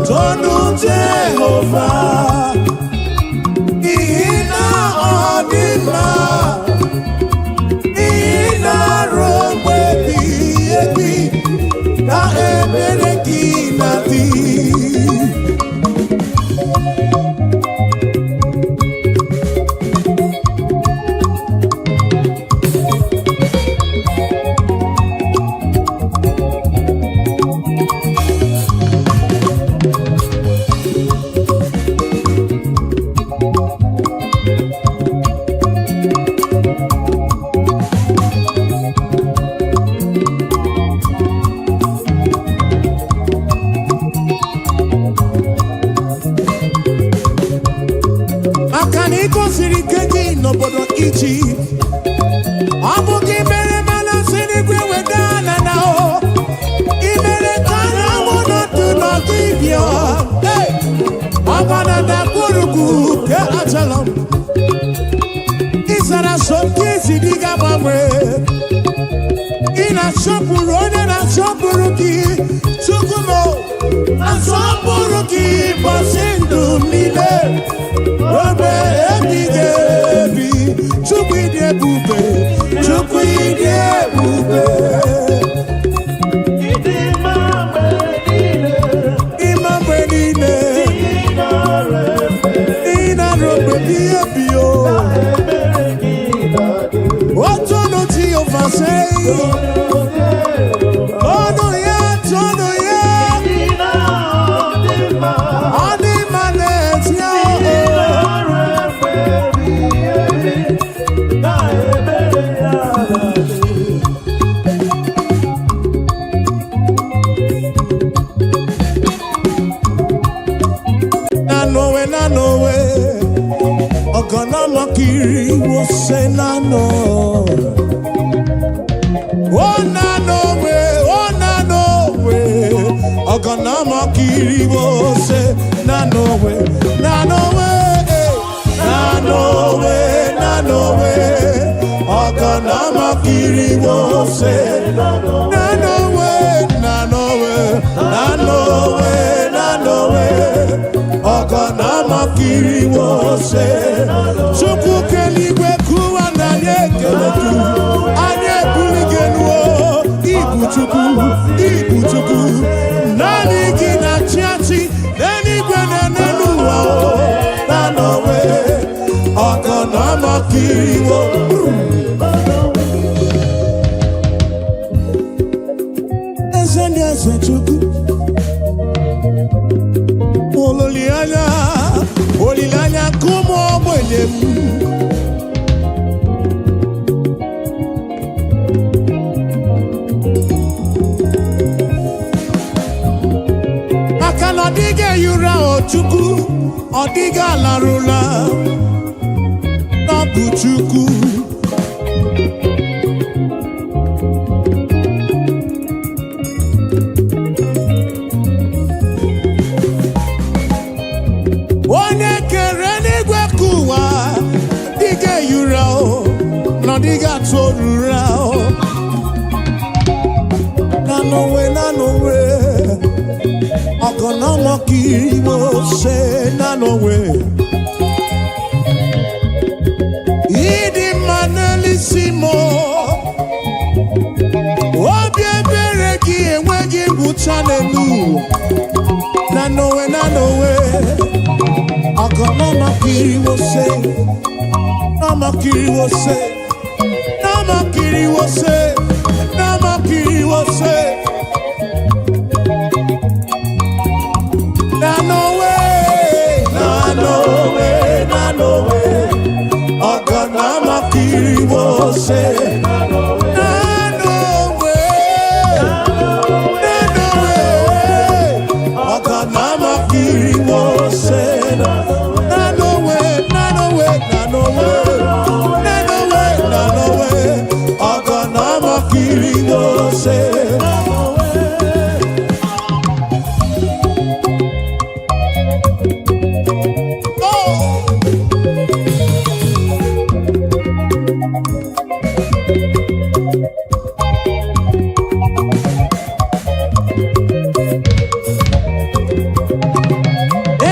Tonu Jehovah, Ina Odima, Ina Romwe Biebi, Na Ebereki Nati.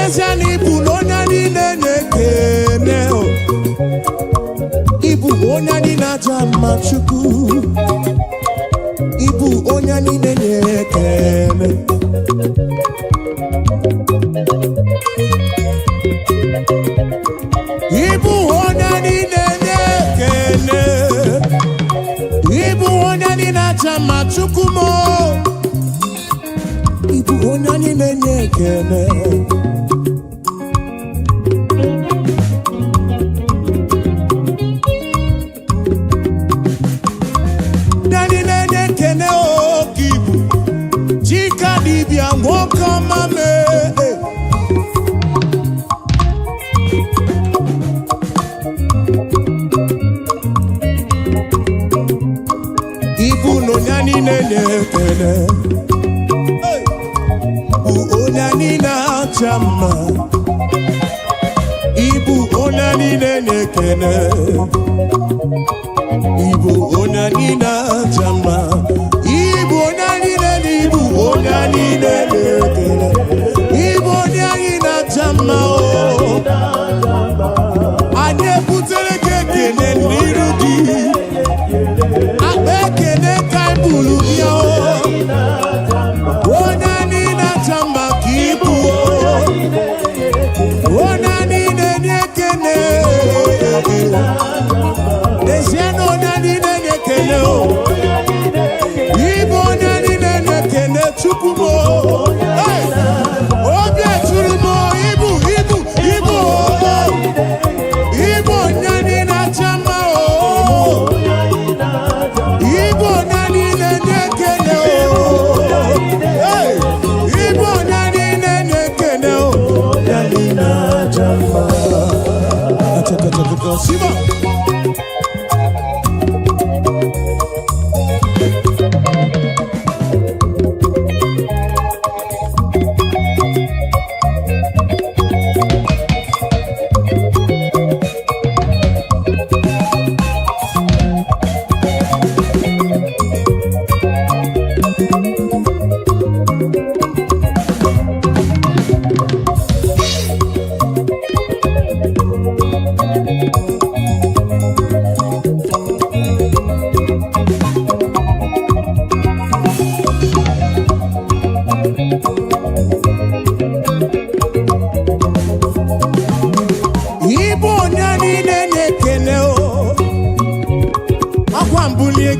Ezani bulonya ni nenekene o. Ibu onya ni najama chuku. Ibu onya ni nenekene. Ibu onya ni nenekene. Ibu onya ni najama chuku mo. Ibu onya ni nenekene. Lokogoma me. Ibu no nyani nene kene. Ibu onani na chama. Ibu onani nene kene. Ibu onani na chama. Ibu onani nene. Ibu onani nene. Ibu onani na chama o. Ane putere kekene nirudi. Abe kene kai bulu biya o. Onani na chama kibu o. Onani nene kene. Desiano onani nene kene o. Ibu onani nene kene chukumo. Obi churumo ibu. Ibu onani na chama o. Ibu onani nene kene o. Ibu onani nene kene o. Onani na chama. Ataka Siba.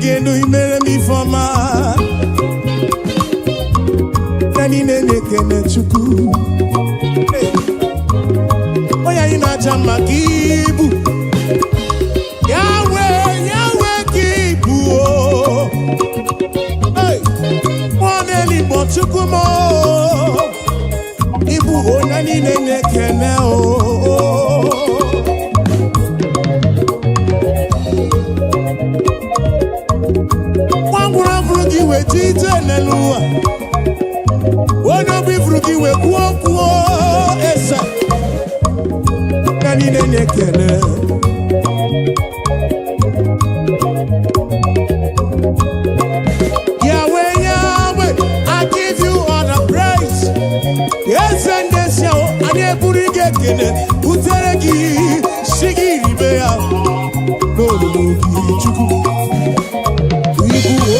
Gendo imere mi foma. Nani nene kene chuku. Oya ina chama kibu. Yahweh kibu o. Hey, mwane libo chuku mo. Ibu o nani nene kene o. We tite nelua. Wono bi fruki we kuo esa. Nani nene kene. Yahweh, I give you all the praise. Yes and yes, yo, ane burige kene. Uteregi shigiri bea. No ki chuku.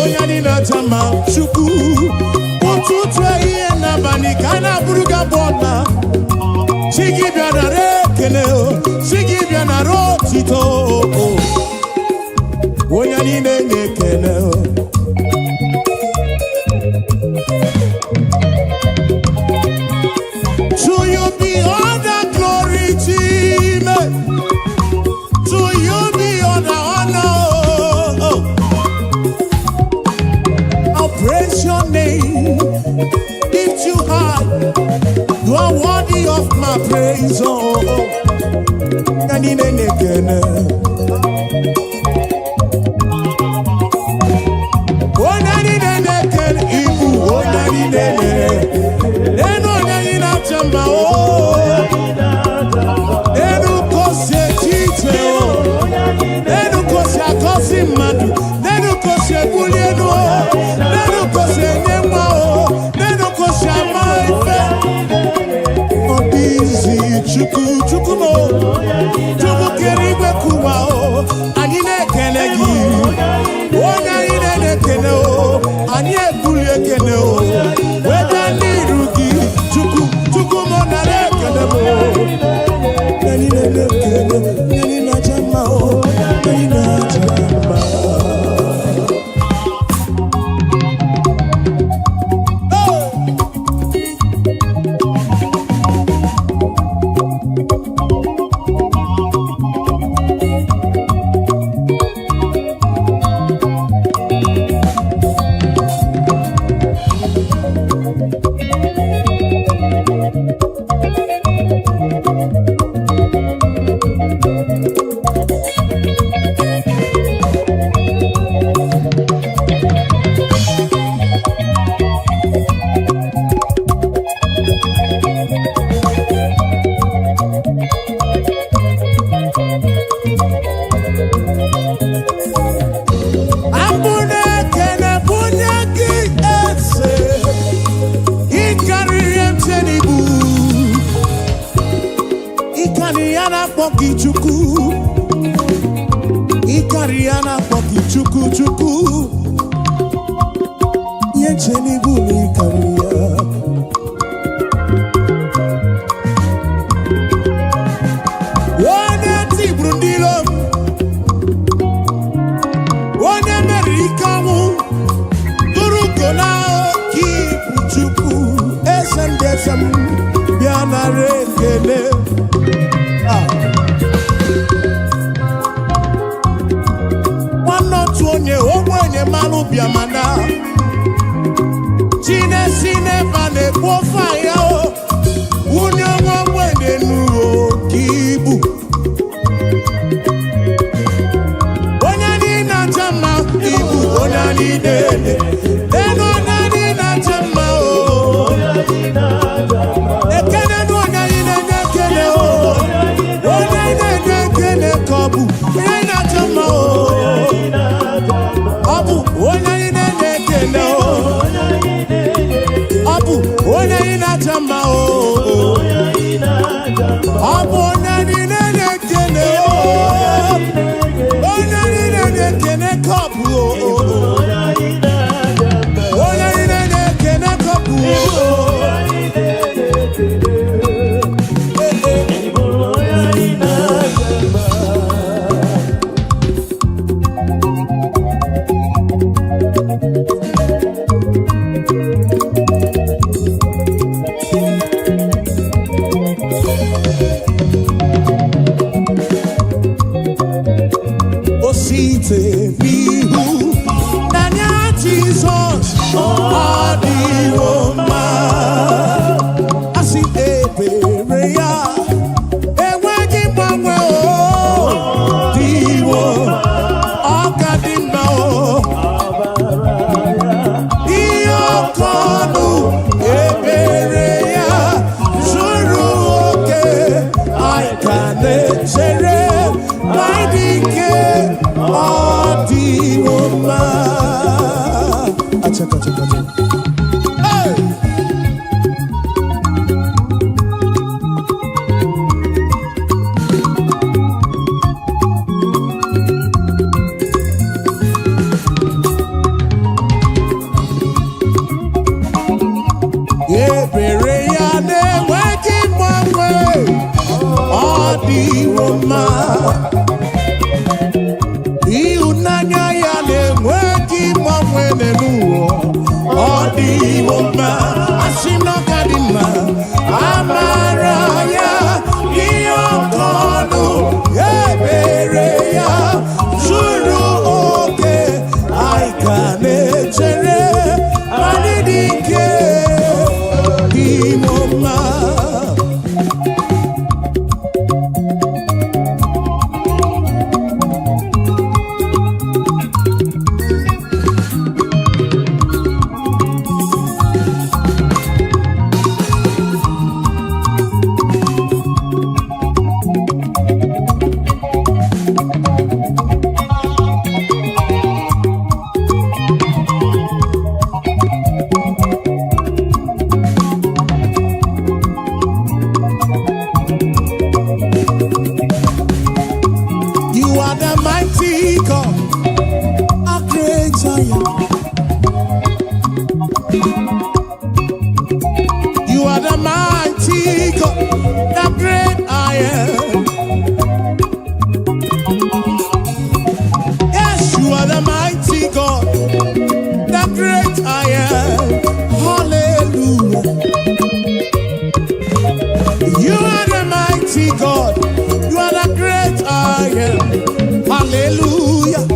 Onani na chama chuku. Ututwe iye na bani kana buruga bona. Shigi biana rekene o. Shigi biana rotito o. Onani nene kene o. To you be all the glory, Jesus. To you be all the honor. Praise your name, lift you high. You are worthy of my praise. Oh, nani nene kene. Oh nani nene kene. Ibu oh nani nene. Eno nani na chamba oh. Eno kose tite oh. Eno kose akosi madu. Eno kose bulieno. Nenu kose nyema o, Yana poki chuku Ikariana poki chuku chuku Yencheni buni ikaria Wane ti brundilo Wane merikamu Turukona kipu chuku Esendesam Biana rekele Onye ogbenye manu biamana Chine sine bane pofa ya o Unye ogbenye nuo kibu Onya ni na chama ibu onya ni dele Eno na ni na chama o Ekene nu onya ni na nekene o Onya ni na nekene kobu Onya ni na chama o Abu, onya ina nekene o. Abu, onya ina chama o. Abu, onya ina nekene o. Onya ina nekene kabu o. Onya ina nekene kabu o. Bihu Nanya Jesus Adi Woma Asi Ebereya Ewagi Mwe O Diwo Okadimba O Iyokonu Ebereya Zuru Oke Aikane Sere Maidike Adi Woma Acha Hey Ebereya ne weki mwe Adi Woma Nanya ya ne mweki mwene nuo Odi woma Asino kadima Amara ya Iyokonu Ebere ya Zuru oke Aikane chere Manidike Di woma You are the mighty God, the great I am. Yes, you are the mighty God, the great I am. Hallelujah. You are the mighty God, you are the great I am. Hallelujah.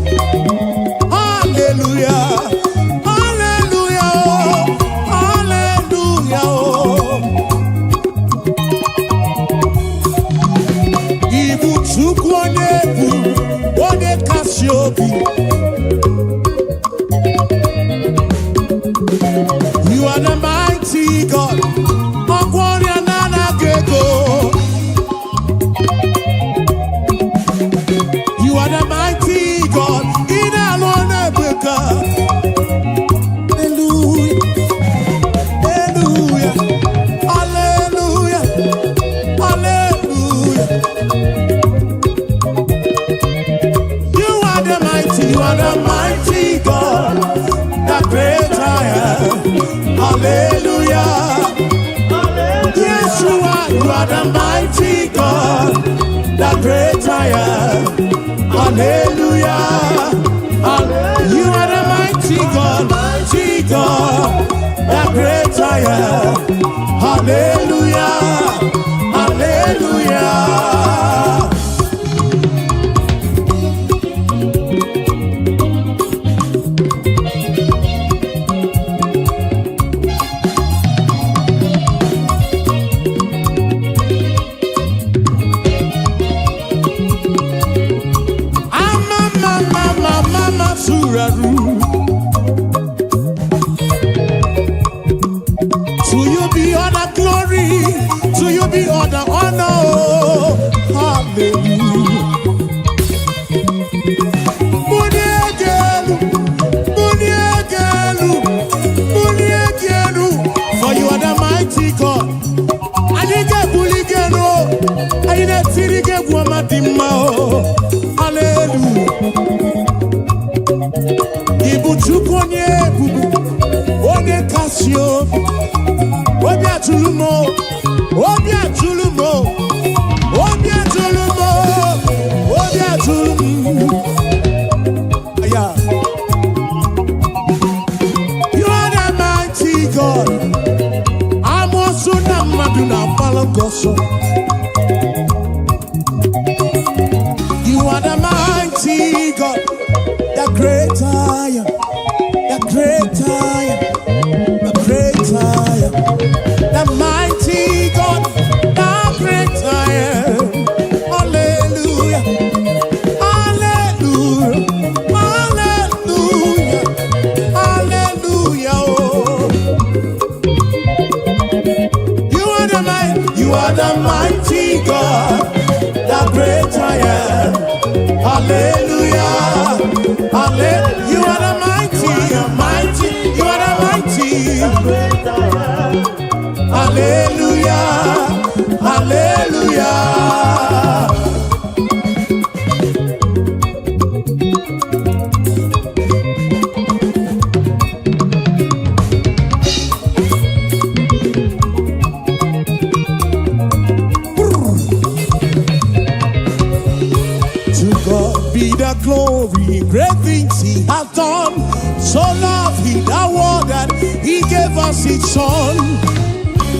Hallelujah. You are the mighty God. are the mighty God, the great I am. Hallelujah. You are the mighty God, the great I am. Hallelujah. Hallelujah. To you be all the glory, to you be all the honor. Hallelujah. For you are the mighty God. I need a buligeno. I need a tirige guamadima. Hallelujah. Ibuchukonye bubu, onye kasio, obia tulumo, obia tulumo, obia tulumo, obia tulumo. Yeah. You are the mighty God. I'm also the Maduna Palagoso. You are the mighty God. The great I am, the great I am, the great I am, the mighty God, the great I am. Hallelujah, hallelujah, hallelujah, hallelujah. Oh. You are the mighty God, the great I am. Hallelujah. Hallelujah. You are the mighty, mighty, you are the mighty. Hallelujah. Hallelujah. To God be the glory, great things he has done. So loved he the world that he gave us his son.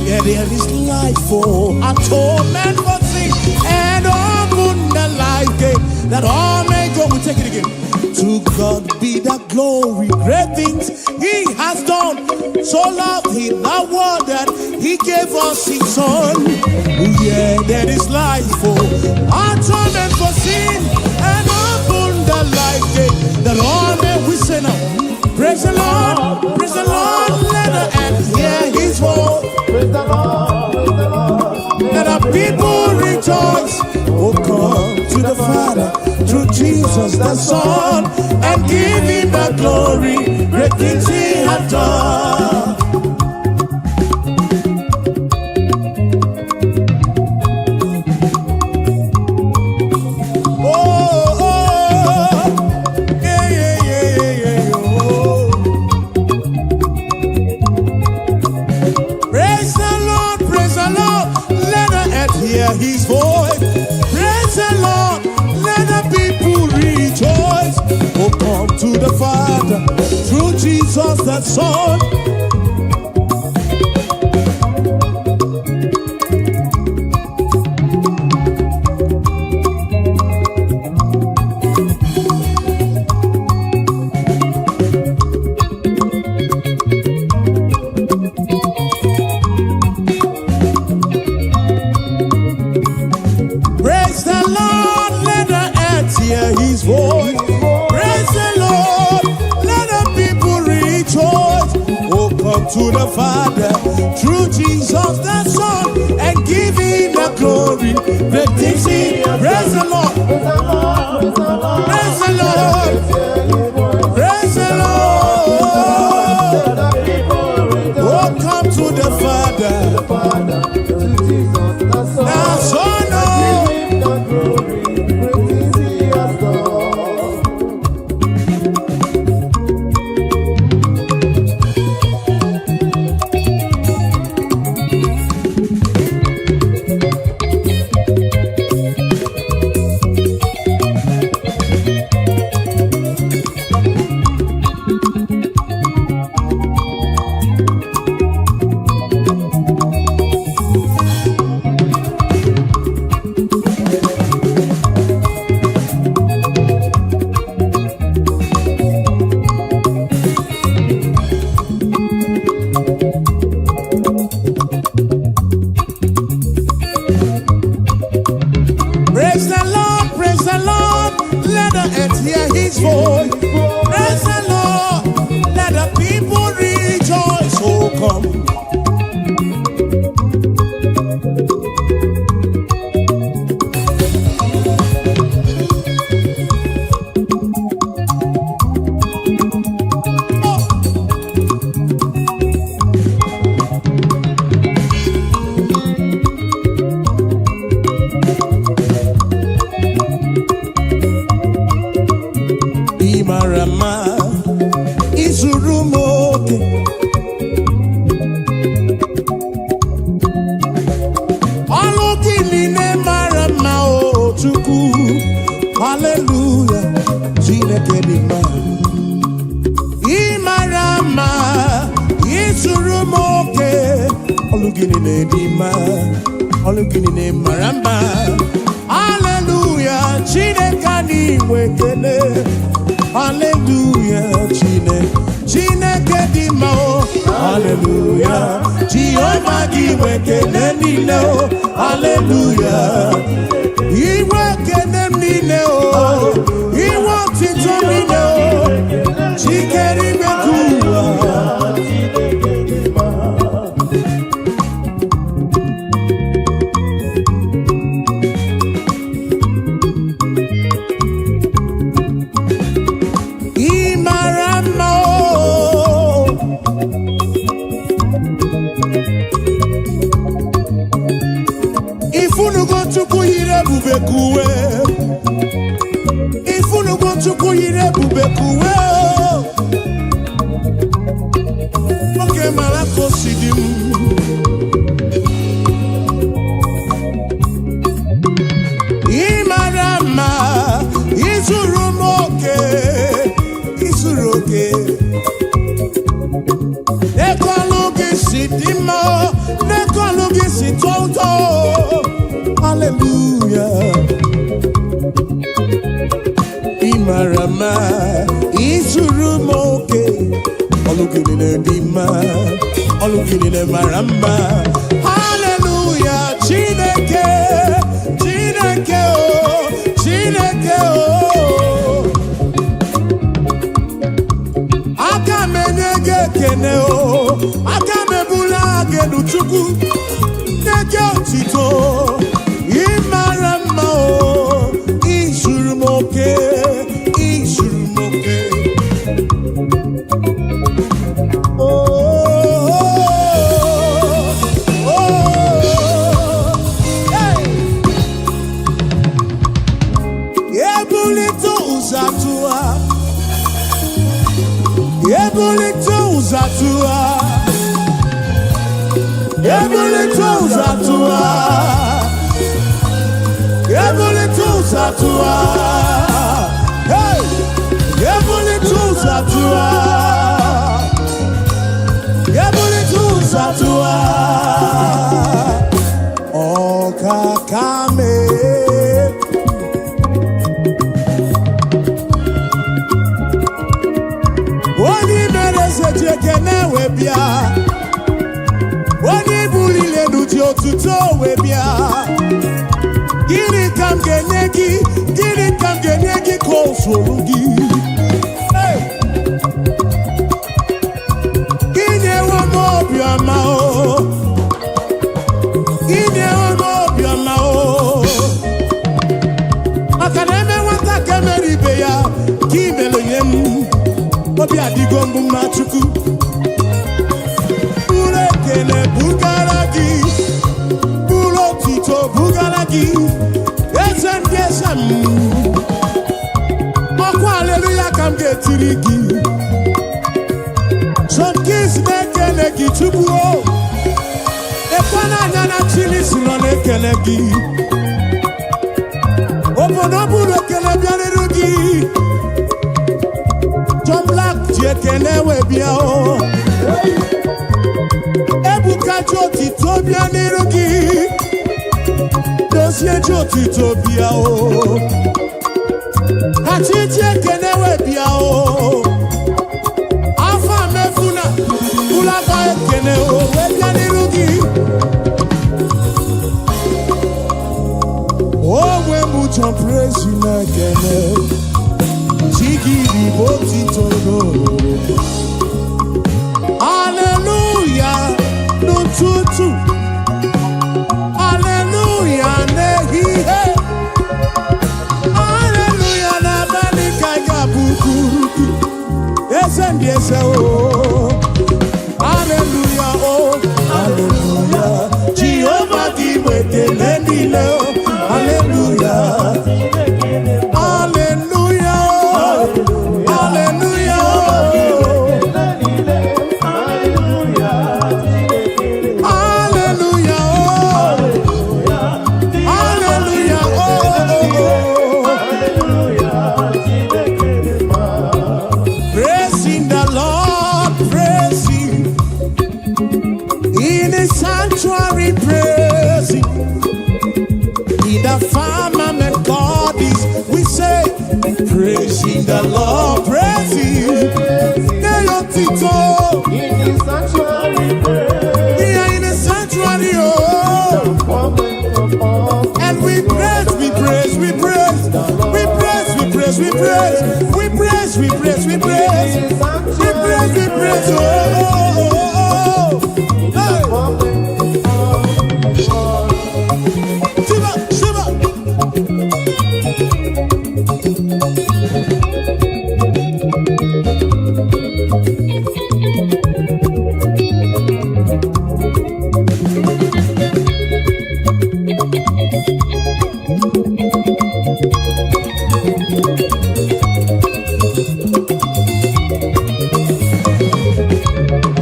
Yeah, there is life for atonement for sin, and open the life gate that all may go. We take it again. To God be the glory, great things he has done. So loved he the world that he gave us his son. Yeah, there is life for atonement for sin, and open the life gate that all may. We say now, praise the Lord, let the earth hear his voice. Praise the Lord, let the people rejoice. Oh, come to the Father through Jesus the Son, and give him the glory, great things he has done. His voice, praise the Lord, let the people rejoice. Oh, come to the Father through Jesus the Son. His voice, praise the Lord, let the people rejoice. Oh, come to the Father through Jesus the Son, and give him the glory. The things he, praise the Lord, praise the Lord, praise the Lord. Oh, come to the Father, the Son, oh. Olugini Dima, Olugini Maramba. Hallelujah, Chinekani Wekene. Hallelujah, Chineke Dima. Hallelujah, Jehovah Wekene Nino. Hallelujah, He Wekene Nino. He wants it on Nino. Chikeri Mekua. If you no want to go here, bubekuwe. Okay, malako sidim. Imarama, isurumoke, isuroke. Nekologi sidimo, nekologi sitonto. Hallelujah. Imarama, isurumoke, olugini dima, olugini maramba. Hallelujah, Chineke, Chineke oh, Chineke oh. Akamenege kene oh, akamebula genu chuku, nege otito. Imarama oh, isurumoke, isurumoke. Oh, oh, oh, hey. Ebulito uzatua, ebulito uzatua, ebulito uzatua. Ebulito uzatua, hey, ebulito uzatua, ebulito uzatua. O kakame, wani merese jekene webia, wani bulile nuji otuto webia. Gini kam genyegi kosolugi. Hey, gini wa mobiama o, gini wa mobiama o. Akaneme wata kemeri beya, kimelo yem, obi adigombu machuku. Ure kele bugaragi, bulo tito bugaragi. Yes, Moko hallelujah kam getirigi. Some kids nekelegi chubuo. Ekwana nyana chili silo nekelegi. Obonobu nekelebi anirugi. John Black jekelewe biao. Ebuka joti tobi anirugi. Dosie joti tobia o. Achije kenewe bia o. Afa mefuna ulaga kene o webia nirugi. Oh we mucho praise na kene. Jigi boti todo. Hallelujah no tutu. Yes, oh, hallelujah, oh, hallelujah. Jehovah di wekele nilo, hallelujah, hallelujah, oh, hallelujah, oh, hallelujah, oh, hallelujah, oh, praising the Lord. sanctuary praising. In the firmament God is, we say, praising the Lord, praising. In the sanctuary praise. We are in the sanctuary, oh. And we praise, we praise, we praise, we praise, we praise, we praise, we praise, we praise, we praise, we praise, we praise, oh. Shiva, Shiva.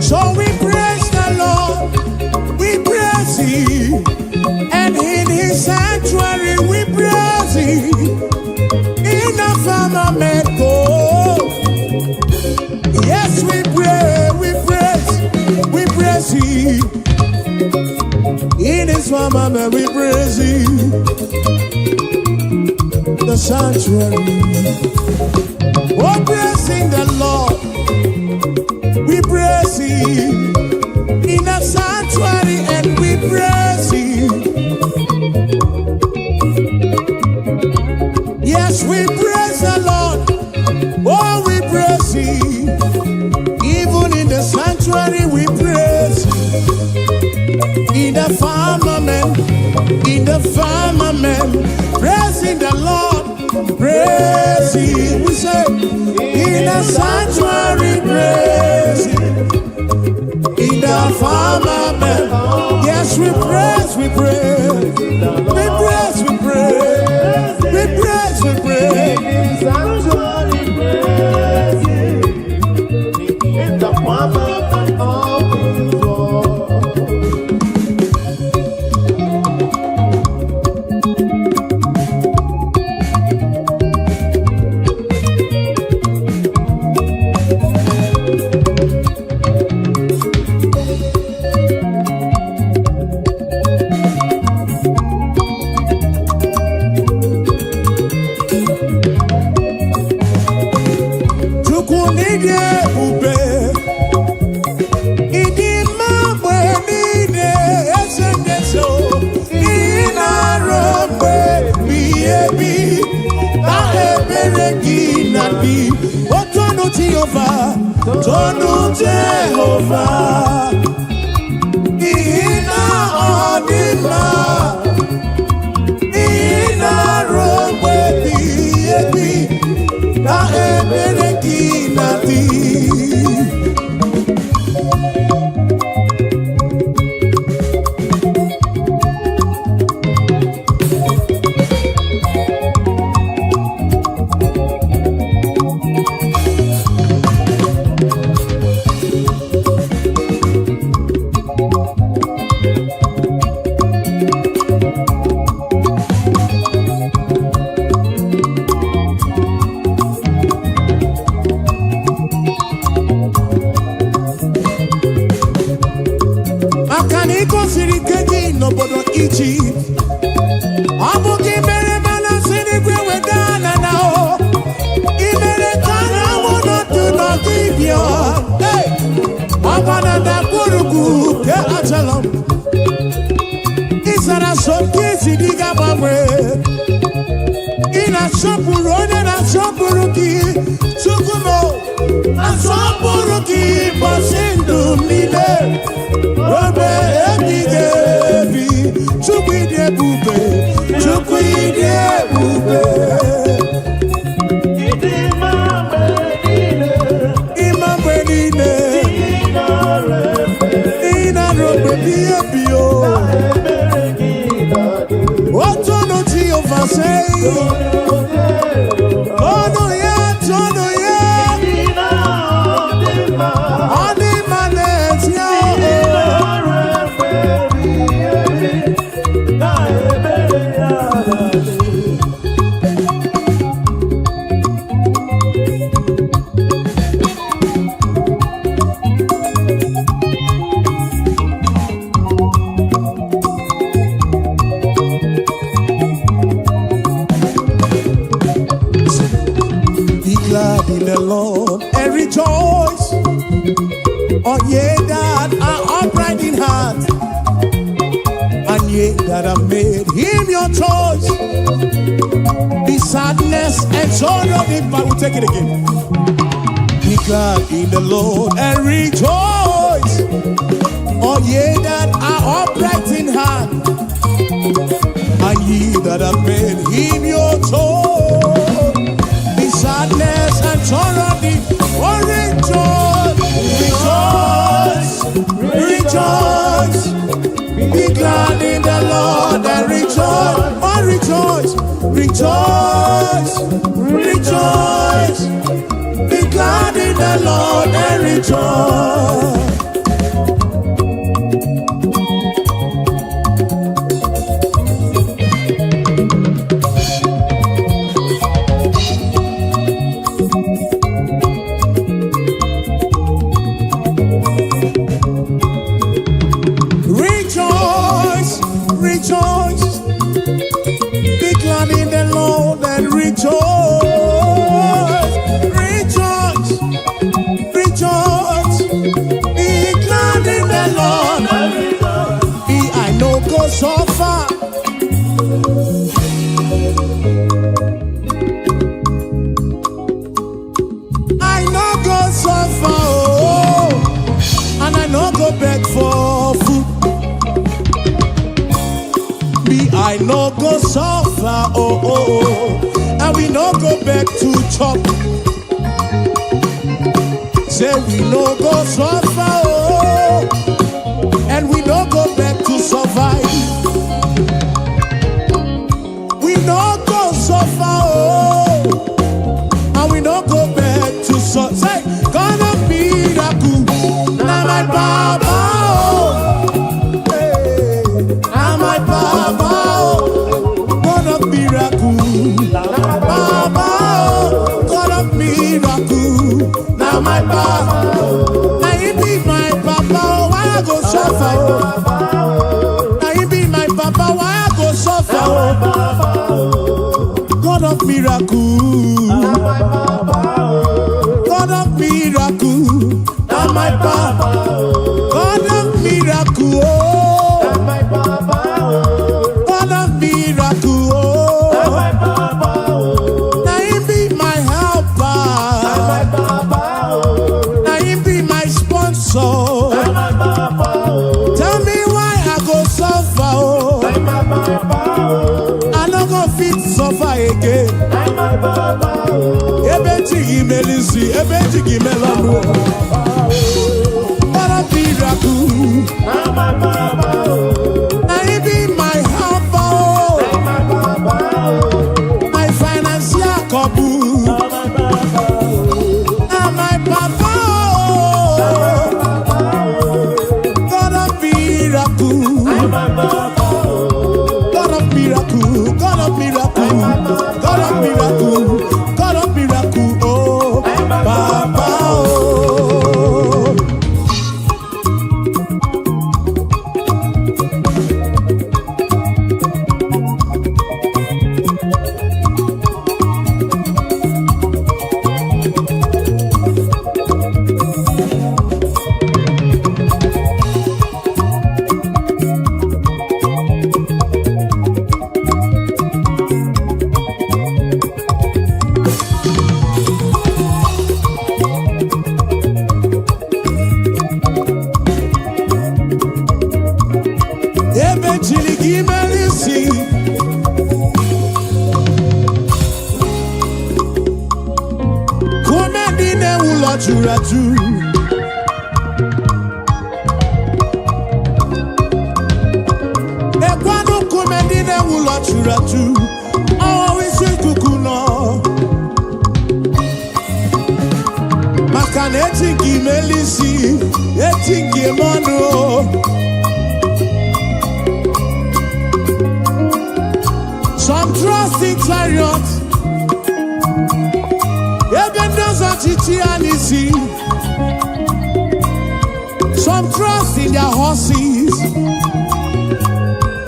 So we praise the Lord, we praise Him, and in His sanctuary we praise Him. In the firmament God, yes we pray, we praise Him. In His firmament we praise Him. The sanctuary, oh praising the Lord. We praise Him in the sanctuary, and we praise Him. Yes, we praise the Lord. Oh, we praise Him. Even in the sanctuary, we praise Him. In the firmament, praising the Lord, praise Him. We say, in the sanctuary, praise Him. In the firmament, yes, we praise, we praise, we praise, we praise, we praise, we praise. In the sanctuary praise. In the firmament of His word. Jehovah, Ina Odima, Ina Robe Biebi, Na Ebereki Nati. Egypt, Abuja mere mana sini kwewe dana nao, imere kana wono tu no kibyo. Hey, abana da kuruku ke achalam, isara soki sidiga mamwe, ina shopuro na shopuruki, sukumo, na shopuruki basindu mile, robe ebigebi. Chukwide bube, Chukwide bube. Imambe nine, Ina robe biyo. Otono ti ofasei, Ono ya, Tono ya, Adi manet ya. Oh, ye that are upright in heart, and ye that have made him your choice. The sadness and sorrow, if I will take it again. Be glad in the Lord and rejoice. Oh, ye that are upright in heart, and ye that have made him your choice. The sadness and sorrow, oh, rejoice, rejoice, rejoice. Be glad in the Lord and rejoice. Oh, rejoice, rejoice, rejoice. Be glad in the Lord and rejoice. Rejoice, be glad in the Lord and rejoice. Rejoice, rejoice, be glad in the Lord and rejoice. Be I know go so far. I know go so far, oh, and I know go beg for food. I no go suffer, oh, oh, oh, and we no go back to chop. Say we no go suffer, oh, and we no go back to survive. We no go suffer, oh, and we no go back to survive. Say, gonna be the good, now my Baba, oh, hey, now my Baba. Now my Papa, now you be my Papa, why I go suffer? Now you be my Papa, why I go suffer? God of miracle, God of miracle, now my Papa, God of miracle, God of miracle, now you be my helper. So tell me why I go suffer, oh. I no go fit suffer again. Ebeti melisi, ebeti melonu. What a miracle! Now you be my helper, oh. My financial couple. Now my Papa. God of miracle, God of miracle, God of miracle, God of miracle, oh, Papa, oh. Some trust in chariots, even those are chichianisi. Some trust in their horses,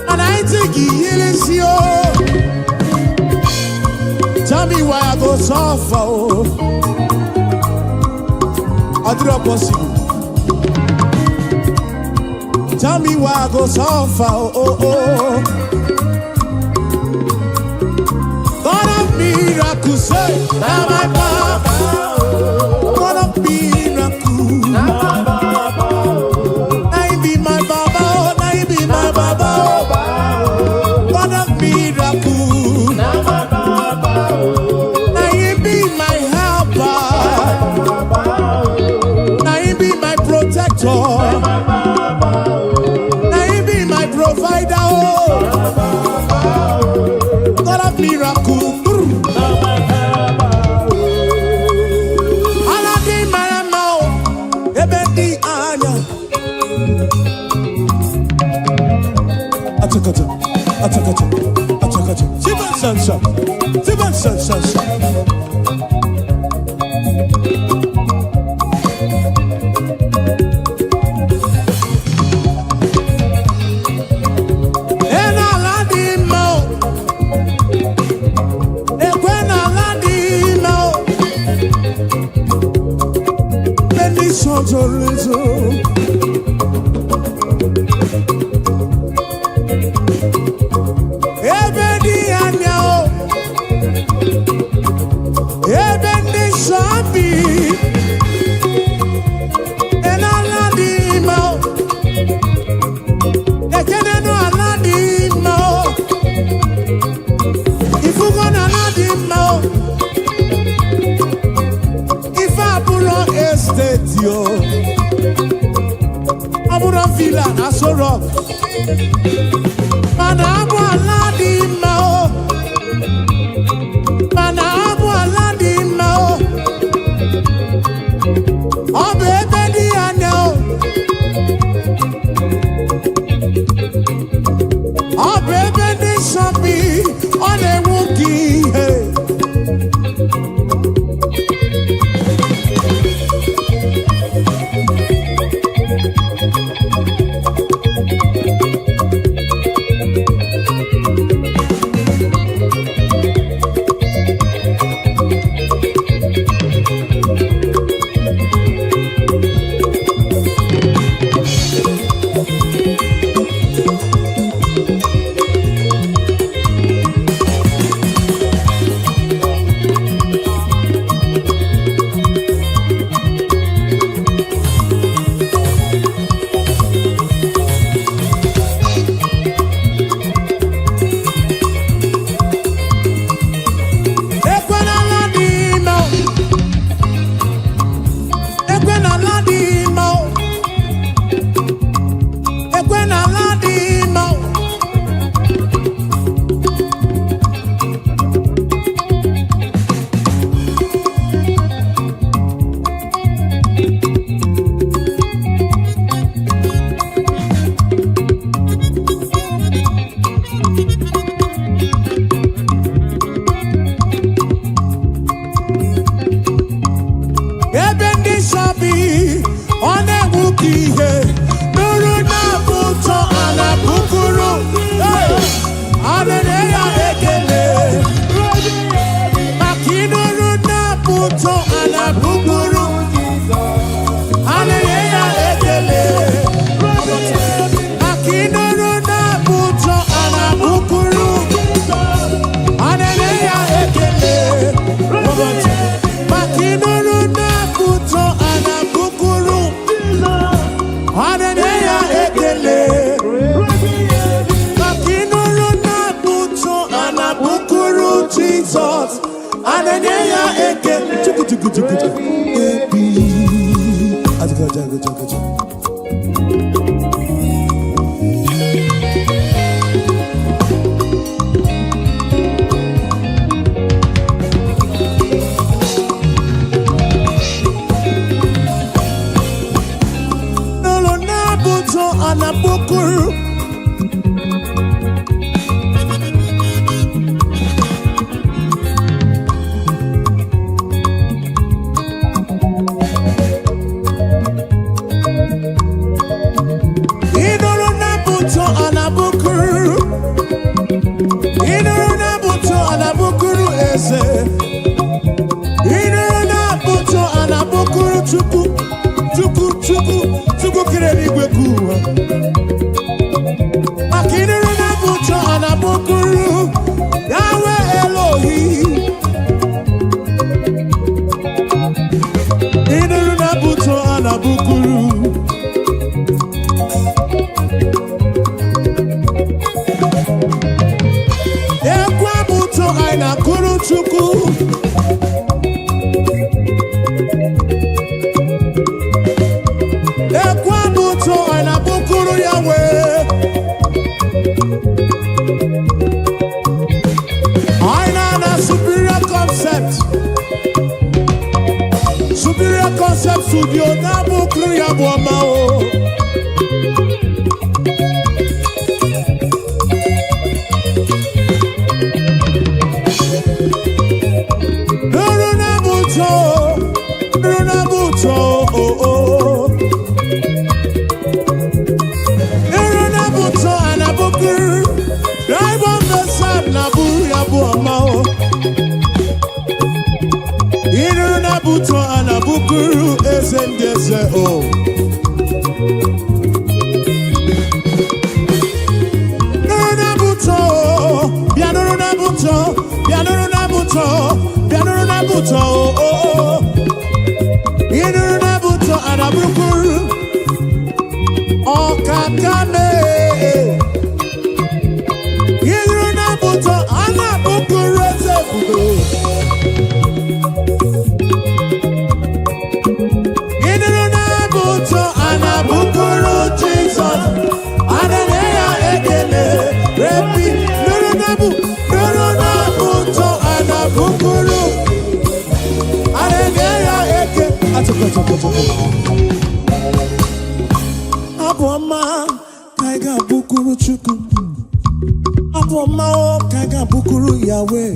and I think he is you. Tell me why I go suffer. I do not possible. tell me why I go so far. Oh, oh. God of miracles, say, now my Baba. God of miracles, now my Baba. Now you be my Baba, now you be my Baba. God of miracles, now my Baba. Now you be my helper, now you be my protector. Provider, oh, God of miracle. Aladi maramao, ebedi anya. Atakato, atakato, atakato. Siban sansa, siban sansa. Abuja Villa, Naso Rock. Manabu Aladi Mao. Manabu Aladi Mao. Oh, baby, I know. Oh, baby, this should be on a wookie. Chuku kireni gweku I know superior concept. Superior concept studio na bukuru ya boma o. Buto anabukuru esendese o. Nuruna buto, bianuruna buto, bianuruna buto, bianuruna buto o. Inuruna buto anabukuru o kakame. Inuruna buto anabukuru esefudo. Aboma kaiga bukuru chuku. Aboma kaiga bukuru Yahweh.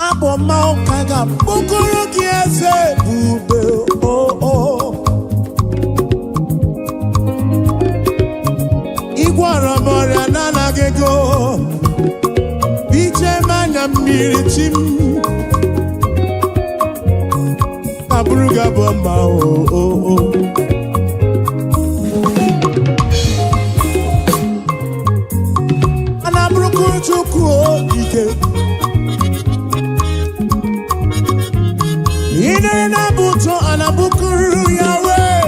Aboma kaiga bukuru kiese bube oh. Igwara moria nana gego. Biche manya mirichim. Abuja bomba oh. Anabruku chuku ike. Ine na buto anabukuru Yahweh.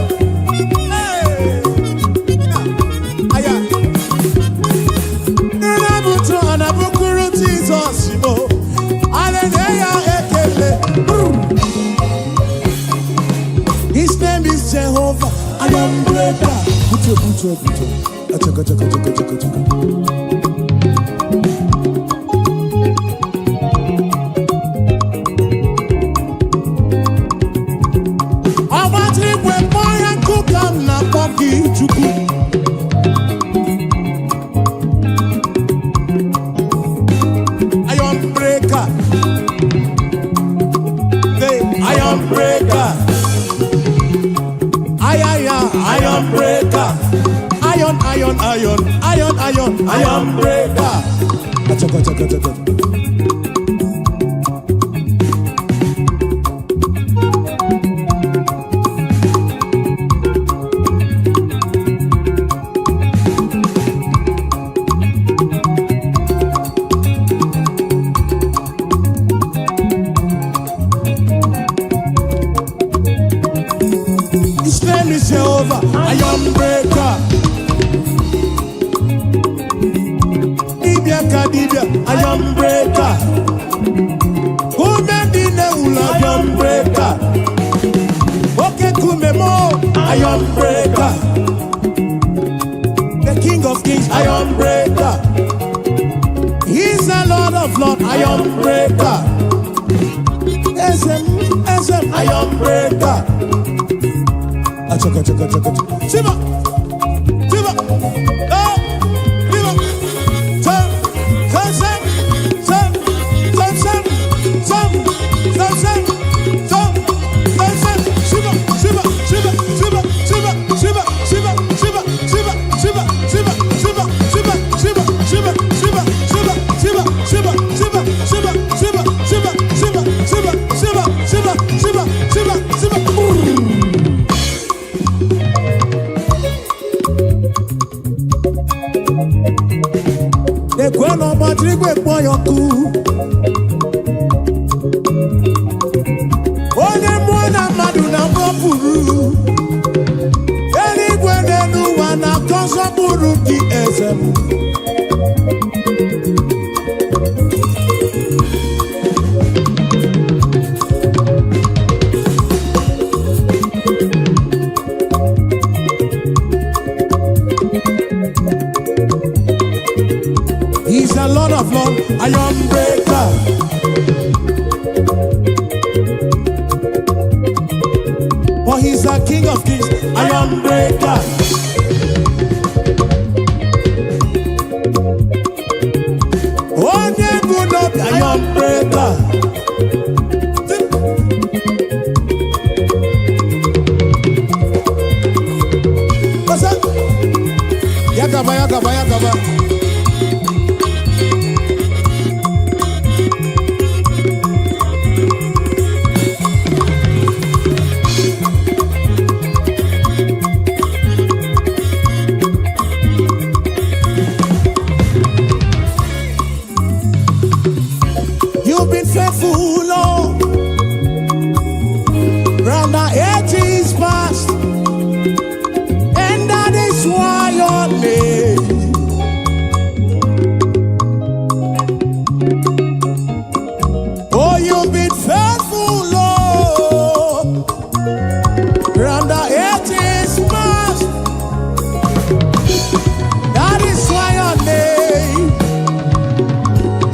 Aya. Ine buto anabukuru Jesus mo. Hallelujah ekele. His name is Jehovah. I am breaker. Buto. Achaka. Abatri kwe moya kukam na poki chuku. I am breaker. I am breaker. Iron breaker. Iron breaker. Achaka. His name is Jehovah. Iron breaker. Dibia, iron breaker. Kumendine ula iron breaker. Oke kumemo, iron breaker. The King of Kings, iron breaker. He's the Lord of Lords, iron breaker. SM, iron breaker. Achaka. Siba. Kweno matrigwe kwa yoku. Onye mwana madu na mwapuru. Eri kwenenu wana konso buru ki ezemu. and Lord of Lords, iron breaker. For he's the King of Kings, iron breaker. Oh, yeah, good up, iron breaker. What's up? Yakaba, yakaba, yakaba. You've been faithful, Lord, round the ages past, and that is why your name. Oh, you've been faithful, Lord, round the ages past, that is why your name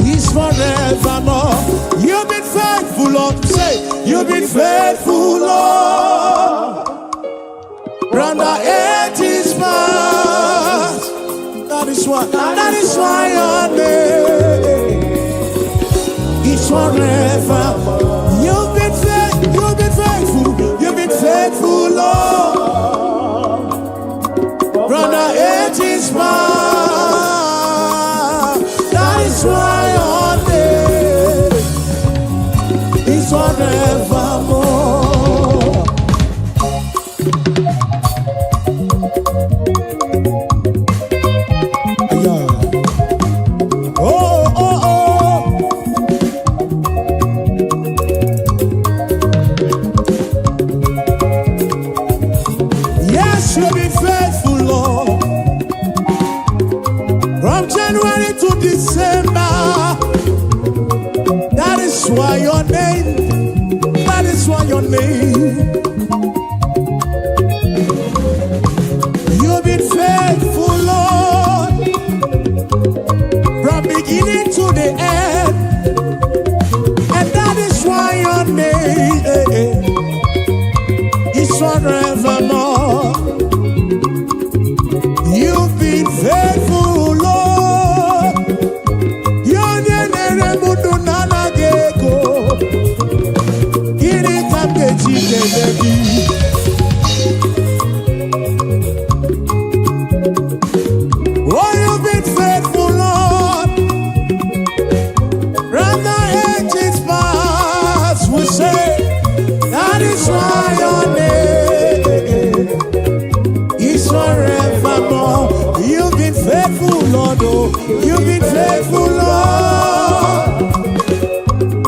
is forevermore. You've been faithful, Lord. Say, you've been faithful, Lord. Round the ages past. That is why your name is forever. You've been faithful, Lord. Round the ages past. That is why your name is forevermore. Yeah. Oh, oh, oh. Yes, you've been faithful, Lord. From January to December. That is why your name, that is why your name. You've been faithful, Lord, from beginning to the end, and that is why your name is forevermore. You've been faithful, Lord. Your name oh, you've been faithful, Lord. From the ages past, we say that is why your name is forevermore. You've been faithful, Lord. Oh, you've been faithful, Lord.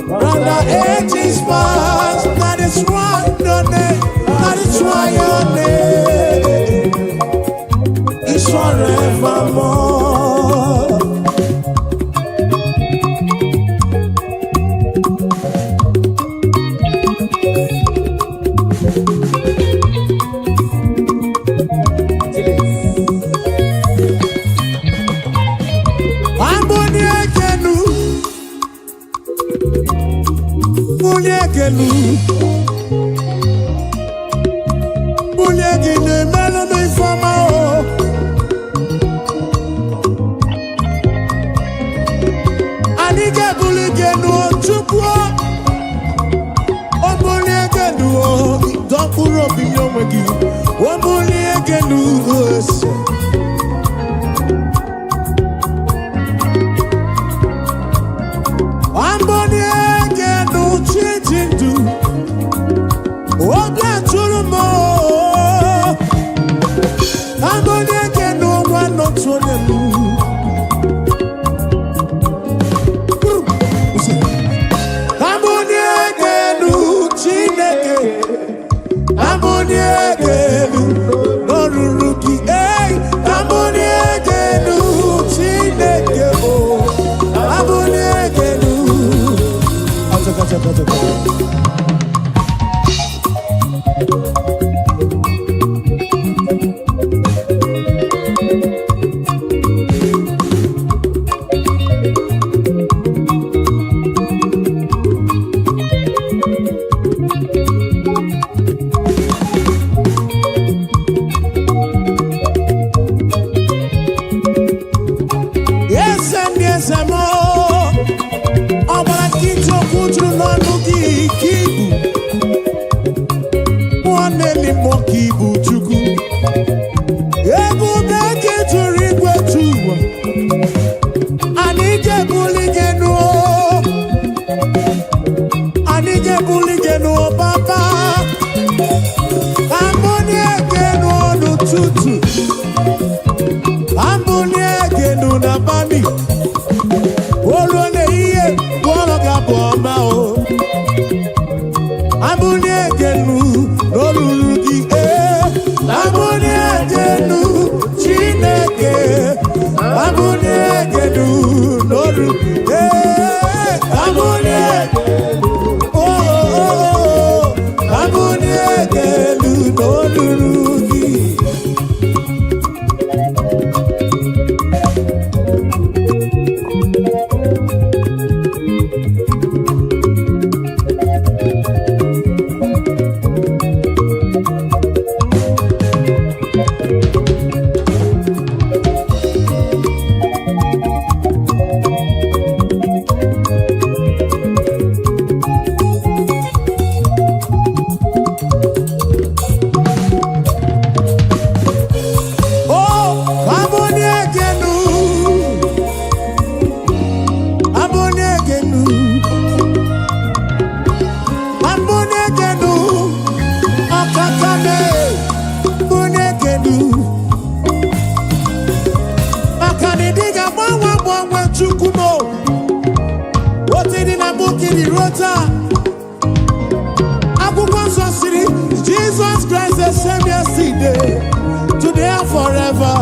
From the ages past, that is why your name, that is why your name is forevermore. tụrụ n'ọnụ gị ka ibu nwanne n'ime ka ibu Chukwu ebube gị tụrụ igwe tụwa anyị ga-ebuli gị nụọ anyị ga-ebuli gị nụọ papa ambụni ege nụọ n'ụtụtụ ambụni ege nụ n'abalị olu na-ihe gwọrọ gị abụ ọma o ambụni ege nụ n'olulu gị ambụni ege nụ Chineke ambụni ege nụ n'olulu ambụni ege ambụni ege nụ n'olulu gị. Jesus Christ the same yesterday, today and forever.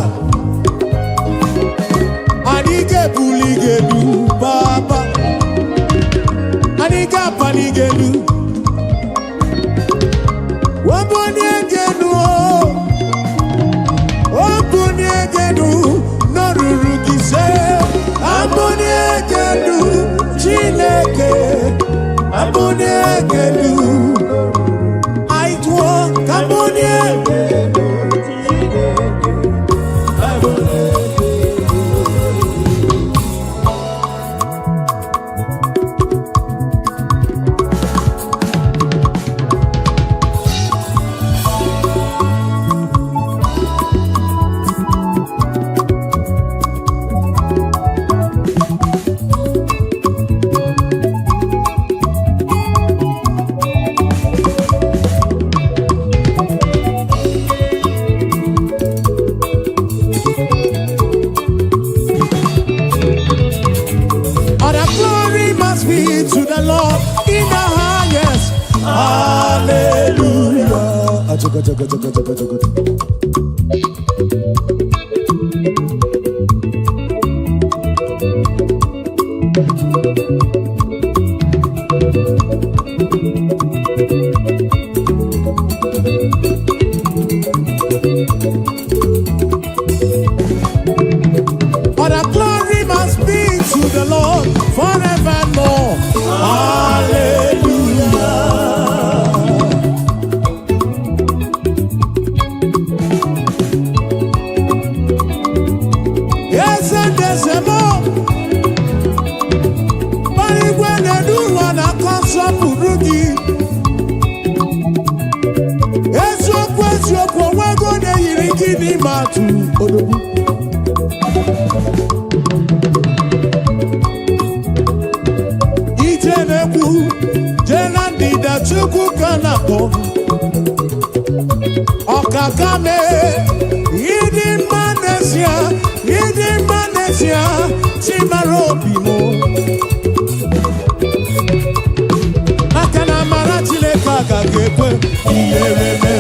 Anike buligelu Baba, Anika panigelu, Waboniegenu, Waboniegenu, Norurugise, Aboniegenu, Chineke, Aboniegelu. Okakame, Yidi Manesia, Chimarobimo. Akana Maratile Kaka Gekwe, Yereme.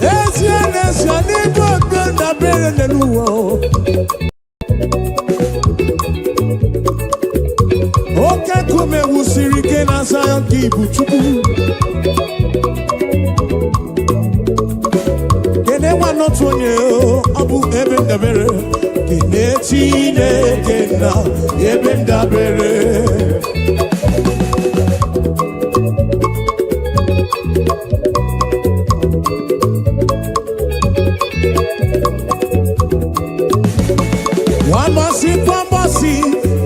Ezi Oke kume wusiri ke na Zion kibu chukwu. Kene wanotu onye abu ebe ndabere. Kene Chineke na ebe ndabere. Wambasi,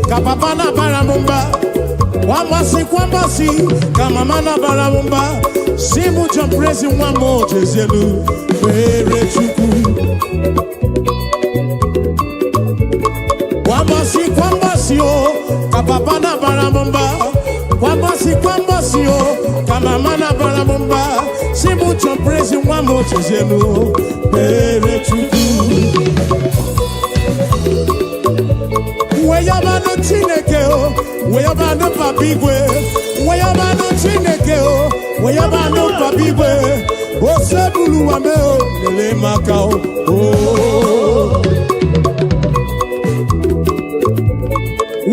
kapapana baramumba. Wambasi, kamamana baramumba. Simu jomprezi wamo jezelu, pere chuku. Wambasi, oh, kapapana baramumba. Wambasi, oh, kamamana baramumba. Simu jomprezi wamo jezelu, pere chuku. Weyabano Chineke o, weyabano papigwe, weyabano Chineke o, weyabano papigwe, osebulu wame o, lele maka o.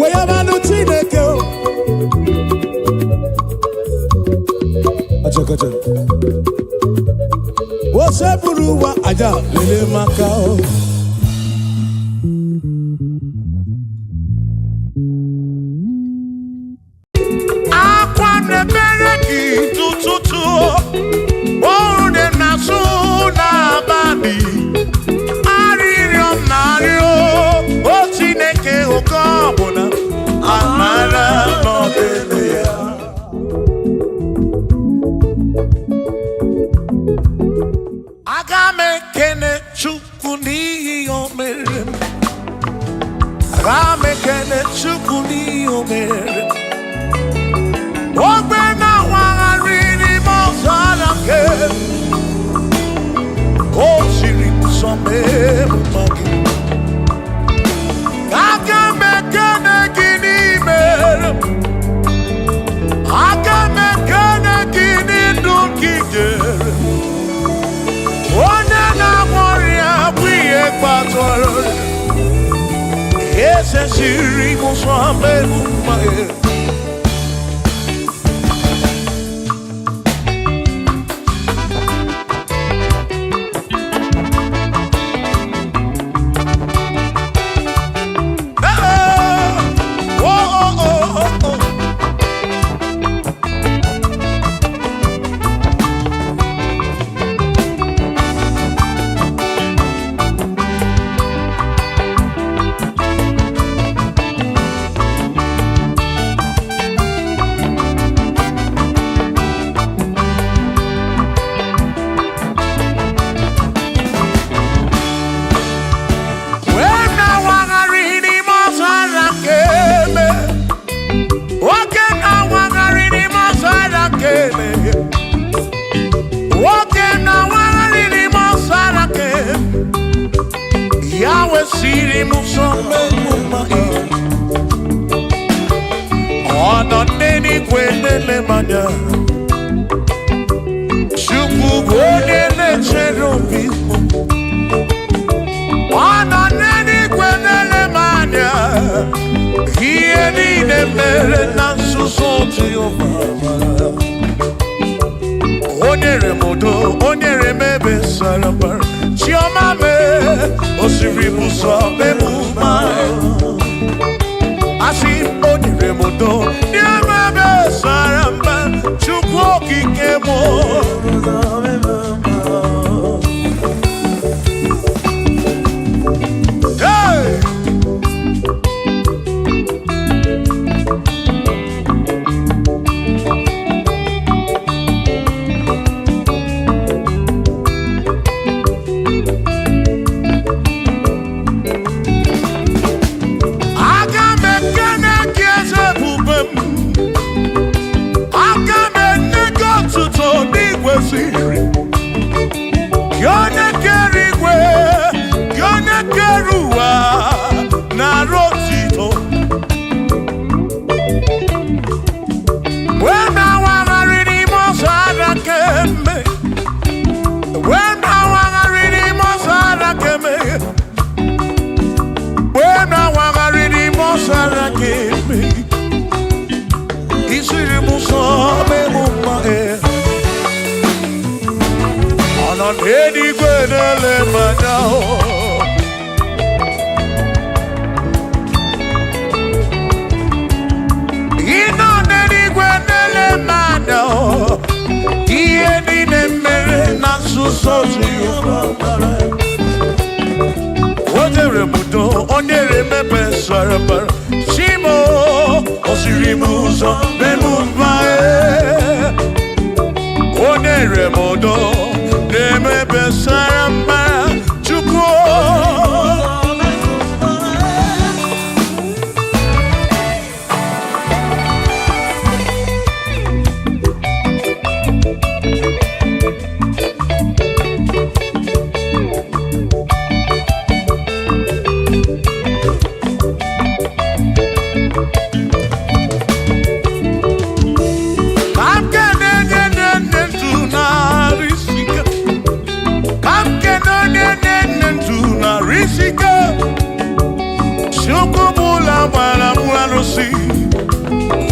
Weyabano Chineke o. Acha. Osebulu wa aja, lele maka o. Enigwe nele manao. Ino nenigwe nele manao. Iye nine mere na susozi yubara. Odere mudo, onere mepe sarabara. Shimo, osirimuzo, memumbae. Onere mudo, nemepe sarabara. Chuko.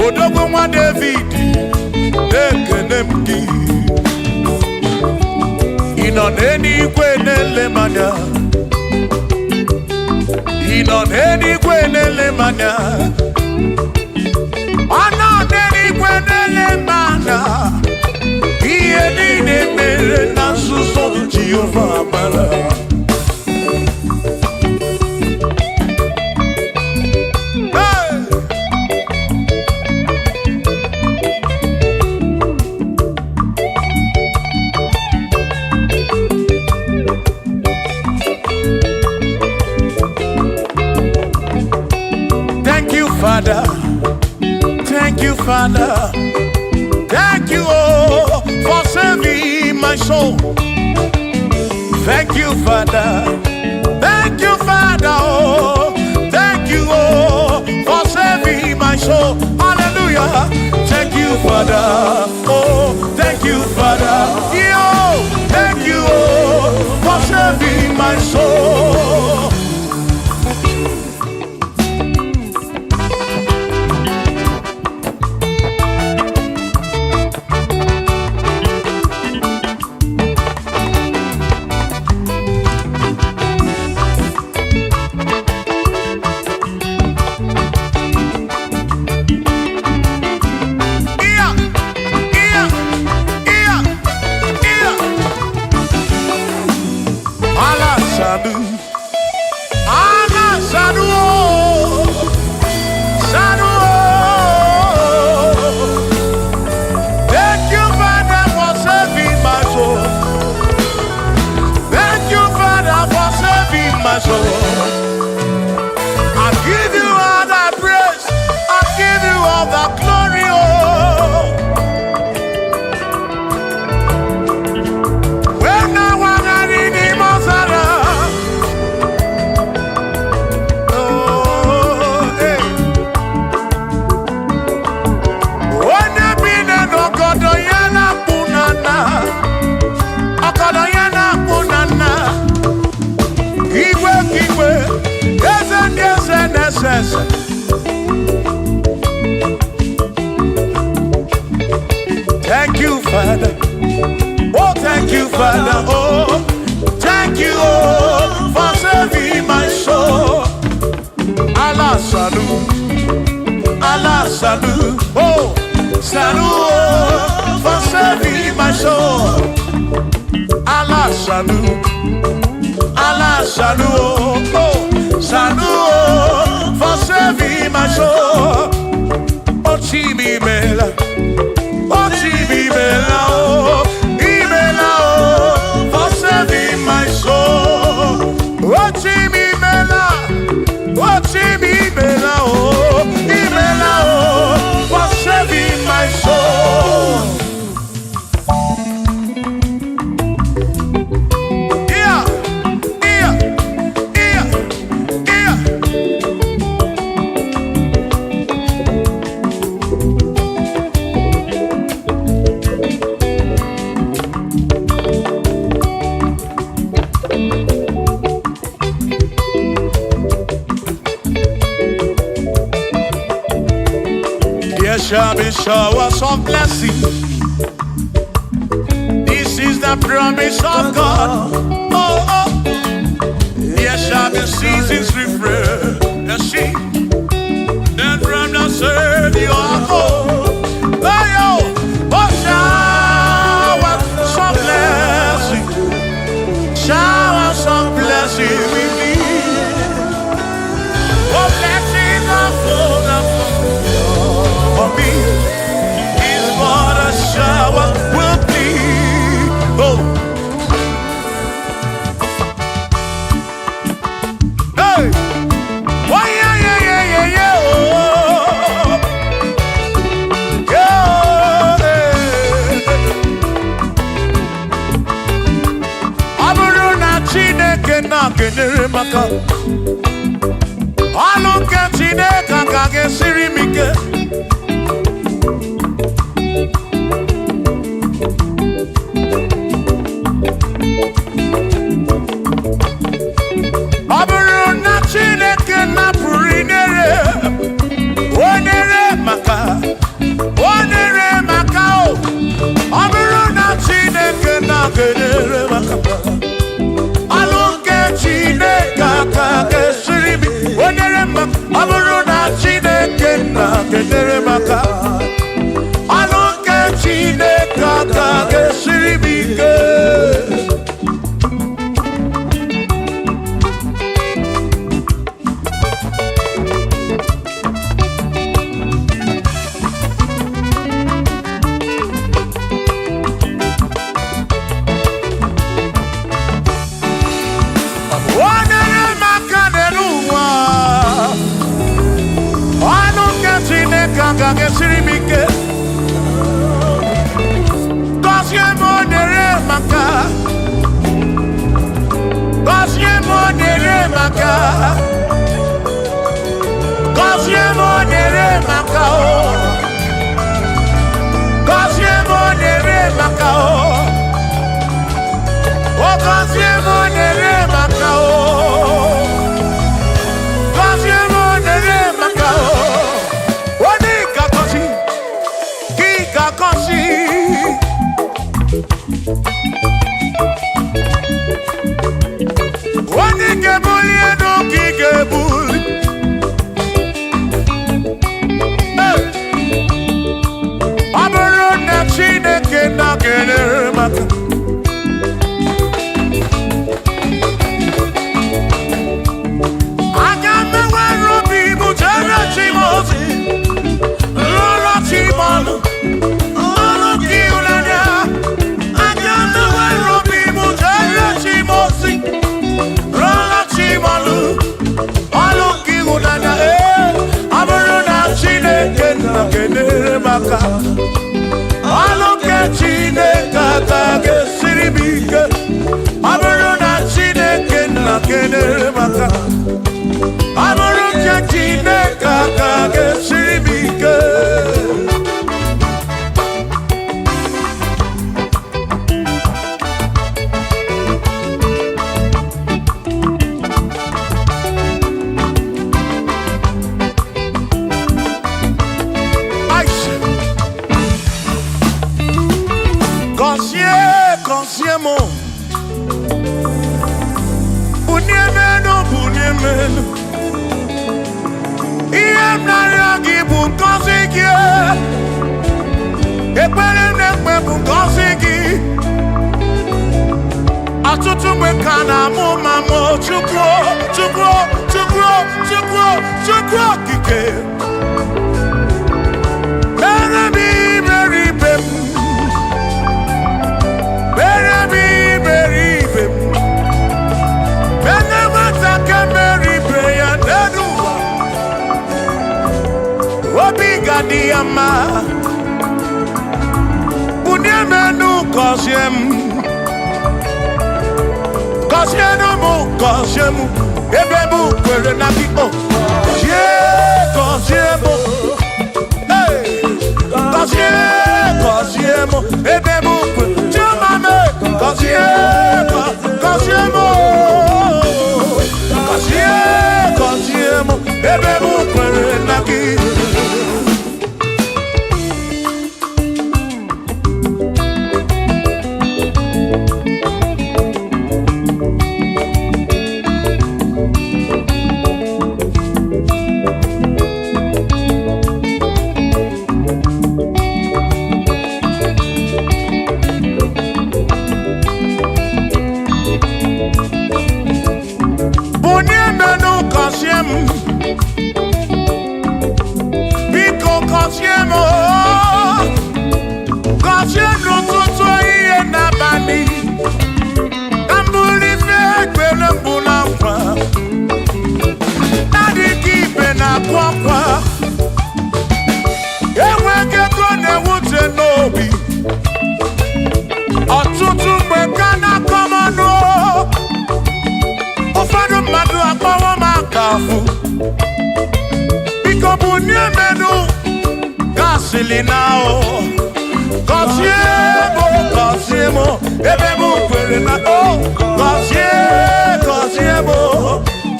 Odogwa David, Dekenemki. Inon eni kwenele manya. Inon eni kwenele manya. Anon eni kwenele manya. Iye nine mere na suso Jehovah mala. Father, thank you, Father, thank you, oh, for saving my soul. Thank you, Father, oh, thank you, oh, for saving my soul. Hallelujah. Thank you, Father, oh, thank you, Father, yo, thank you, oh, for saving my soul. Thank you, Father. Oh, thank you, Father. Oh, thank you, oh, for saving my soul. Allah salut, oh, salut, oh, for saving my soul. Allah salut, oh, salut, oh, for saving my soul. Oh, Chimi Mela. Oh, Chibibela, oh, for saving my soul. Oh, Chibibela, oh, for saving my soul. Yeah. There shall be showers of blessing. This is the promise of God. Oh, oh. There shall be seasons refresh. The sheep, then from the same you are home. Oh, yo, oh, shower some blessing. Shower some blessing with me. Oh, blessings are full for me. Is what a shower will be. Oh. Hey. Oh, yeah, yeah, yeah, yeah, yeah. Oh. Yeah. Aburu na Chineke na kenere maka. Alu ke Chineke ka gesiri mike. Aburu na Chineke na purinere. Onere maka. Onere maka o. Aburu na Chineke na kenere maka. Alu ke Chineke ka gesiri mike. Onere maka. Aburu na Chineke na kenere maka. Alu ke Chineke ka gesiri mike. ọtụtụ mgbe ka na-akọmọnụ ụfọdụ mmadụ akpọwọ m akafụ biko bụ nye menụ gasịlị na o gọzie m ebe m kwere na o gọzie m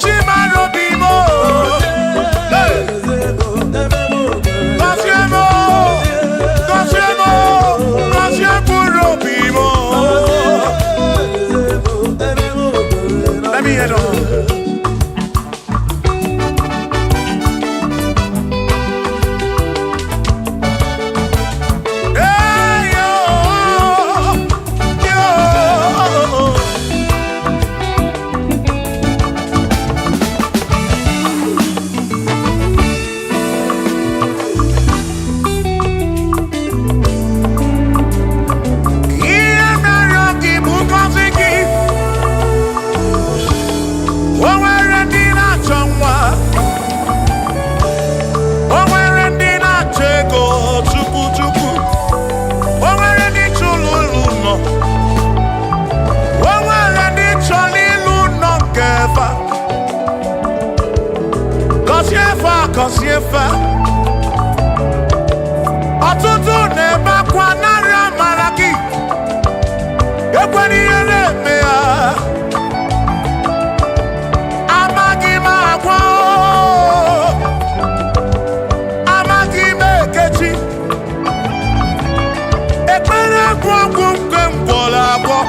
chimarobi m let me head on. Kosiefa ọtụtụ na-ebe akwa narị amara gị ekwere ihe na-eme ya amaghị m agwa amaghị m ekechi ekpere bụ ọgwụ nke mgbọrọ agwọ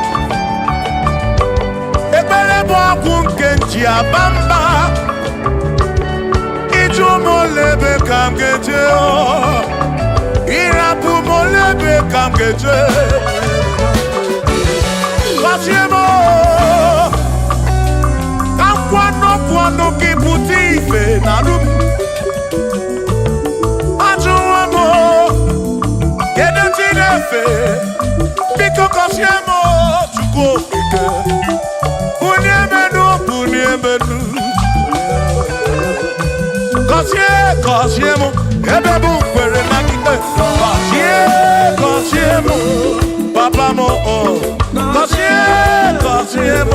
ekpere bụ ọgwụ nke nji aba mba molebe kam geje irapu molebe kam geje kasiemo kam kwano kiputi ife narum ajuwamo kede tinefe biko kasiemo chuko ike uniemenu Gọzie m ebe bụ kwere na gide gọzie m papa m gọzie m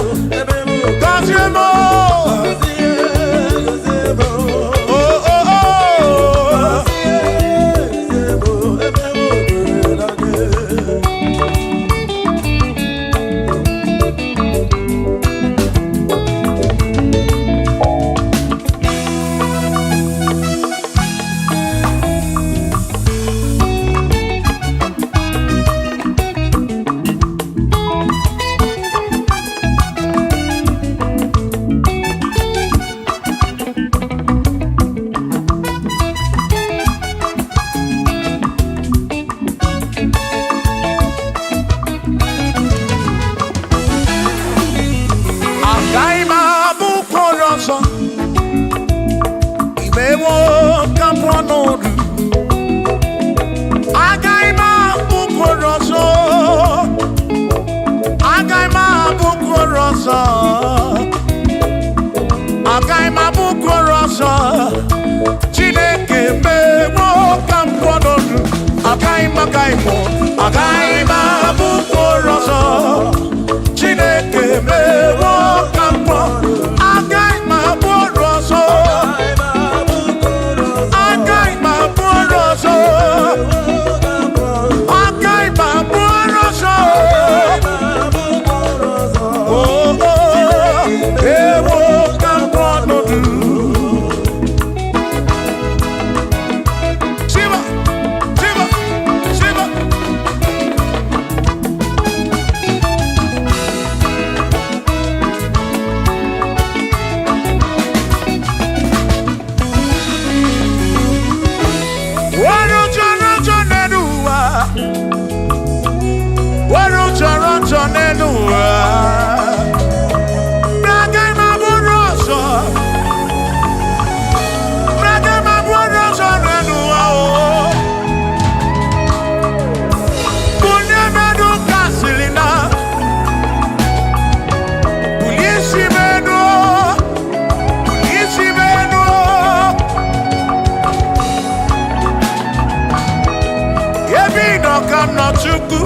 Chukwu.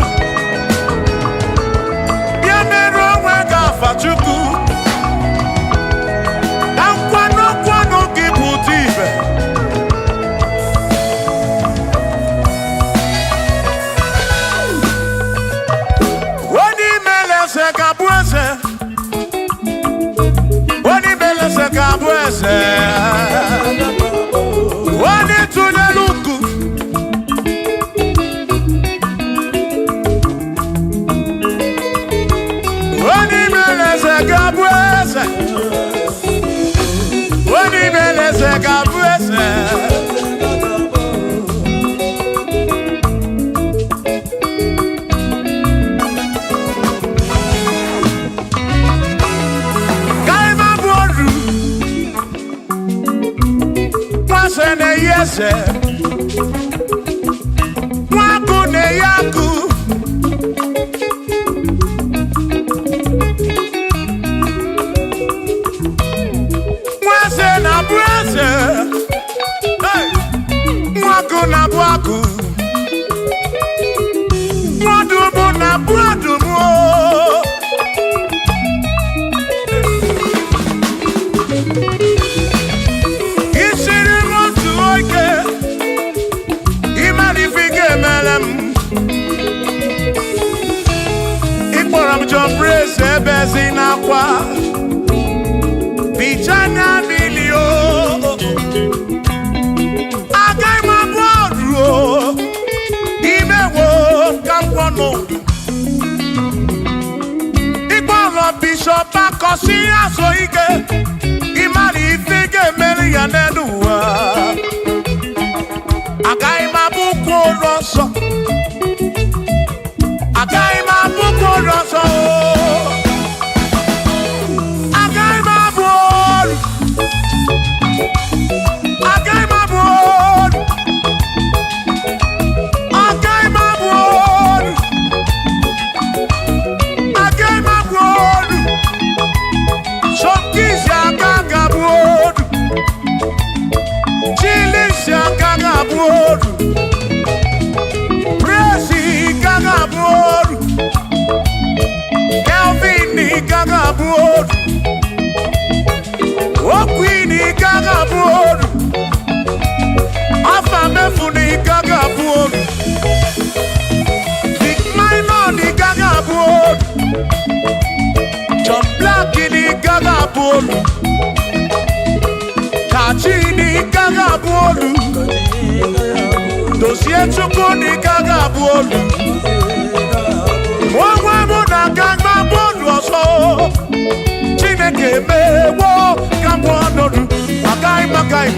Bịa mere onwe gị afa Chukwu. Na nkwanụ gị bụ ụdị ibe. Onye imele eze ga-abụ eze. Onye imele eze ga-abụ eze. Onye tụnyere ukwu. Onye imele eze ga-abụ eze. Onye imele eze ga-abụ eze. Yese Mwaku ne yaku Mwase na bwase Hey Mwaku na bwaku Mwadumu na bwadumu Praise ebezi nakwa Bichanya milio Agai mabodro Imewo kampono Ikwalo bishop akosi aso ike Imali ifike meli ya neduwa Agai mabuko roso Agai mabuko roso Kachini gaga bolu Dosie chuku ni gaga bolu Mwa muna ganga bolu oso Chineke mewo gambo nodu Agai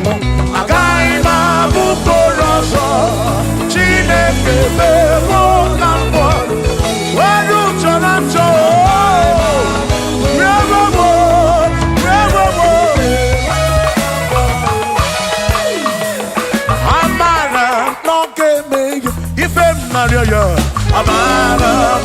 mo Agai mabuko roso Chineke mewo gambo Wadu chonacho Maria, Amara,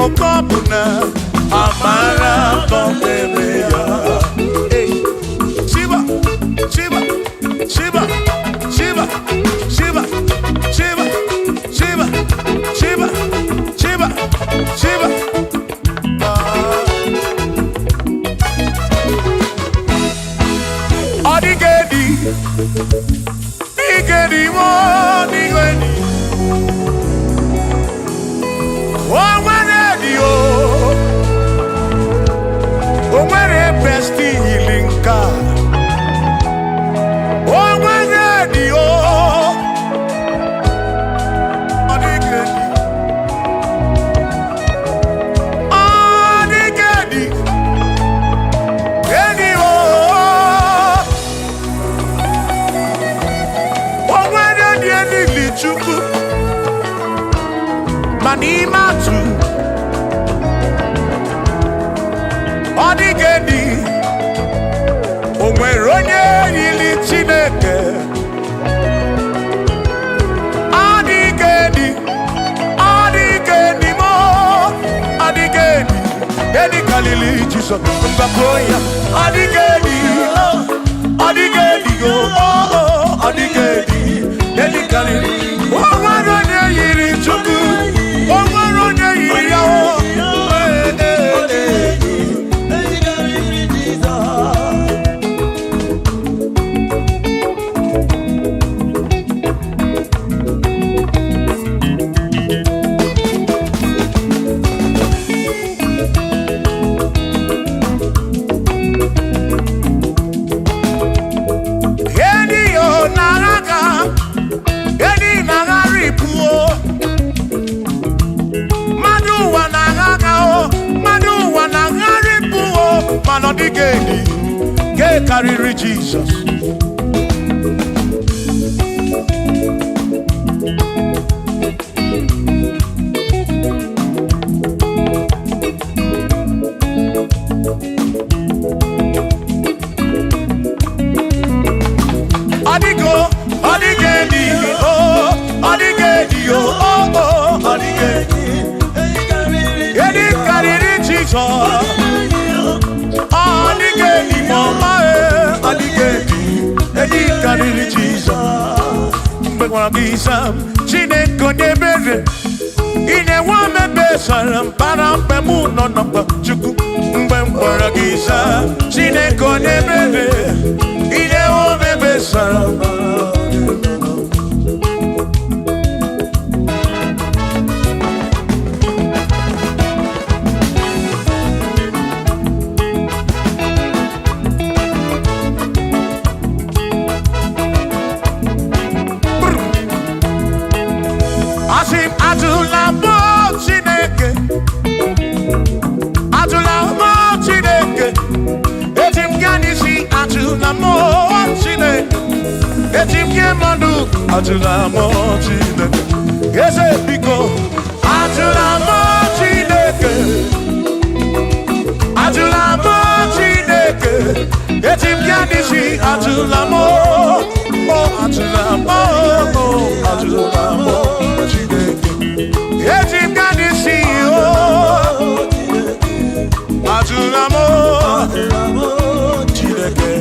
okopuna amara bombeya. Hey, Shiva, Shiva, Shiva, Shiva, Shiva, Shiva, Shiva, Shiva, Shiva, Shiva. Odigedi, Igedi, Odigedi. Oh, when a bestie healing car. Oh, when radio. Odigedi. Odigedi. Radio. Oh, when a dearly chuku. Manimatu. Odigedi. Onweronye yili Chineke. Odigedi. Odigedi mo. Odigedi. Edi kalili Jesus. Mbakoya. Odigedi. Odigedi go. Odigedi. Edi kalili. Onweronye yili Chukwu. Onweronye yili yawo. Odigedi, get carry Jesus. Odigo, Odigedi, oh, Odigedi, oh, Odigedi, get carry Jesus. Odigedi mama Odigedi edi kariri Jesus mgbe gwara gị Sam Chineke onye mere ine nwa mebe sara mpara mgbe mụ nọ n'ọkpa Chukwu mgbe m gwara gị Sam Chineke onye mere ine nwa mebe sara Atula mo Chineke, eze biko. Atula mo Chineke, atula mo Chineke. Etim yanisi atula mo, oh atula mo, oh atula mo Chineke. Etim yanisi oh, atula mo Chineke.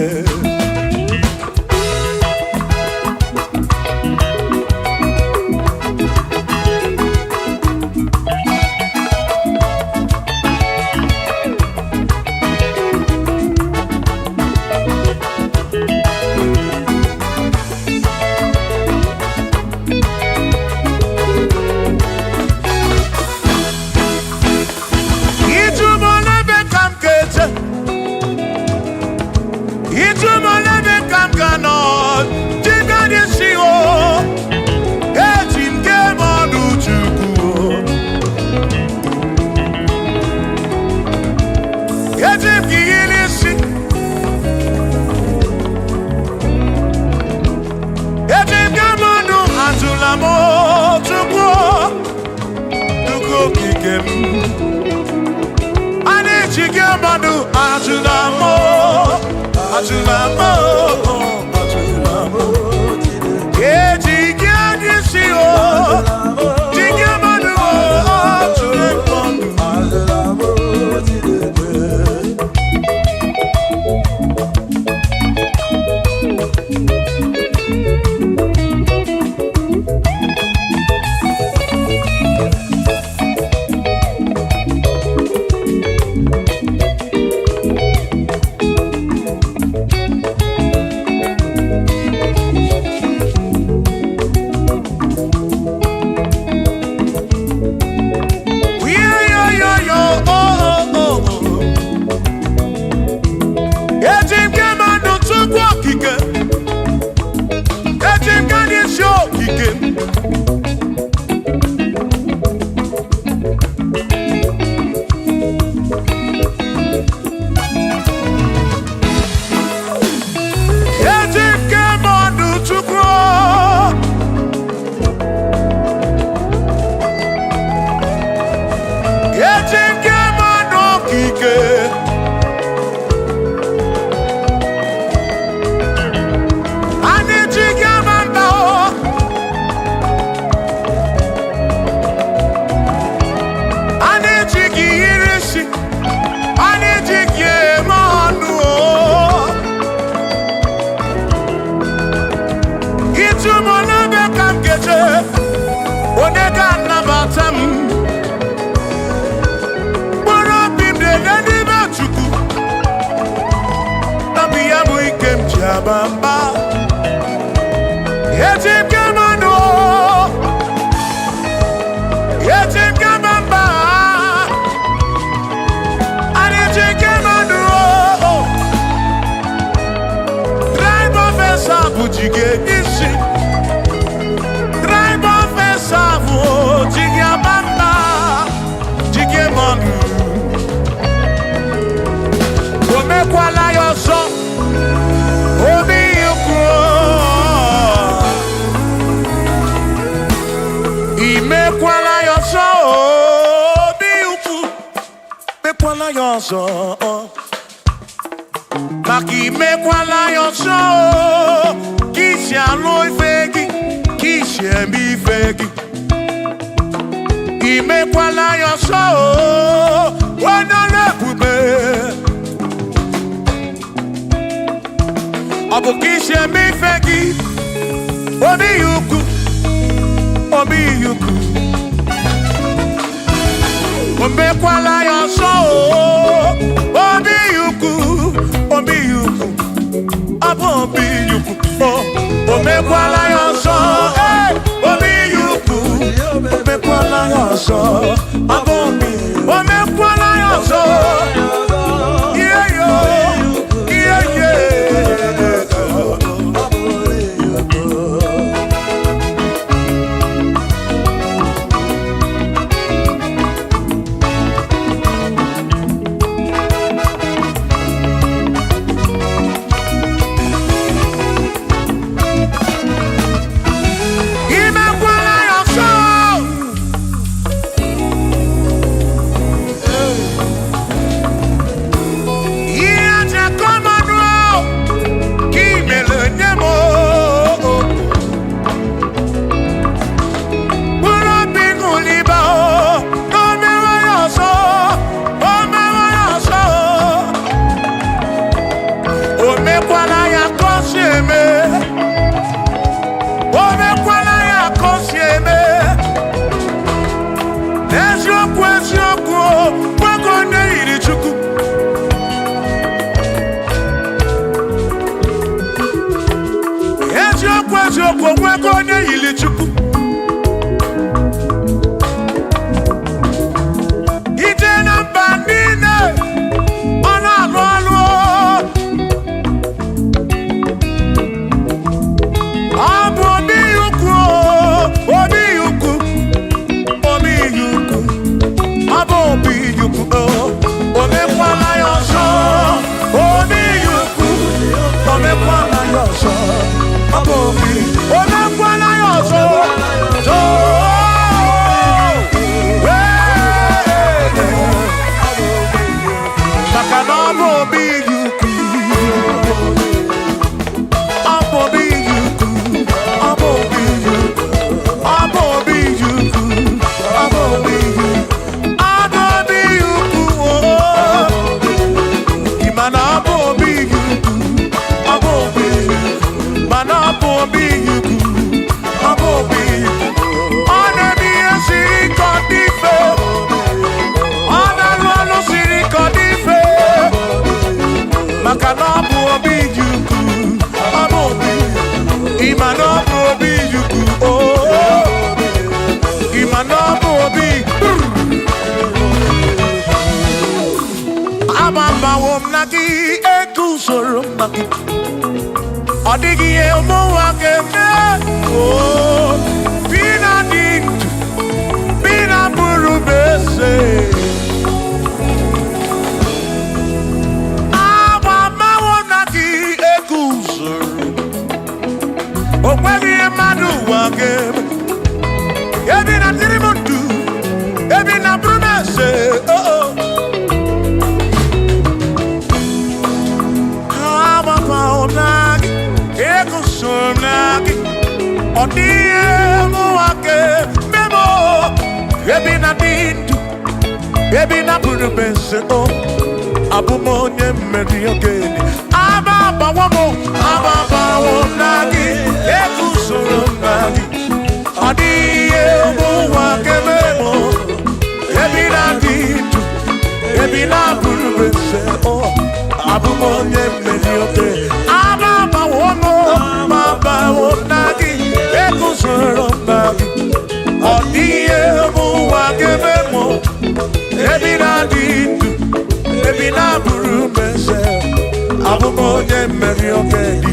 Bamba, Yetim Gamano, Yetim Gamamba, and Yetim Gamano, Drive of a sabu, Jigge, Ishi, Drive of a sabu, Jigga Bamba, Jigge Manu, Omekwala your song. Imekwala yoso, biuku, mekwala yoso. Maki mekwala yoso, kishi aloi fegi, kishi embi fegi. Imekwala yoso, wana lepube. Abu kishi embi fegi, obi yuku. Obi yuku, omekwala yoso. Obi yuku, abo obi yuku. Omekwala yoso, obi yuku. Omekwala yoso, abo obi. Omekwala yoso, yeah yo, yeah yeah. Odigi elmo akeme, oh, bina dintu, bina burubese. Mama wonaki ekuzuru, okwegi emadu akeme, ebina tirimundu, ebina burubese. Oh. Odie muake memo ebi na dindu ebi na buru bense o abumonye meri ogeni ababa wo nagi ekusoro nagi odie muake memo ebi na dindu ebi na buru bense o abumonye meri ogeni ababa wo nagi ekusoro nagi odie muake memo ebi na dindu ebi na buru bense abumonye meri ogeni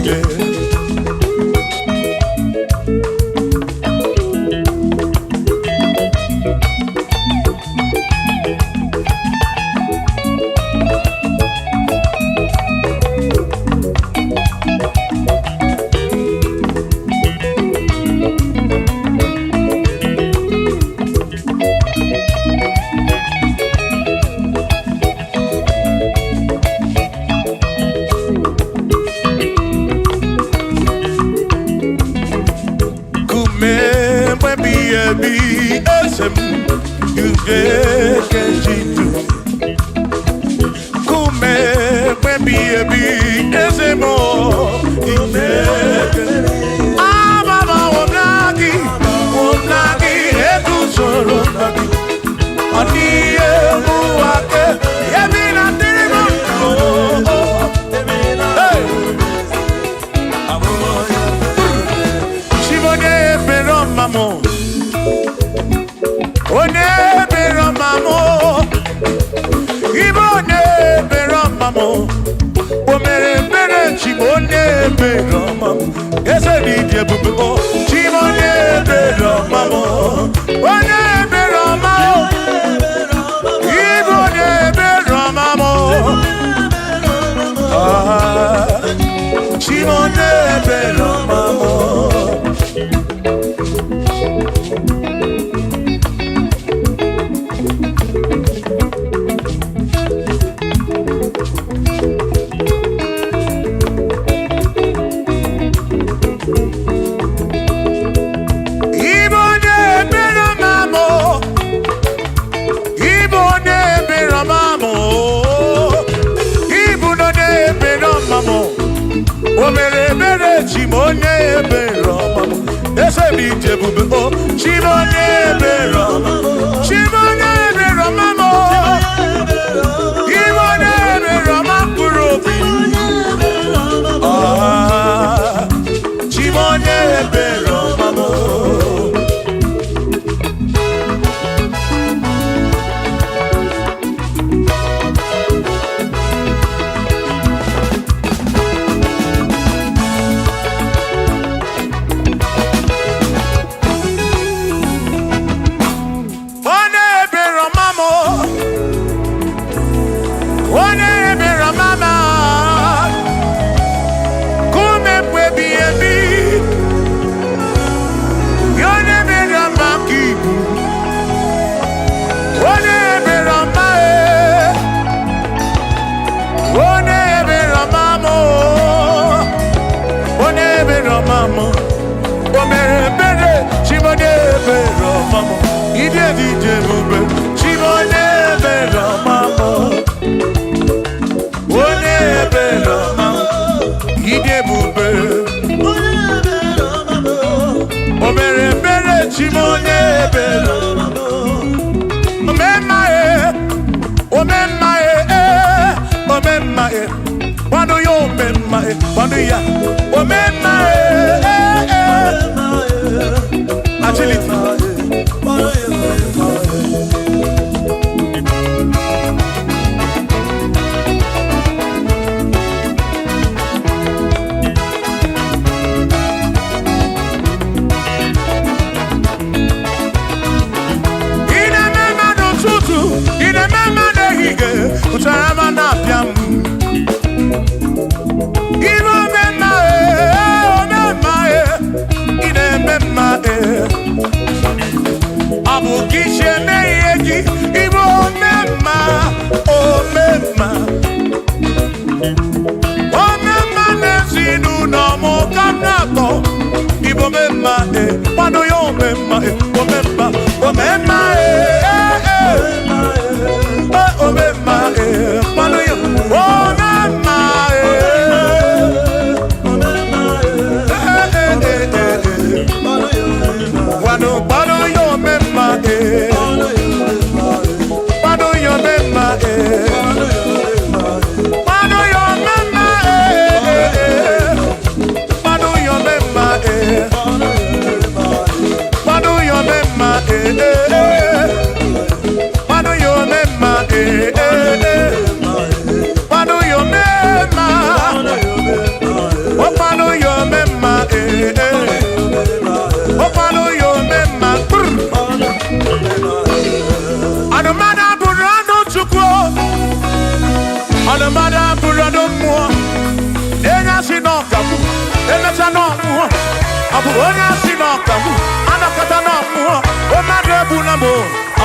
onye asị n'ọkamu anakọta n'ọmụọ o mmadụ ebula m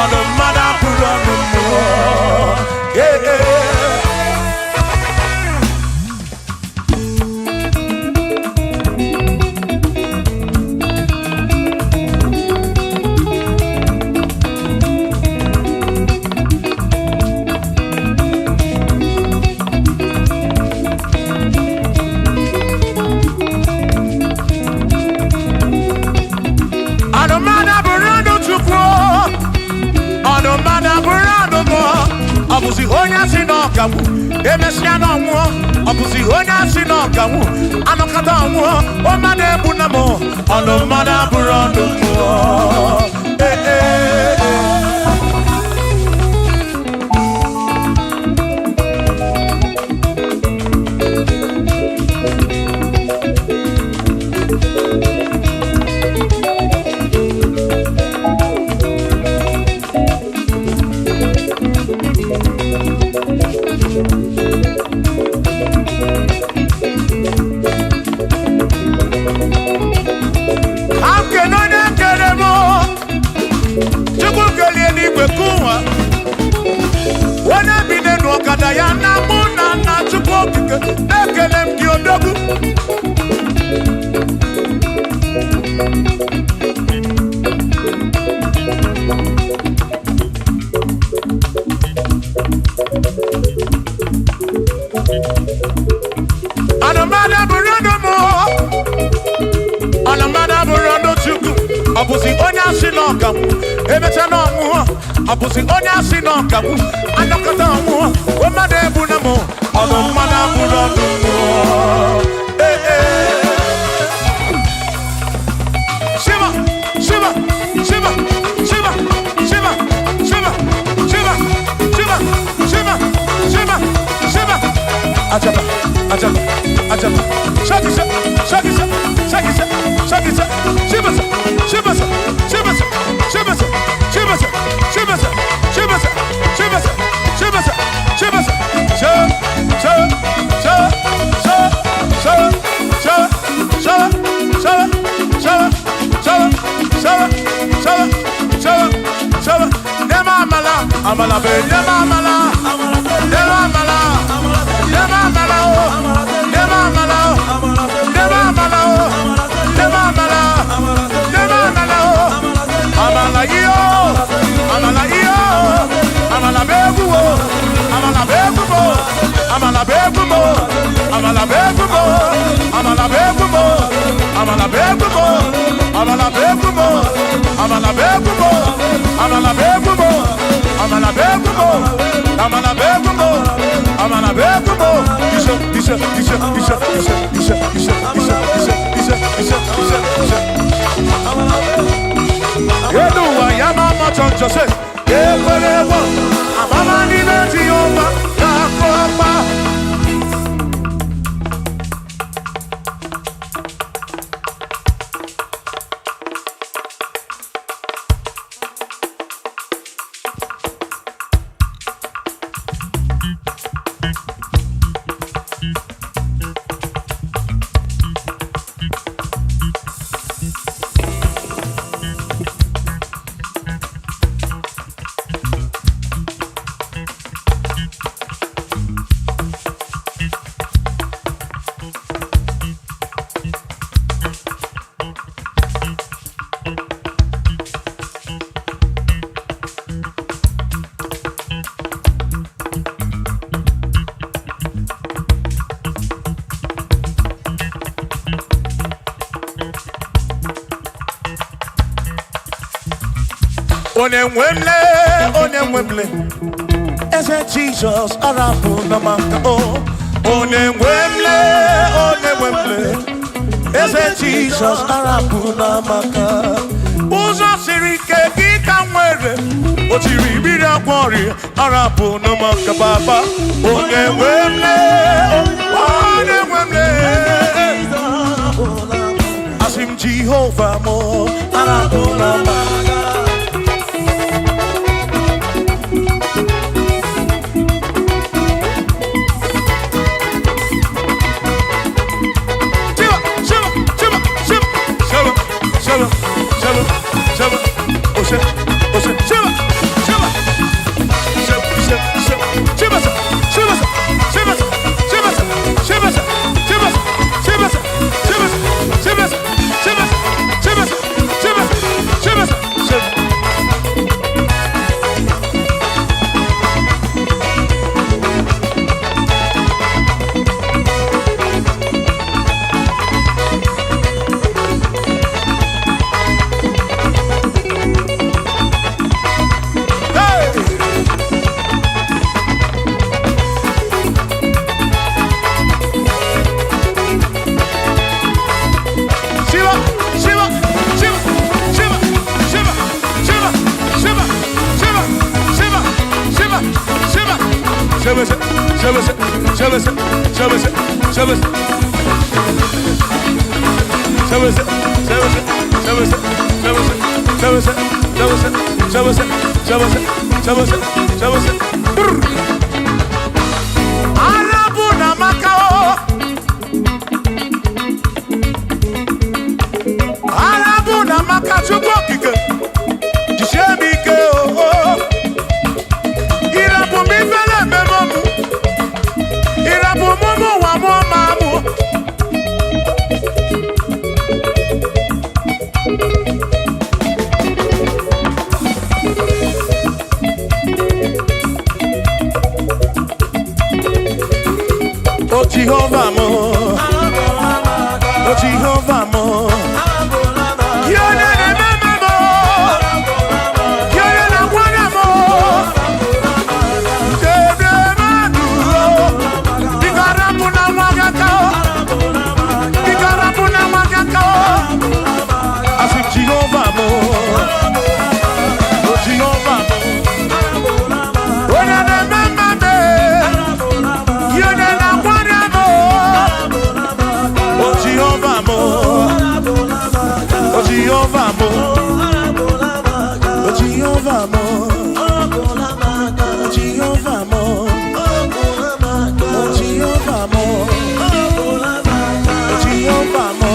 ọnụ mmadụ abụrụ ọnụ mmụọ ọbụzi onye asị n'ọkamu emesịa n'ọnwụọ ọbụzi onye asị n'ọkamu anọkọta ọnwụọ o mmadụ ebu na m ọnụ mmadụ abụrụ ọnụ mmụọ ya na mụ na nna Chukwu okike na-ekele m gị odogwu anụmada bụrụ ọnụ mụ anụmada bụrụ ọnụ Chukwu ọbụzi onye asị n'ọkamu emecha n'ọnwụọ ọbụzi onye asị n'ọkamu anọkọta ọnwụọ o mmadụ ebu na m ọnụ mmadụ abụrụ ọnụ mmụọ Shiva Shiva Shiva Shiva Shiva Shiva Shiva Shiva Shiva Shiva Shiva Ajaba Ajaba Ajaba Shakisa Shakisa Shakisa Shakisa Shiva Shiva Shiva Shiva Shiva Shiva Shiva Shiva Amala be nema amala nema amala nema amala nema amala nema amala nema amala nema amala amala iyo amala iyo amala begumo amala begumo amala begumo amala begumo amala begumo amala begumo amala begumo amala begumo amala begumo amala begumo amala begumo amala begumo Yeduwa ya mama choncho se ekwelewo amama ni beti yoma yakopa Onemwemle, ese Jesus arabu namaka o. Onemwemle, ese Jesus arabu namaka. Uzo sirike kika mwere, otiri bira kwori arabu namaka baba. Onemwemle, asim Jehovah mo arabu namaka. Shiva, Jehovah mo, oh Jehovah mo, yone ne mama mo, yone na wana mo, kede maduro, bigarabu na wagakao, asi Jehovah mo, oh Jehovah mo, yone ne mama me, yone na wana mo. Jehovah mo, oh Jehovah mo, oh Jehovah mo, oh Jehovah mo, oh Jehovah mo, oh Jehovah mo,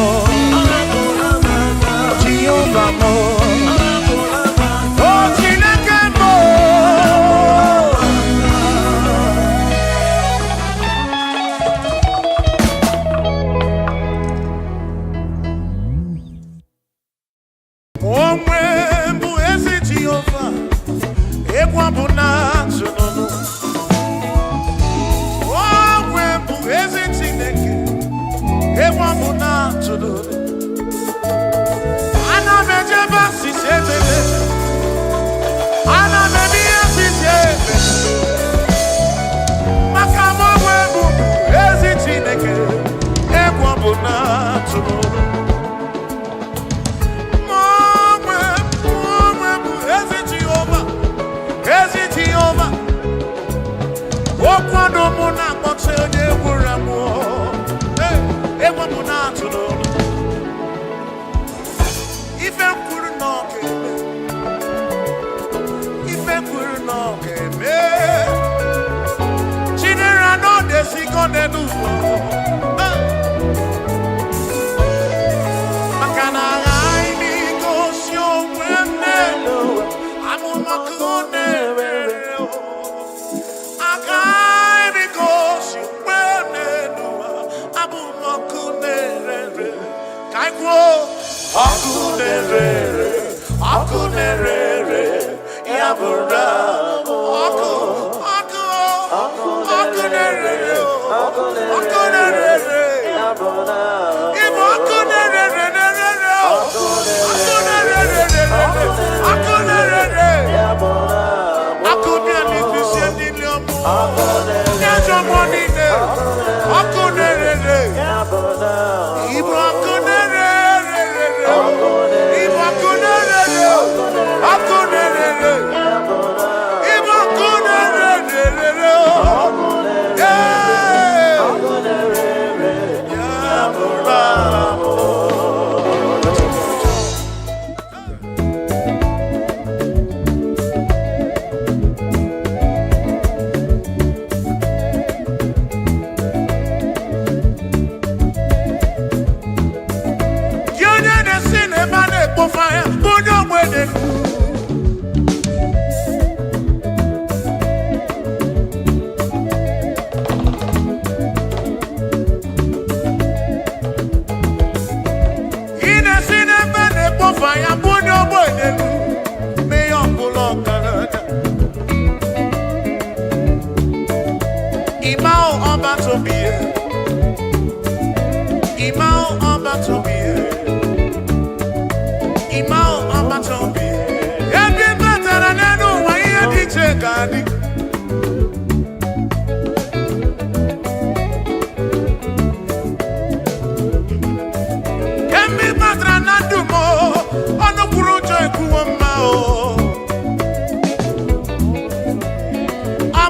oh Jehovah mo, oh Chineke mo.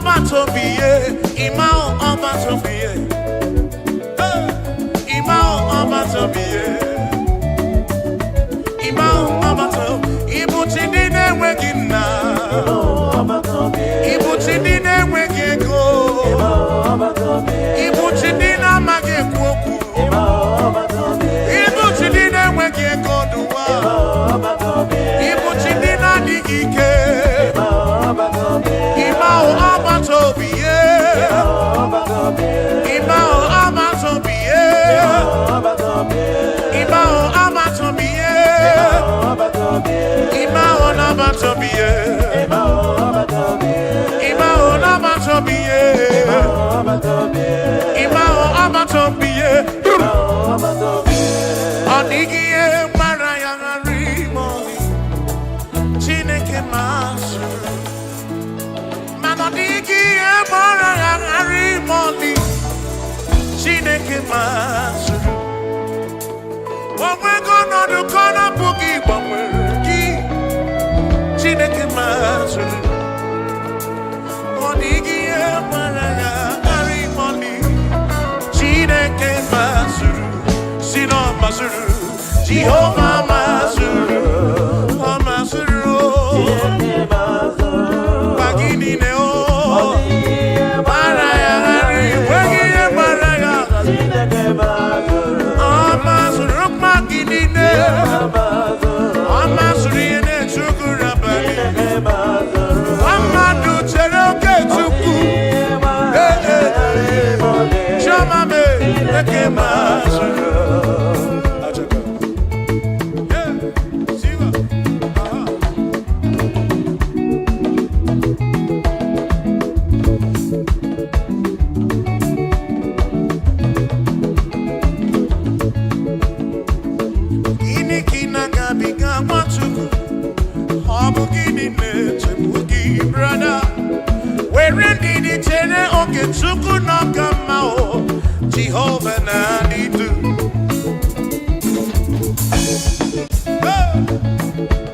Obatobiye, Imao Obatobiye, Imao Obatobiye, Imao Obato, Ibutidine Wegina, Ibutidine Wegego, Ibutidina Magekwoku, Ibutidine Wegego Dua, Ibutidina Digike. Imao Abatobiye, Imao Abatobiye, Imao Abatobiye, Imao Abatobiye, Imao Abatobiye, Imao Abatobiye, Onigiye Marayangari Moni, Chineke Masu. Manodiki ebora yangari moni Chineke masuru Wamwego nodu kona bugi wamwegi Chineke masuru Manodiki ebora yangari moni Chineke masuru Sino masuru Jehovah masuru Masuru Chineke masuru Bagini neo Jehovah Nadidu.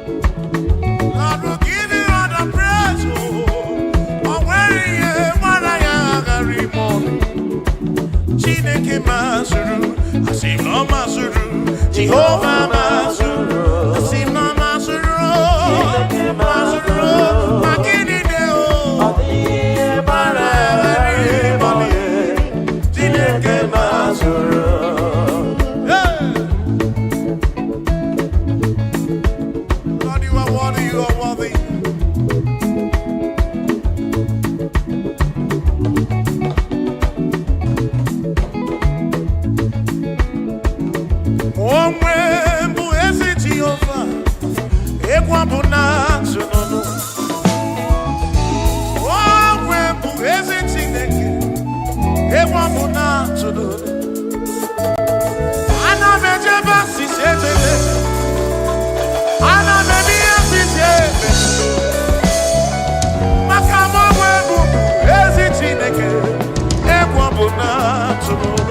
Lord will give you all the praise. Oh, where you are, I am Chineke Masuru, I see no Masuru, Jehovah Masuru, I see no Masuru, Masuru, Makini Deo, Lord, you are worthy, you are worthy. Omwembu ezi Jehovah, ekwambuna sonono. Omwembu ezi Chineke, ekwambuna sonono. Ana mejeba sisete, ana mebia sisete. Makamo omwembu ezi Chineke, ekwambuna sonono.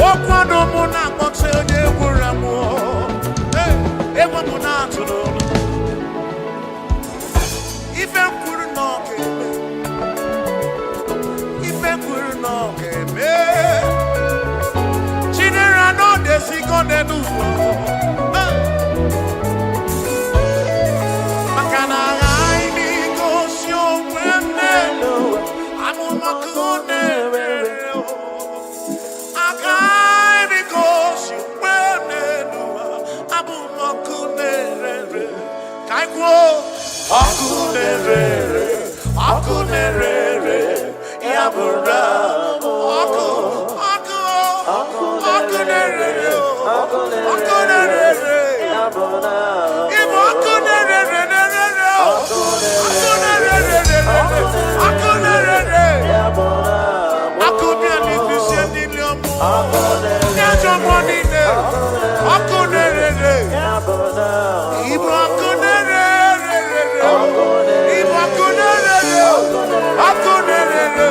Okwado muna kokse de guramu ewa muna tuno ife kuru no keme chinera no desigo de du makana ai ni kosyo wende amu makone Akunerere, Yabura, Akunerere,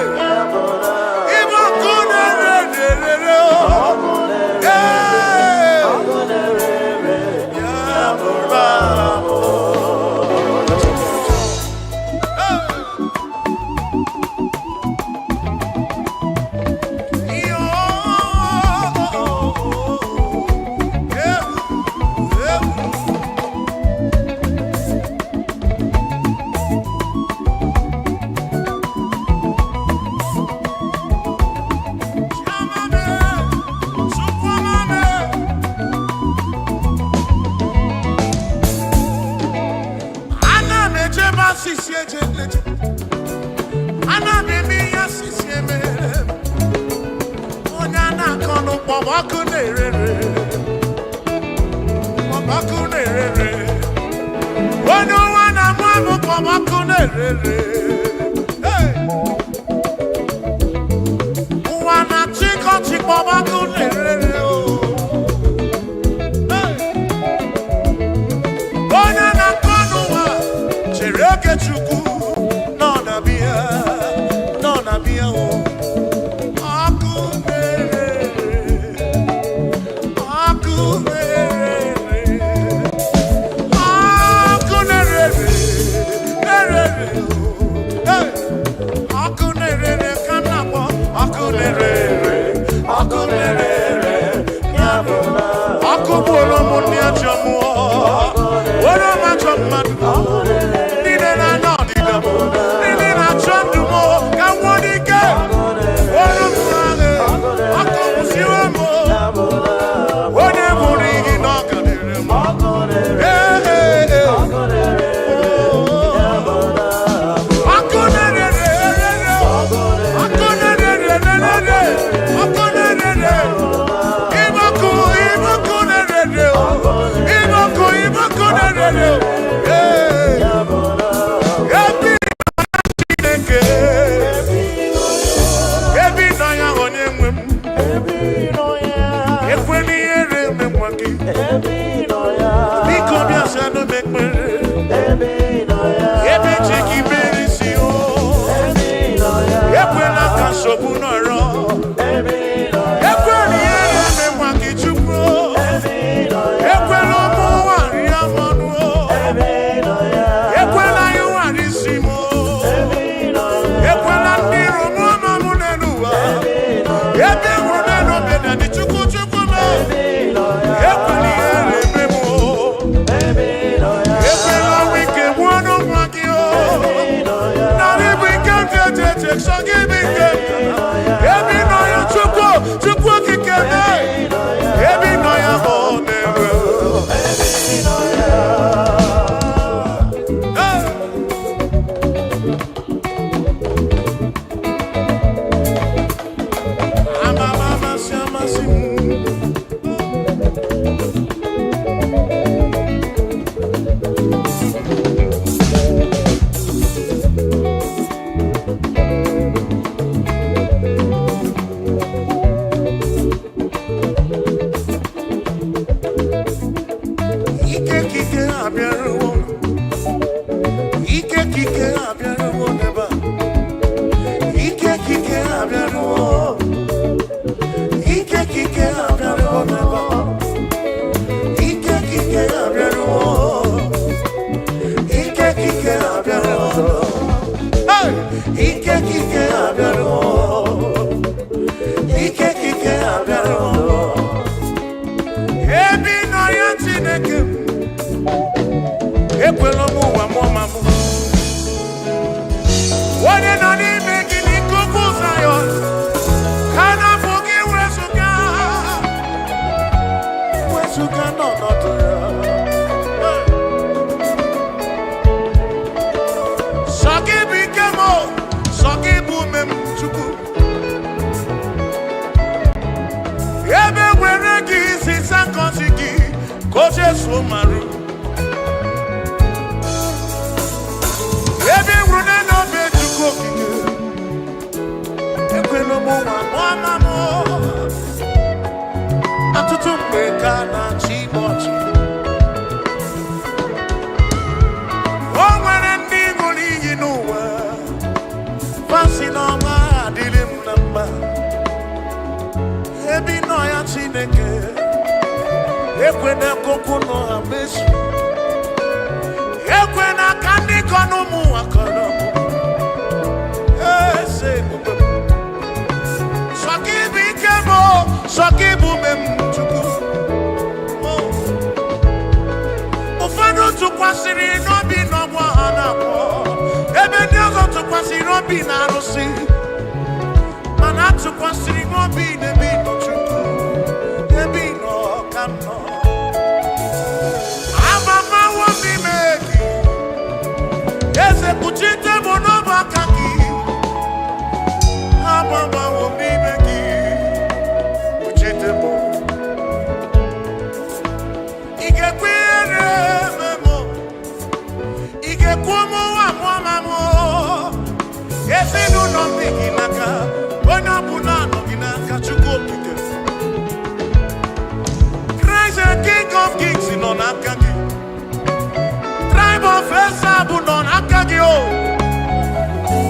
Nagio.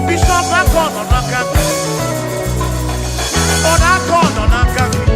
Bishop Akon on Nakaki. On Akon on Nakaki.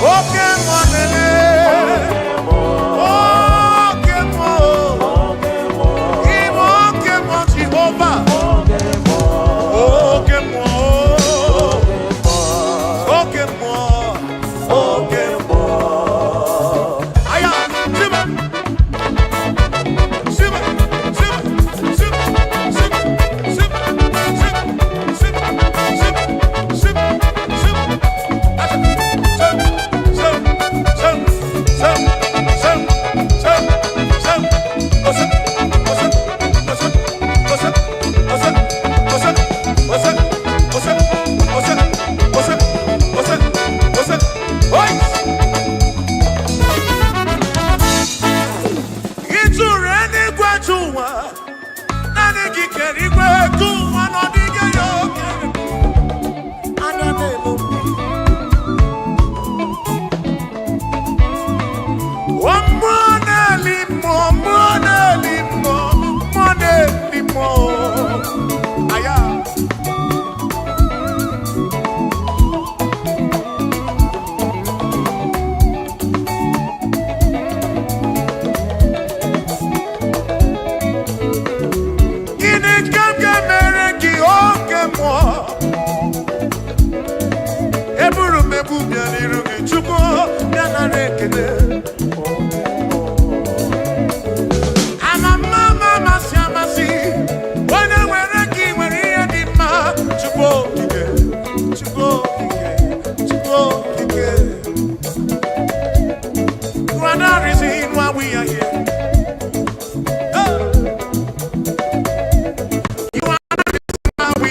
Pokemon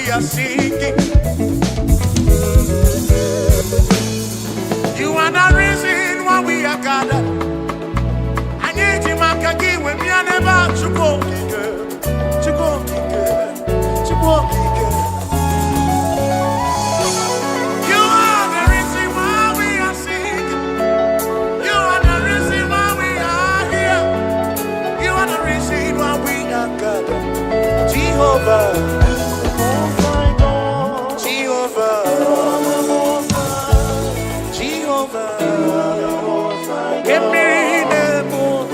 we are singing. You are the reason why we are gathered. I need you, my kaki, when we are never to go, to go, to go. You are the reason why we are singing. You are the reason why we are here. You are the reason why we are gathered. Jehovah, Jehovah, Jehovah, give me the moon,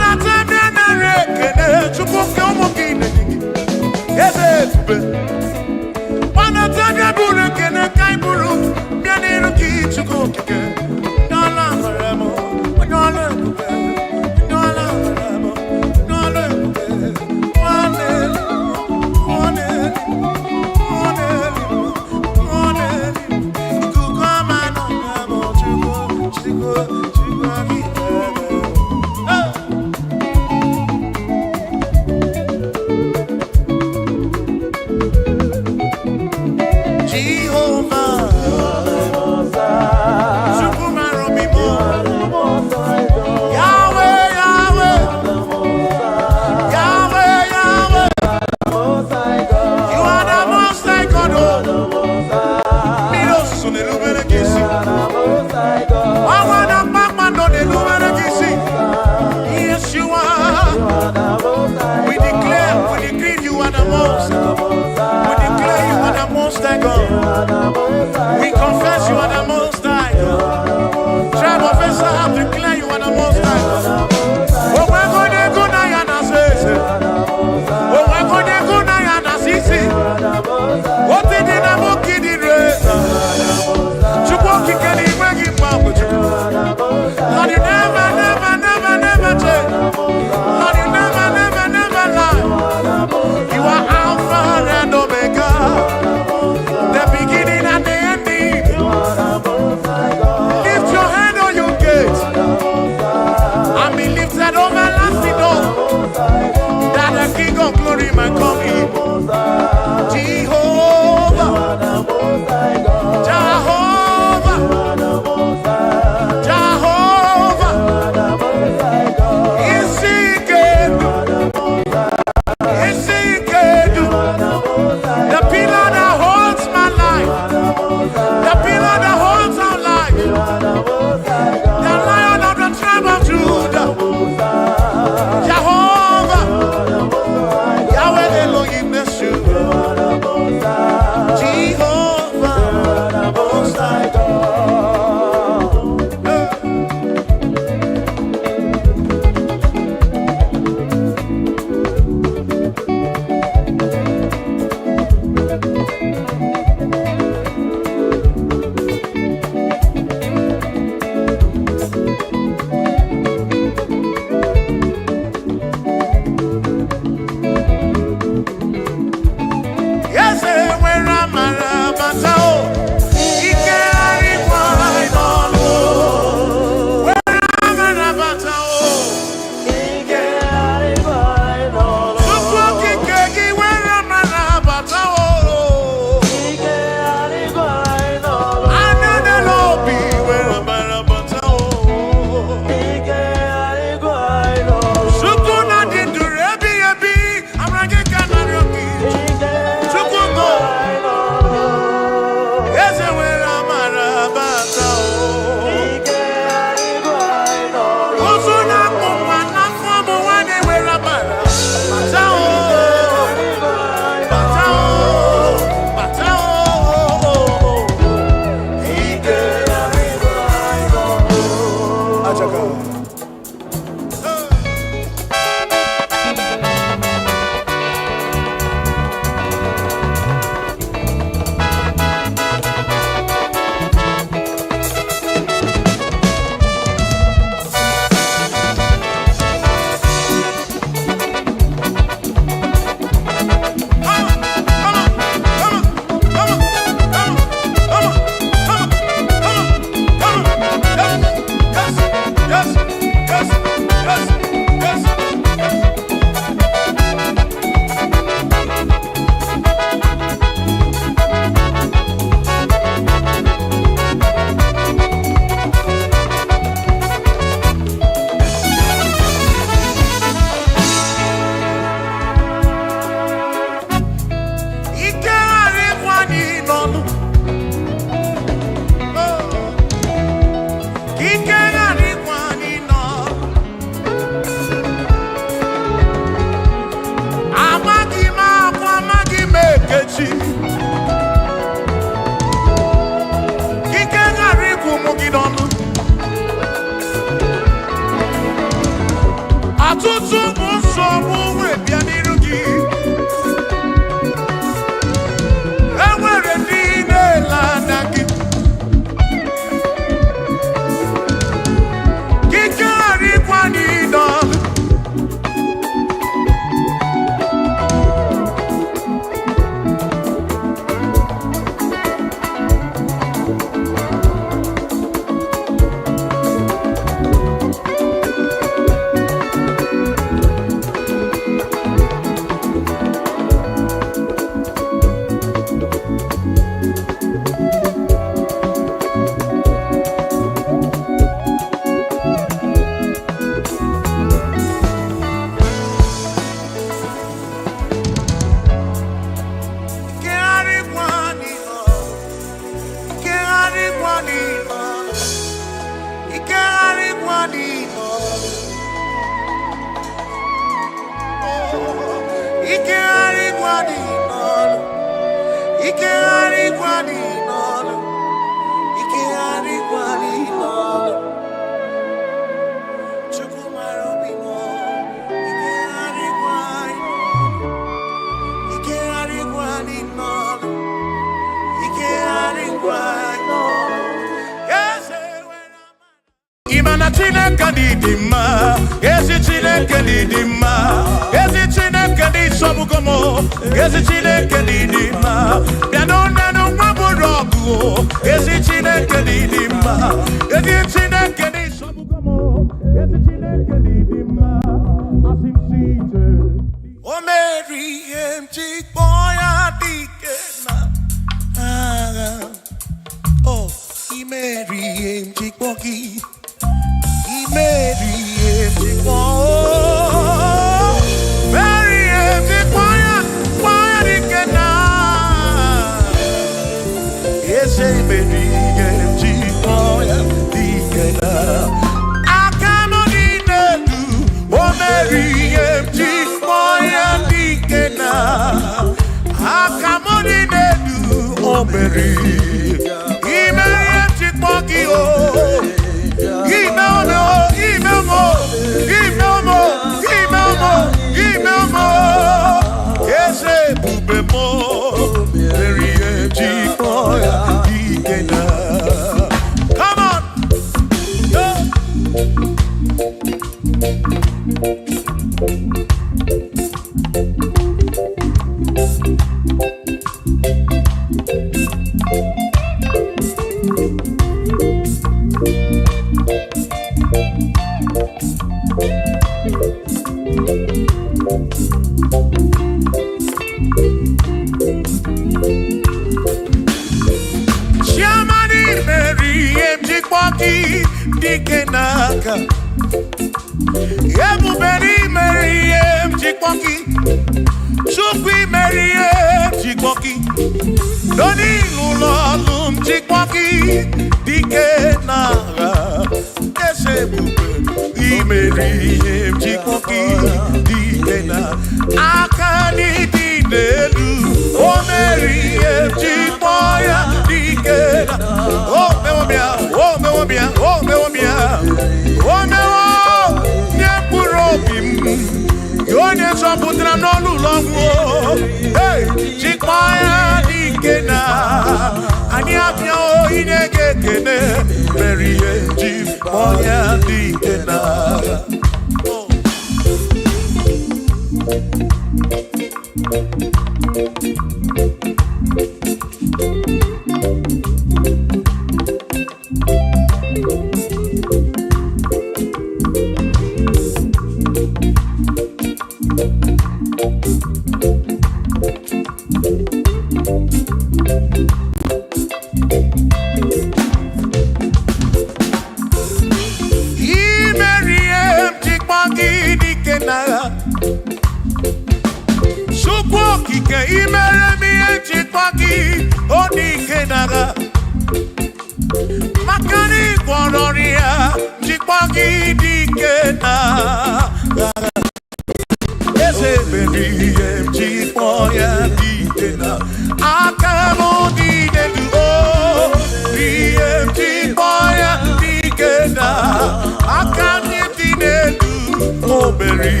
Berry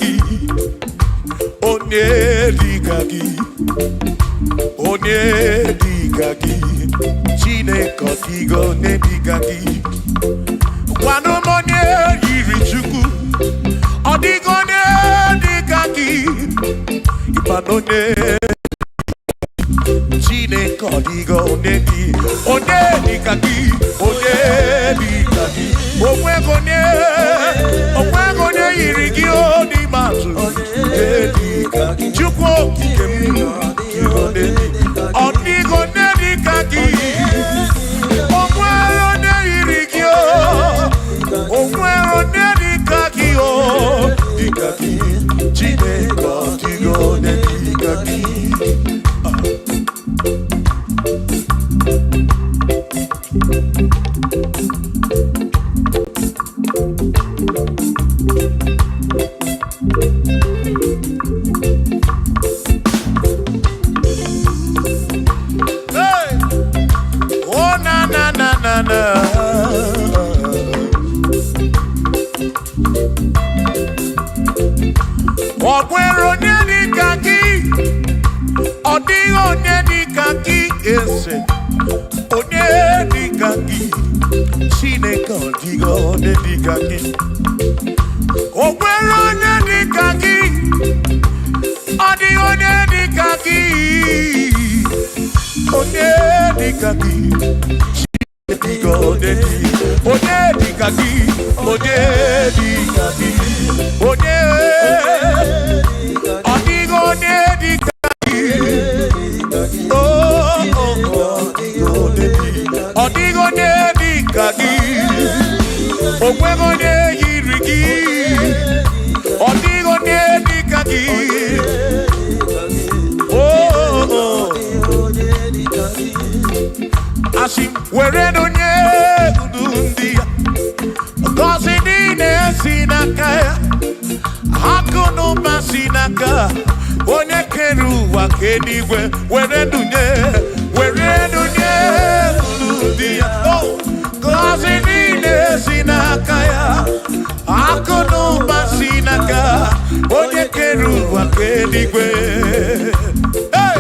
digagi, onye digagi, onye digagi, Chineke digo onye digagi. Kwano monye yiri chuku, odigo onye digagi, ipanone. Chineke digo onye digagi, onye digagi, onwe yiri gi oni matu, chukwu okike m, odigo onye digagi, onwe yiri gi onwe digagi digagi, Chineke digo onye digagi. Hey! Oh na na na na na. Ogwero nyedi kaki, odigo nyedi kaki ese, onyedi kaki, Chineke odigo nyedi kaki. Ogwero nyedi kaki, odigo nyedi kaki, onyedi kaki, Chineke onyedi kaki, onyedi kaki, odigo nyedi kaki, odigo nyedi kaki, ogwego nyedi kaki, odigo nyedi kaki, asim weredo nyedundia, kosi dine sinakaya, hakono masinaka, onye keru wakenigwe, weredo nyedundia, kosi dine sinakaya, hakono masinaka, onye keru wakenigwe. Hey!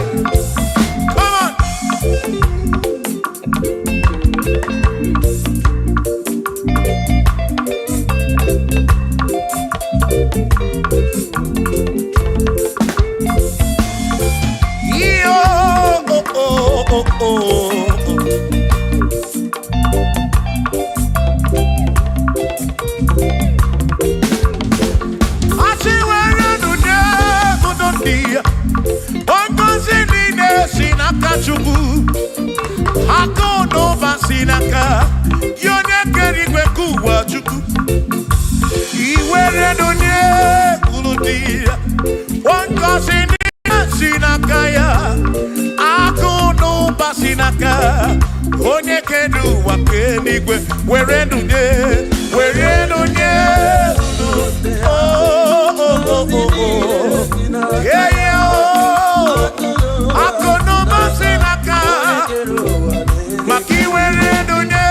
Come on! Sinaka, yone kerigwe kuwa chuku, iwere donye kuludia, wanko sinaka ya, akono basinaka, onye kedu wakenigwe, were donye, yeah, akono basinaka. Maki were dunye,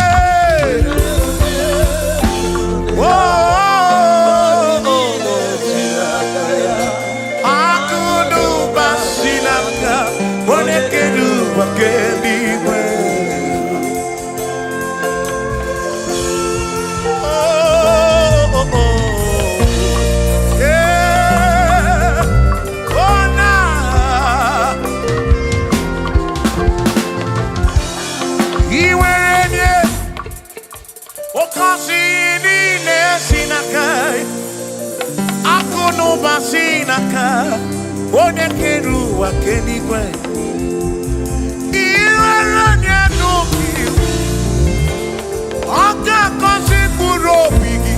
akudu basinaka, onekedu wakenigwe. Sinaka, one keru wakenigwe, iwaranya nuki, oka kosi kurobigi,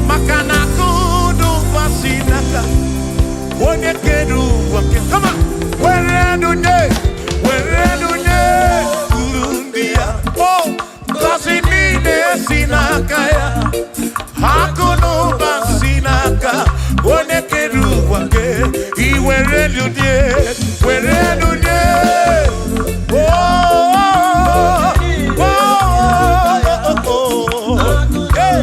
makana kudu basinaka, one keru wakenigwe. Come on, where dunye, kurundia, oh, kosi nine sinaka ya, hakuno basinaka, one keru wake, iwere lunye, oh, hey.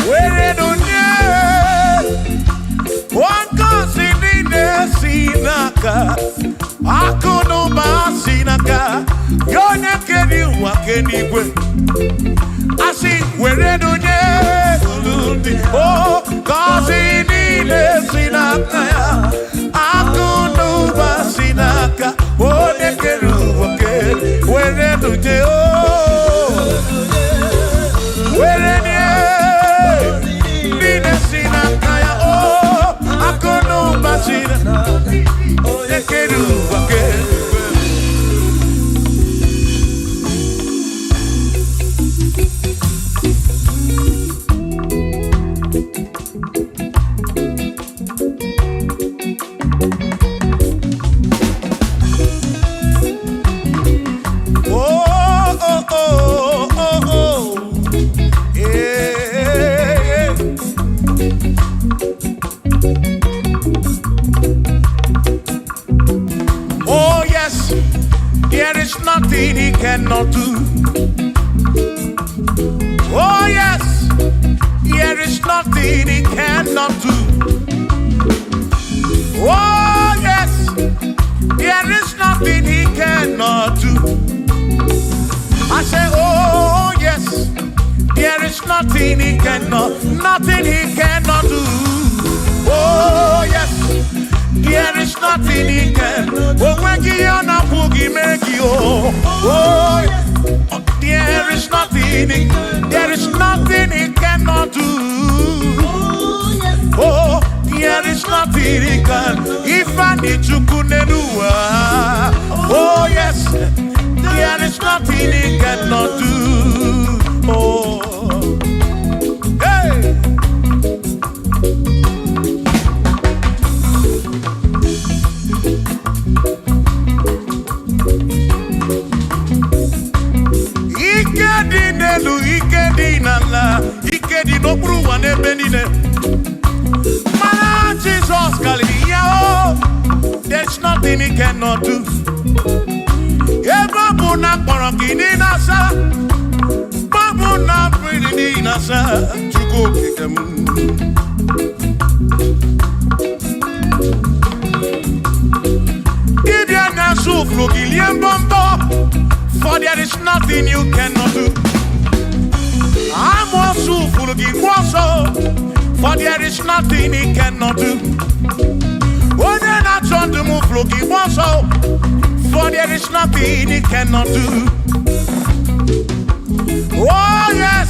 Where do one consider sinaka, Akono Basinaka, Yona can you walk anywhere? I see where do oh, cause in the sinaka, Akono Basinaka, oh, they can you walk where do oh, where nothing he cannot do. Oh yes, there is nothing he cannot do. Oh yes, there is nothing he cannot do. I say, oh yes, there is nothing he cannot do. Oh yes, there is nothing he can. Oh, when you are not boogie, make you. Oh, there is nothing he cannot do. Oh, there is nothing he can. If I need to kunenua. Oh, yes, there is nothing he cannot do. Oh, hey. Ikedi no bruwa ne benine. Man, Jesus, Galileo, there's nothing he cannot do. Babu na parangini nasa, babu na pretty nasa, chuko kikamu. Idia na suflo giliem bombo, for there is nothing you cannot do. I'm also full of also, for there is nothing he cannot do. Oh, then I turn to move looking also, for there is nothing he cannot do. Oh, yes,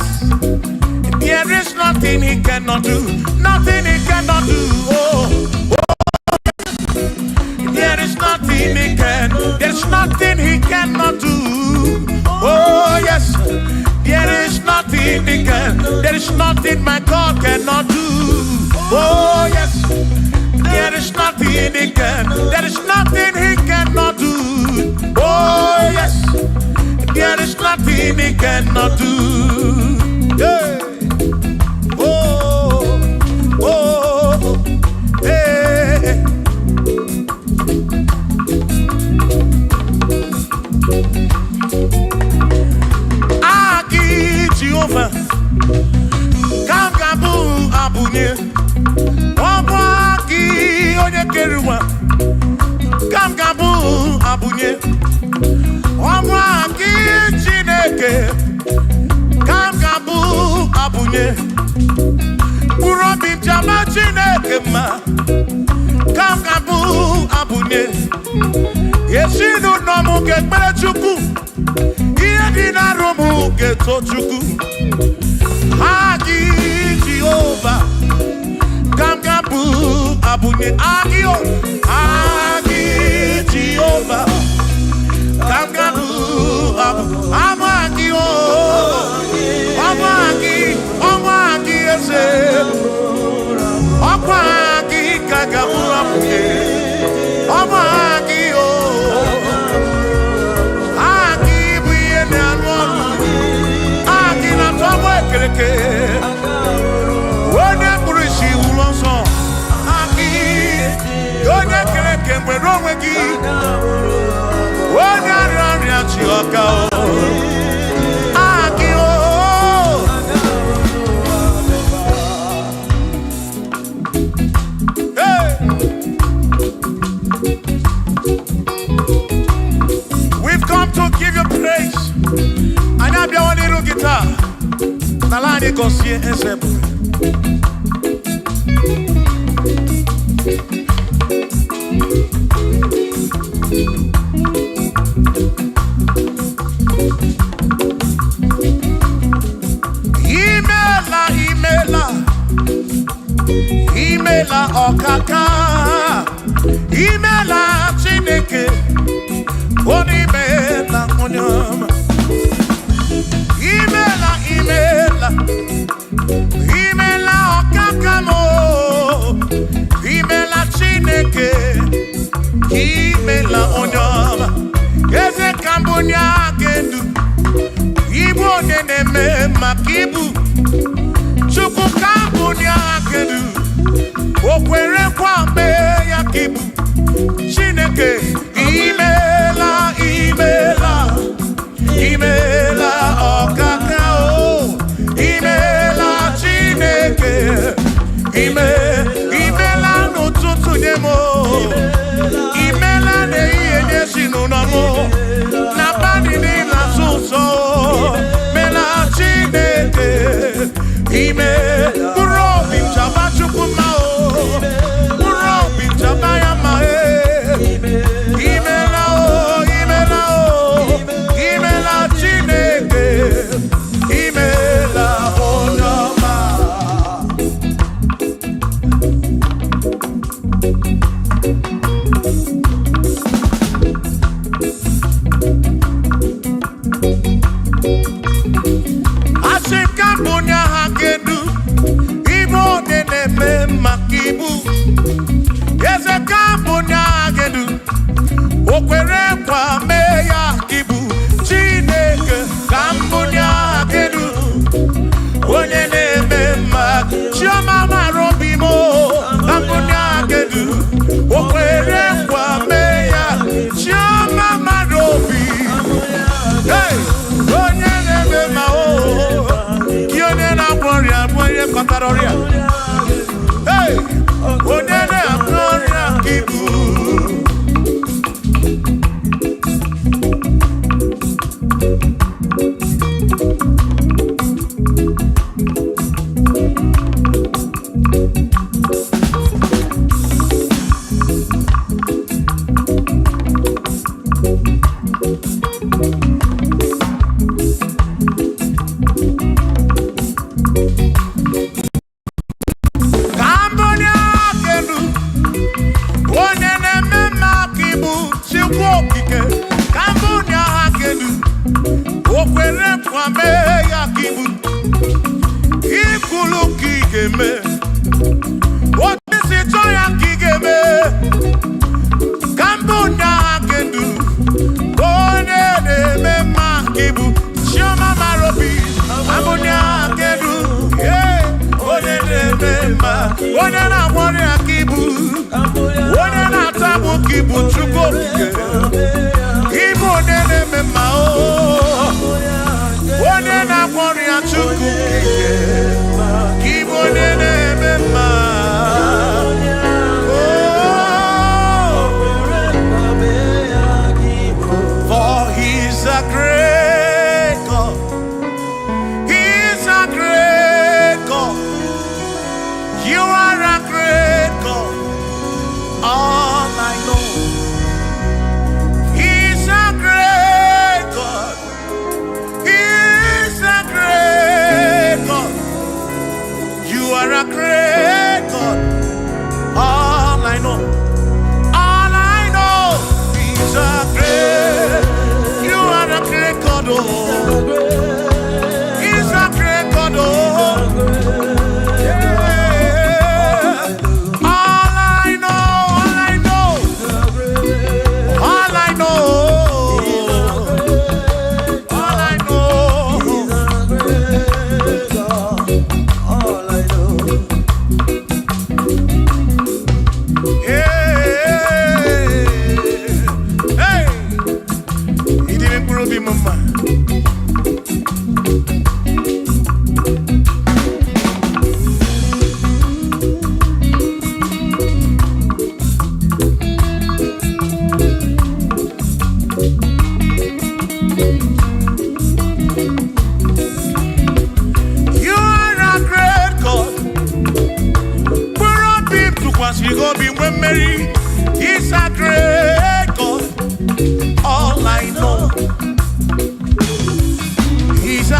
there is nothing he cannot do. Nothing he cannot do. Oh, there is nothing he can. There's nothing he cannot do. Oh, yes. There is nothing he can. There is nothing my God cannot do. Oh yes. There is nothing he can. There is nothing he cannot do. Oh yes. There is nothing he cannot do. Yeah. Oh, oh, hey. Jehovah, Kangabu Abunye, Obwaki Onyekeruwa, Kangabu Abunye, Obwaki Chineke, Kangabu Abunye, Urobi Jama Chineke ma, Kangabu Abunye, Yeshinu Nomu Gekbele Chukwu. Dina romu geto chuku Agi Jehovah Kamgabu Abunye Agio Agi Jehovah Kamgabu Amagio Amagi ese Amagi Kagabu Abunye Amagio When I push you, Ata, Nalani Gosie Esebu. Imela Okaka, Imela Chineke, Onimela Onyama. Imela Okaka mo, Imela Chineke, Imela Onyama. Eze Kambunya Gendu, Ibu Neneme Makibu, Chuku Kambunya Gendu. Okwere kwame ya kibu Chineke imela okaka o imela Chineke imela n'ụtụtụ nye mo imela n'ihe nye si n'ụlọ na bani n'ịla sụsọ mela Chineke mkpụrụ obi nchaba Chukwu ma o mkpụrụ obi nchaba ya ma imela Chineke imela onye ọma. Asị ka mbụnya ha kedu ibe ode na-eme maka ibu eze ka mbụnya kedu o kwere kwa mee ya ibu Chineke ka mbụnya kedu onye na-eme maka chioma mara obi m ka mbụnya kedu o kwere kwa mee ya chioma mara obi onye na-eme ma onye na-agwọ ọrịa bụ onye kọtara ọrịa onye na-agwọ ọrịa ka ibu onye na-agwọ ọrịa ka ibu onye na-atabụ ka ibu Chukwu okike ibu onye na-eme mma onye na-agwọ ọrịa Chukwu okike ibu onye na-eme mma for he's a great God. He's a great God. You are a great God, all I know. He's a great God. He's a great God. You are a great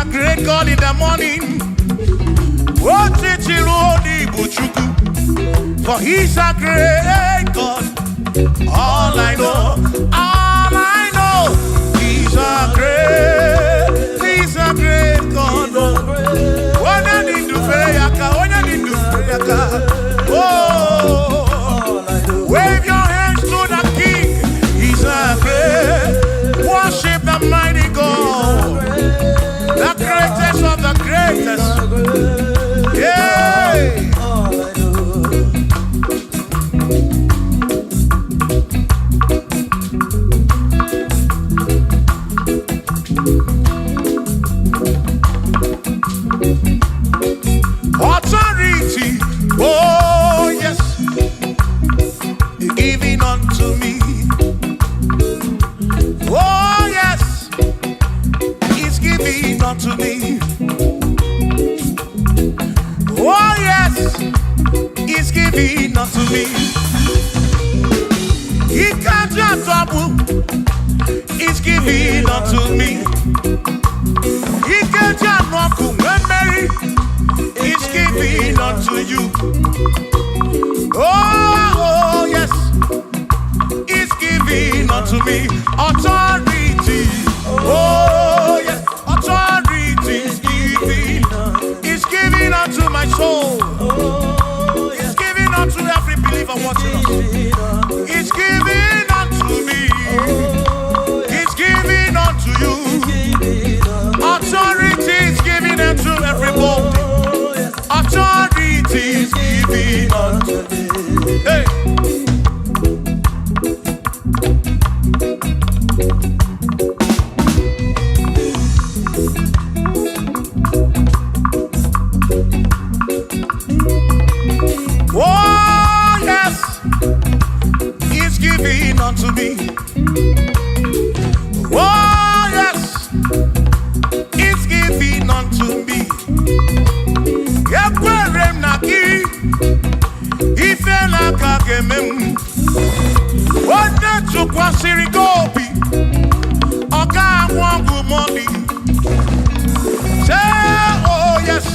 a great God in the morning. For he's a great God. All I know, he's a great God. When I need to pray, oh, wave your hands to the King. He's a great. Worship the mighty God, the greatest of the greatest. Yeah. Authority, oh yes, giving unto me. Oh yes, He's giving unto me. Oh yes, He's giving unto me. He can't just double. He's giving unto me. He can't just walk when Mary. He's giving unto you. Oh yes, He's giving unto me. Authority. Oh yes, authority is giving. He's giving unto my soul. He's giving unto every believer watching us. He's giving unto me. He's giving unto you. Authority is giving unto everybody. Authority is giving unto me. Hey. Oh yes, He's giving unto me. Oh yes, He's giving unto me. Yekwere naki, ife laka gemem. Wanda chukwa sirigobi, oga wangu money. Say oh yes,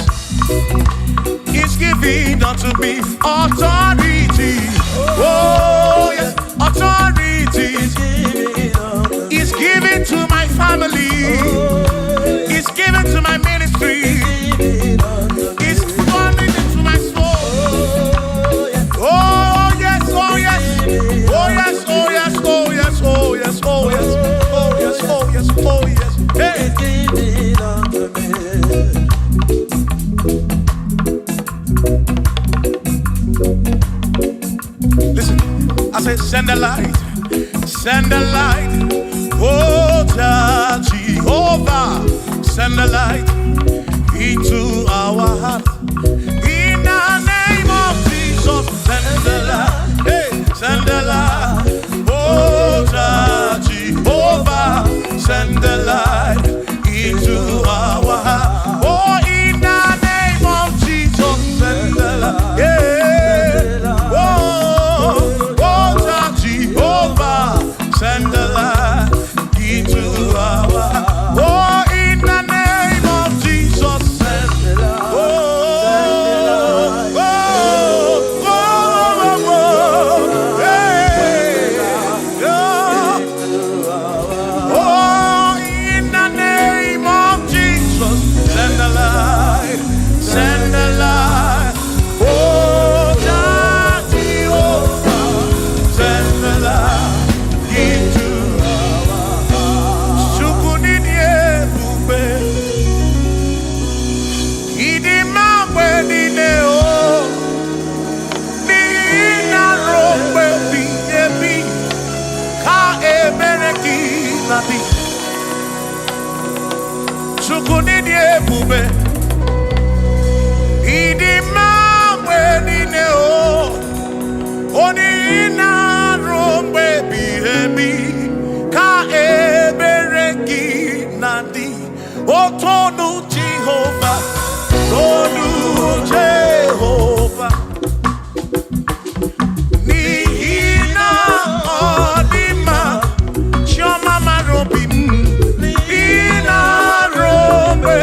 He's giving unto me authority. Oh yes, authority. He's giving to my family. He's giving to my ministry. He's funding into my soul. Oh yes, oh yes, oh yes, oh yes, oh yes, oh yes, oh yes, oh yes, oh yes, oh yes. Hey. Listen, I said send the light, send the light. Oh Jehovah, send the light into our heart. In the name of Jesus, send the light. Hey, send the light. Oh Jehovah, send the light into our heart. Oh, in the name of Jesus, send the light. Yeah. Send the light into our heart. Oh, in the name of Jesus, send the light. Oh, oh, oh, oh, oh, hey, oh, in the name of Jesus, send the light, send the light. Oh, Jehovah, send the light. Chukunini ebube idima wenine o oni ina rombe bihemi ka ebereki nadi otonu Jehovah tonu Jehovah ni ina odima choma marobim ina rombe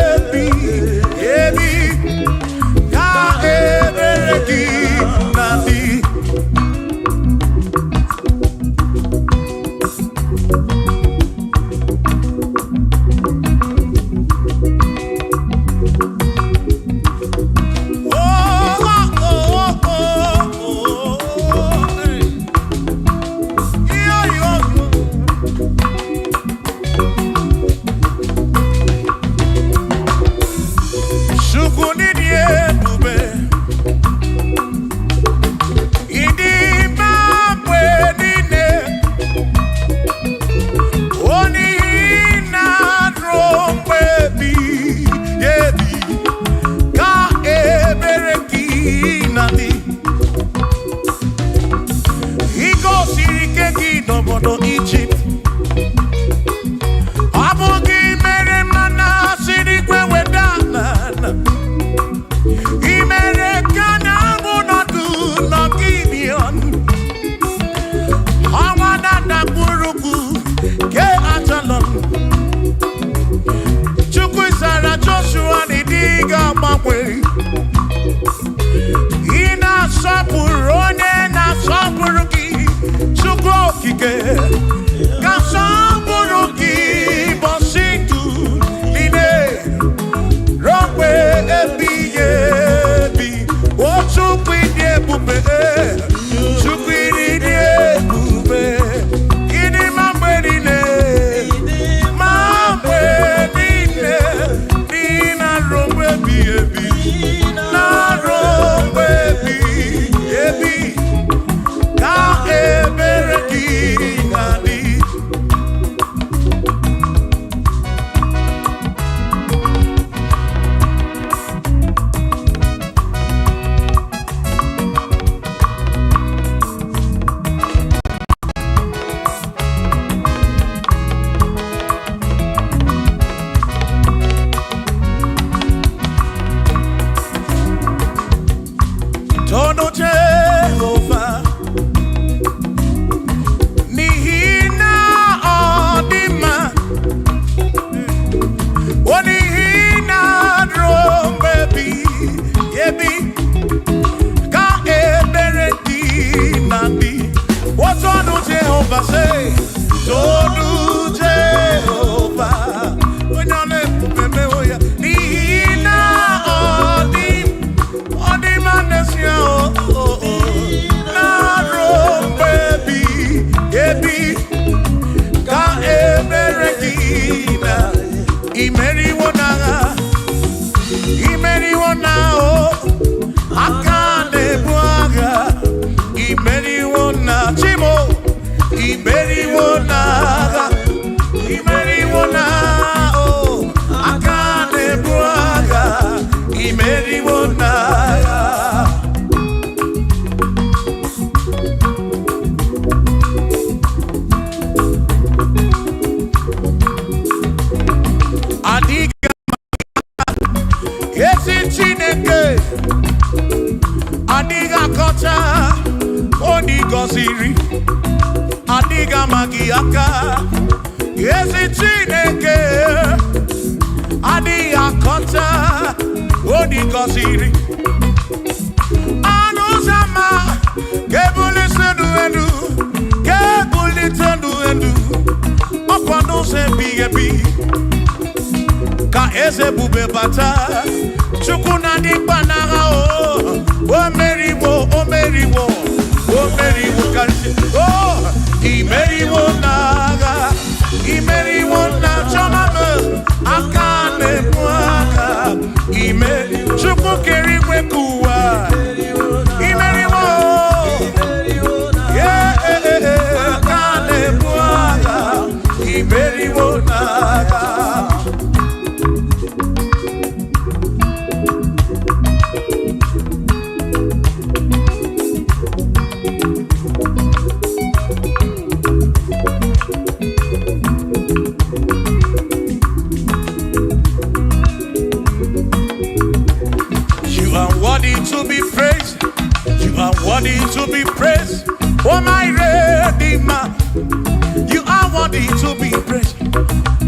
ezi Chineke adiga kocha oni goziri adiga magiaka ezi Chineke adiga kocha oni goziri anuzama kebuli senu enu kebuli tenu enu okwano se bigebi ka eze bube bata chukuna di banaga o meriwo kansi imeriwo na chomame akane mwaka chuku kerikwe kuwa imeriwo akane mwaka imeriwo naga. To be praised, you are worthy to be praised. Oh my Redeemer, you are worthy to be praised.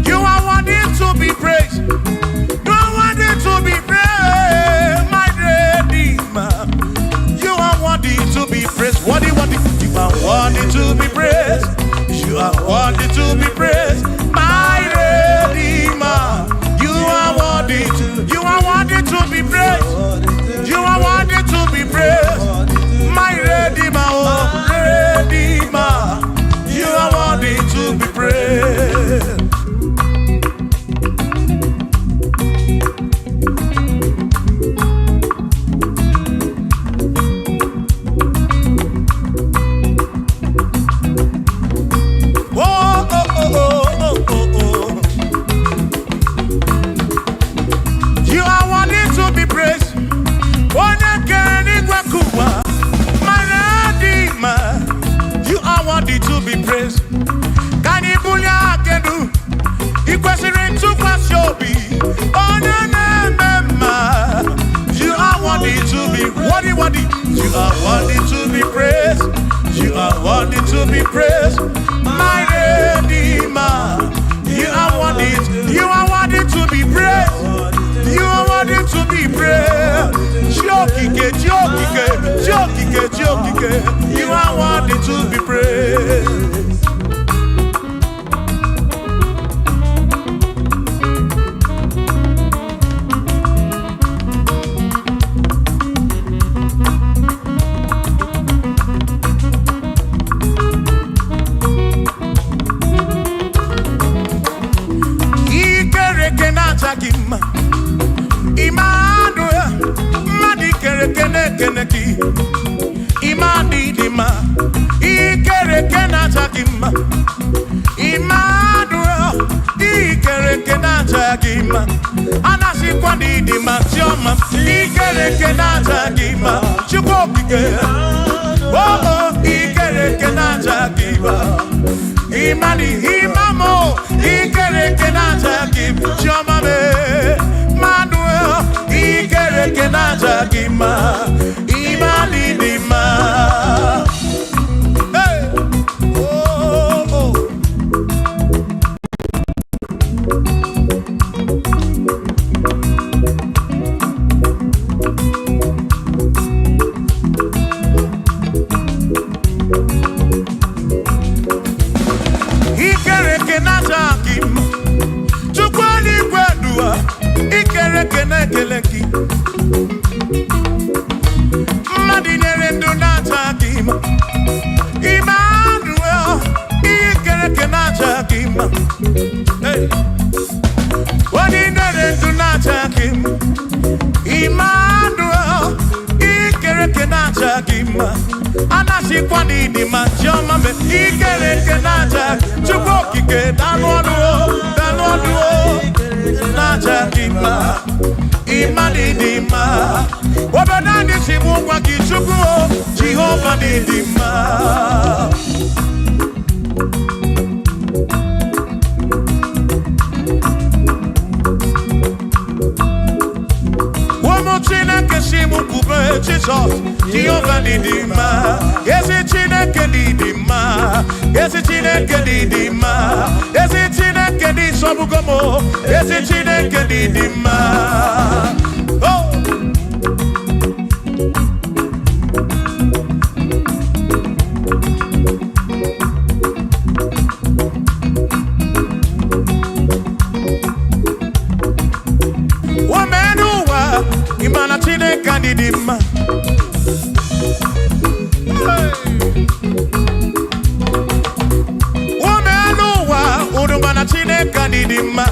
You are worthy to be praised. You are worthy to be praised, my Redeemer. You are worthy to be praised. Worthy. You are worthy to be praised. You are worthy to be praised, my Redeemer. You are worthy to be praised. You are worthy to be praised, my Redeemer, oh Redeemer. You are worthy to be praised. Oh, oh, oh, oh, oh, oh. You are worthy to be praised. You are worthy to be praised. Can you pull your canoe? You question to pass your be. Oh, no. You are worthy to be worthy. You are worthy to be praised. You are worthy to be praised, my Redeemer. You are worthy to be praised. You are worthy to be praised. Jokike. You are worthy to be praised. Ikereke na chakima Imanu madi keneki imadi dima ikereke na chakima Imanu ikereke na chakima anasi kwa dima choma ikereke na chakima chukokike oh ikereke na chakima imani imamo ikereke na chakima choma me ikereke na chakima imani dima. Hey, oh. Ikereke na chakima chukwani kwedua ikereke na keleki madinere ndu na chakima Emmanuel ikereke na chakima hey wadinere ndu na chakima Emmanuel ikereke na chakima anasi kwa didi machoma me ikereke na chakima chukokike danwanuo na chakima imani dima wabenani simu kwa kichukuo Jehova ni dima. Jesus, Jehovah Nidima, yes it Chineke Nidima, yes it Chineke Nidima, yes it Chineke Nidima, Sobugomo, yes it Chineke Nidima. Oh. Imana Chineke Nidima. Womenuwa Udumana Chineke Nidima.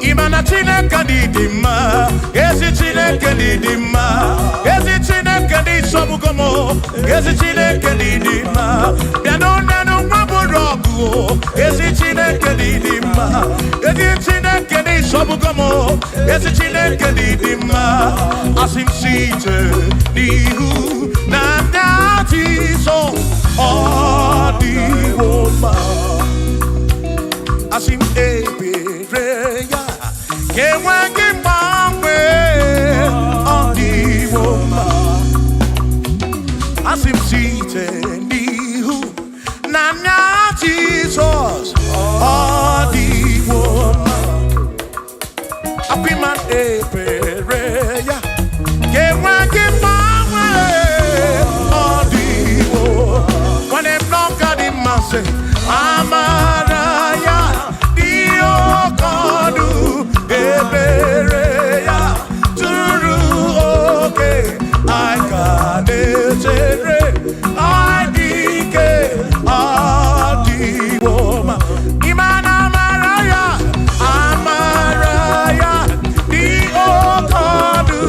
Imana Chineke Nidima. Ezi Chineke Nidima. Ezi Chineke Nidima. Sobugomo. Ezi Chineke Nidima. Bianonano Maburogu. Ezi Chineke Nidima. Ezi Chineke Nidima. Sobugomo. Ezi Chineke Nidima. Asim Site Nihu Nandati So Odi Woma. Asim Ebereya Kewangi Mangwe Odi Woma. Asim Site Nihu Nandati So Odi Woma. Apiman Ebereya Kewangi Mangwe Odi Woma. When them knock at him and say Amaraya Dio Kodu Ebereya Turu okay I can't I dike Adi Woma. Imana Amaraya Amaraya Dio Kodu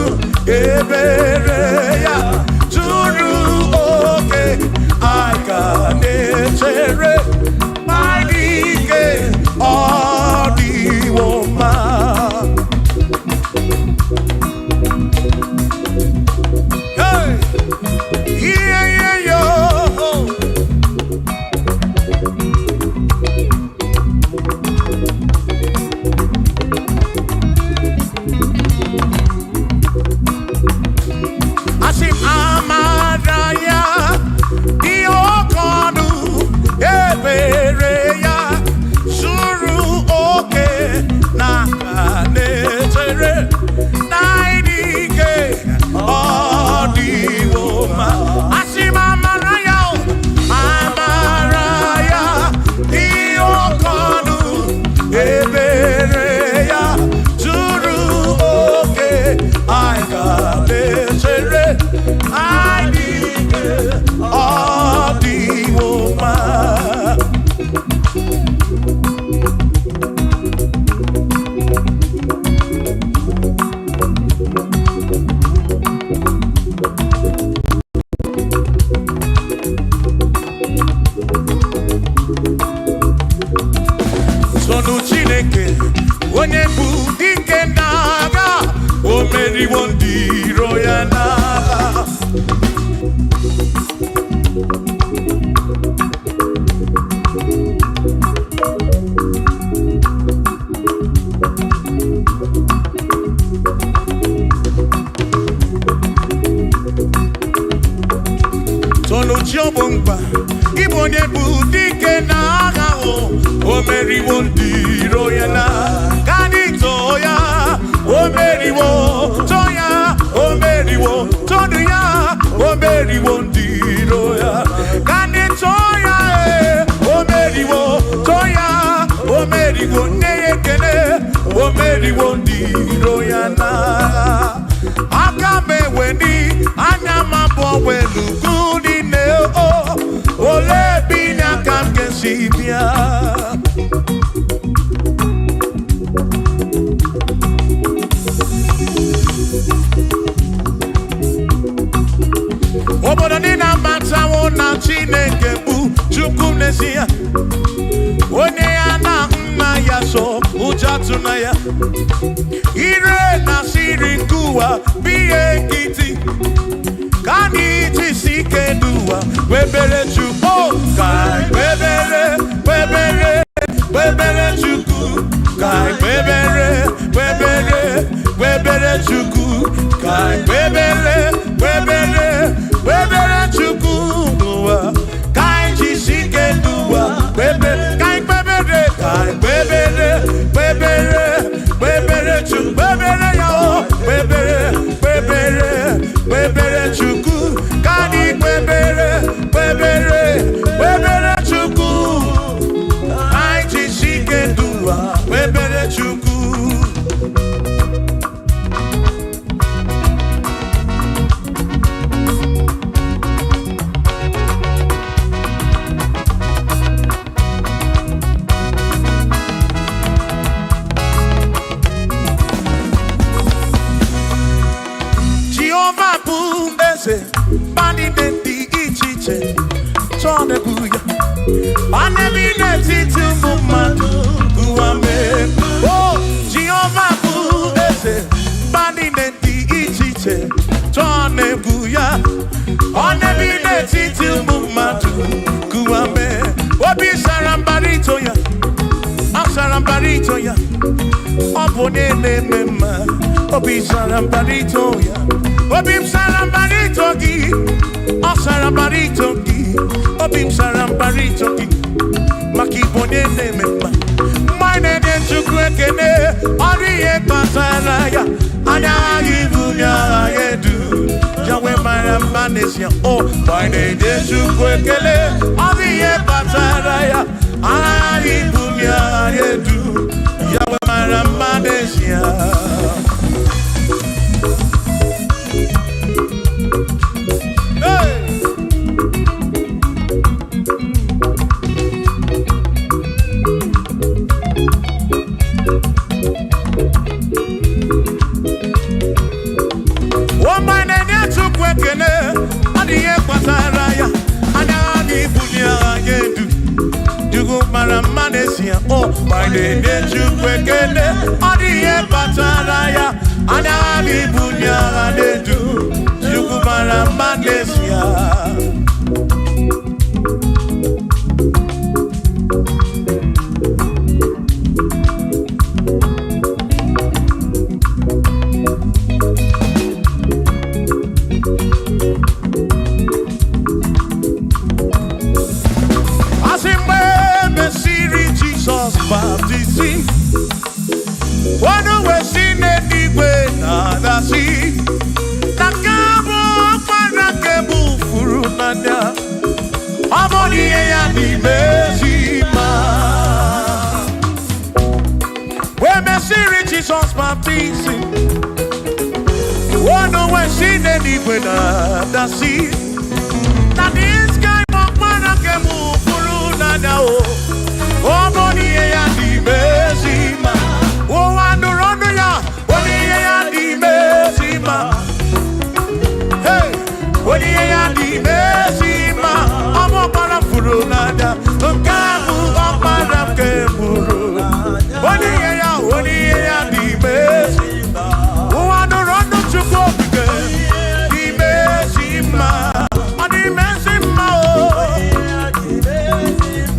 Ebereya Turu okay I can't I dike Adi Woma. Hey, yeah, yo. Asim Amaraya Diokodu Ebereya Suru oke Nakanetere Naidike Odi Woma. Asim Amaraya Amaraya Diokodu Ebereya Suru oke Aikanetere Naidike Odi Woma. Sonu Chineke onye bụ dike n'agha o meriwo ndị iro ya n'agha. Sonu Chiobongba ịbụ onye bụ dike n'agha o meriwo ndị iro ya n'agha. Kanito ya o meriwo toya o meriwo todu ya o meriwo ndị iro ya. Kanito ya o meriwo toya o meriwo neyekene o meriwo ndị iro ya n'agha. Aka mewe ni anya mabọ welugu di ne o ole bi na kam kesi bia. Obodo ni na matawo na Chineke bụ Chukwu n'ezie. Onye ya na mma ya so ụja tụna ya. Ire na siri nkuwa biye nkiti. Ka anyị jisi ike n'ụwa webere Chukwu ka webere chuku, kai bebere, bebere, bebere chuku, kai bebere, bebere, bebere chuku, kai jisike dua, bebere, kai bebere, kai bebere, bebere, bebere chuku, bebere yao, bebere, bebere, bebere chuku, kai bebere, bebere, bebere chuku. Bebere chuku. Jehovah bu eze, bani denti ichiche, chone buya, bani bineti tumumadu. Oh, Jehovah bu eze, bani neti ichiche, tone buya, one bineti tilmumatu, kuame, obi sarambarito ya, sarambarito ya, opone mema, obi sarambarito ya, obi sarambarito gi, sarambarito gi, obi sarambarito gi, makibone mema. Mine de chukwekene, oriye pasaraya, anayi bunya yedu, jawe maramanesia. Oh, mine de chukwekene, oriye pasaraya, anayi bunya yedu, jawe maramanesia. Oh, my name is Chukwekene, Odiye Pataraya, Anali Bunya Adedu, Chukumara Manesia. Baptism. One way seen anyway, nada see. Nakabo Panakabu Furunanya. Amoni ya di Mesima. When Messiri Jesus baptism. One way seen anyway, nada see. Now this guy Panakabu Furunanya. Oh, Monie ya di Mesima. Oh, Andorono ya. Monie ya di Mesima. Hey, Monie ya di Mesima. Amo para furunada. Kamu para keburu. Monie ya di Mesima. Oh, Andorono chuko di Mesima. Di Mesima.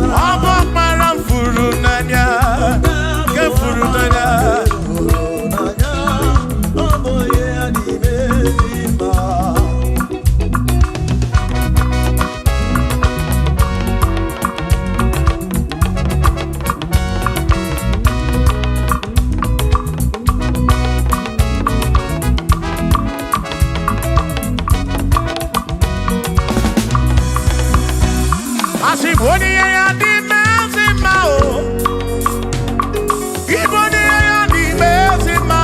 Amo para furunanya. Kefurunanya. Asiboni ya di Mesima o. Iboni ya di Mesima.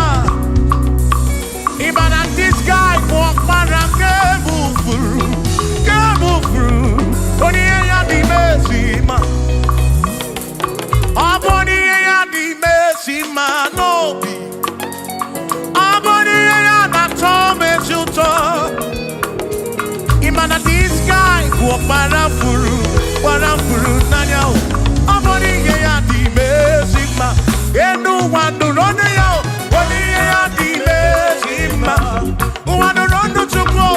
Ibana this guy walk para kebufuru. Boni ya di Mesima. Aboni ya di Mesima no bi. Aboni ya na tome chuto. Ibana this guy walk para furu. Nanya, Amoni ya di Mesima. Enu wanu rono yo, Oni ya di Mesima. Wanu rono chukwo,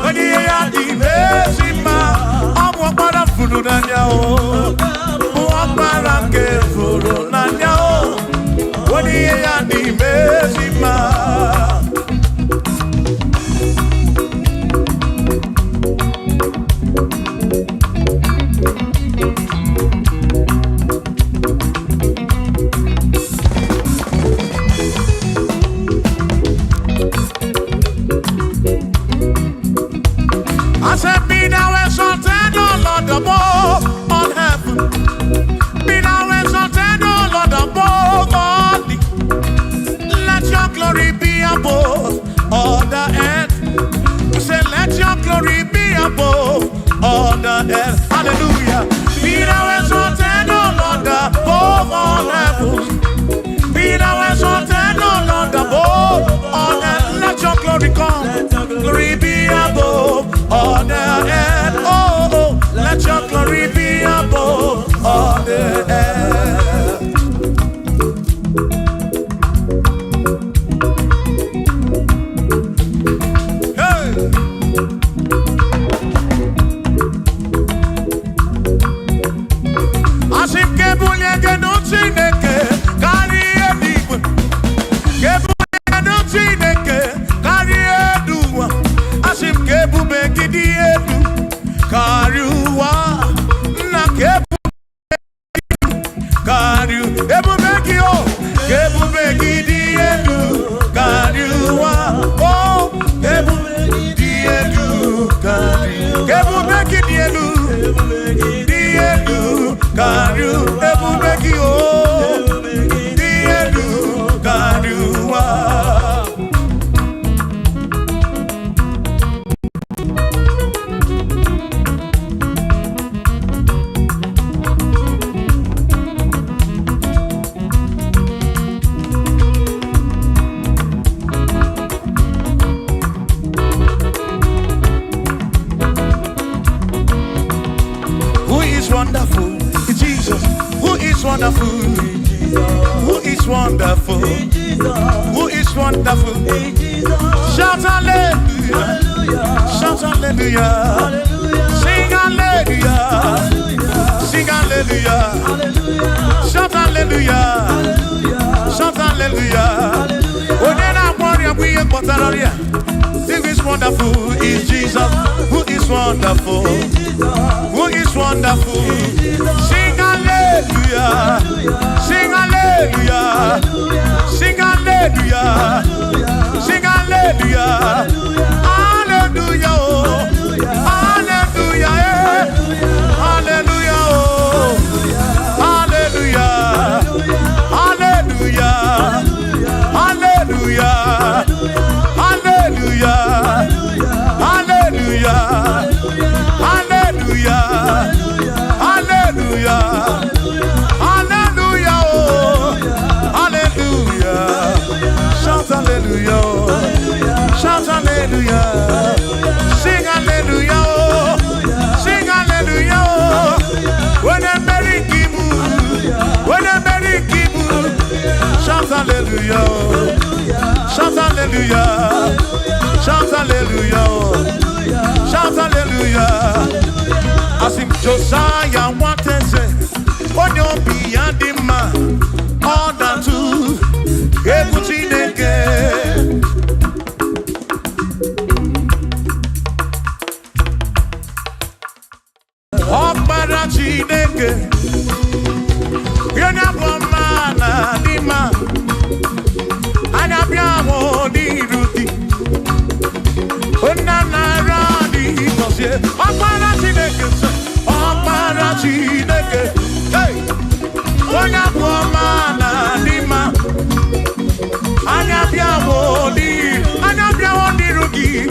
Oni ya di Mesima. Amu akpara furu nanya o, amu akpara ke furu nanya o. above all the earth. Hallelujah. Be thou exalted, O Lord, above all heavens. Be thou exalted, O Lord, above all earth. Let your glory come. Glory be above all the earth. Oh, let your glory be above all the earth. Josiah wanted to say, on your beyond the man, all that too, everything again. All para chineke, you're not one man, the man, and I'm your only routine. Oh, Nana, because yeah, all para chineke. Hey, when I woman anima, Anabia woni rugi,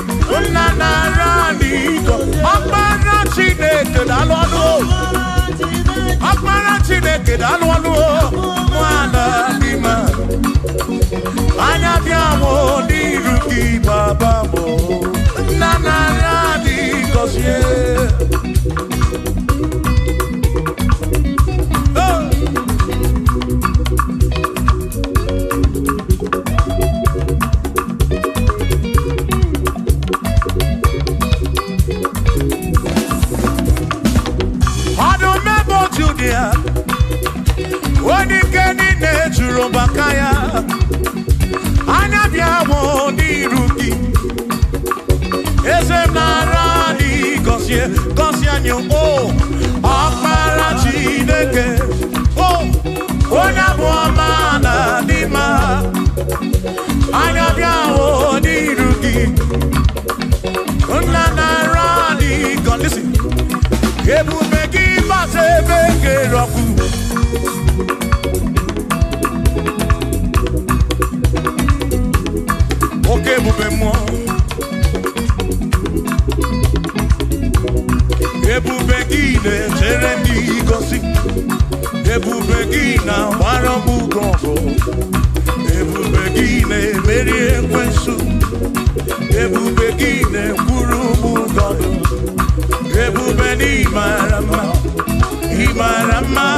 Nana Ranico, Apara Chineke, Alwano, Apara Chineke, Alwano, Mwana Nima, Anabia woni rugi, Baba Mo, Nana Ranico, yeah. Bakaya Anabia woni ruki Esem narani Kosia nyo Akmara chineke Ona buamana dima Anabia woni ruki Ona narani Listen Kebu meki bate beke roku Ok, vous pouvez moi. Imarama,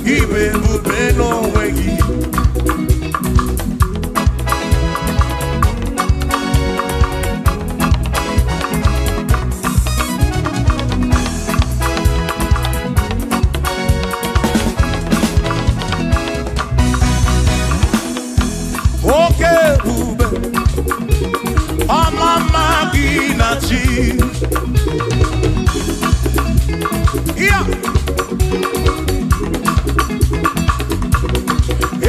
Ibe Bubeno Wegi. Okay, Bube, Mama Ginachi. Yeah.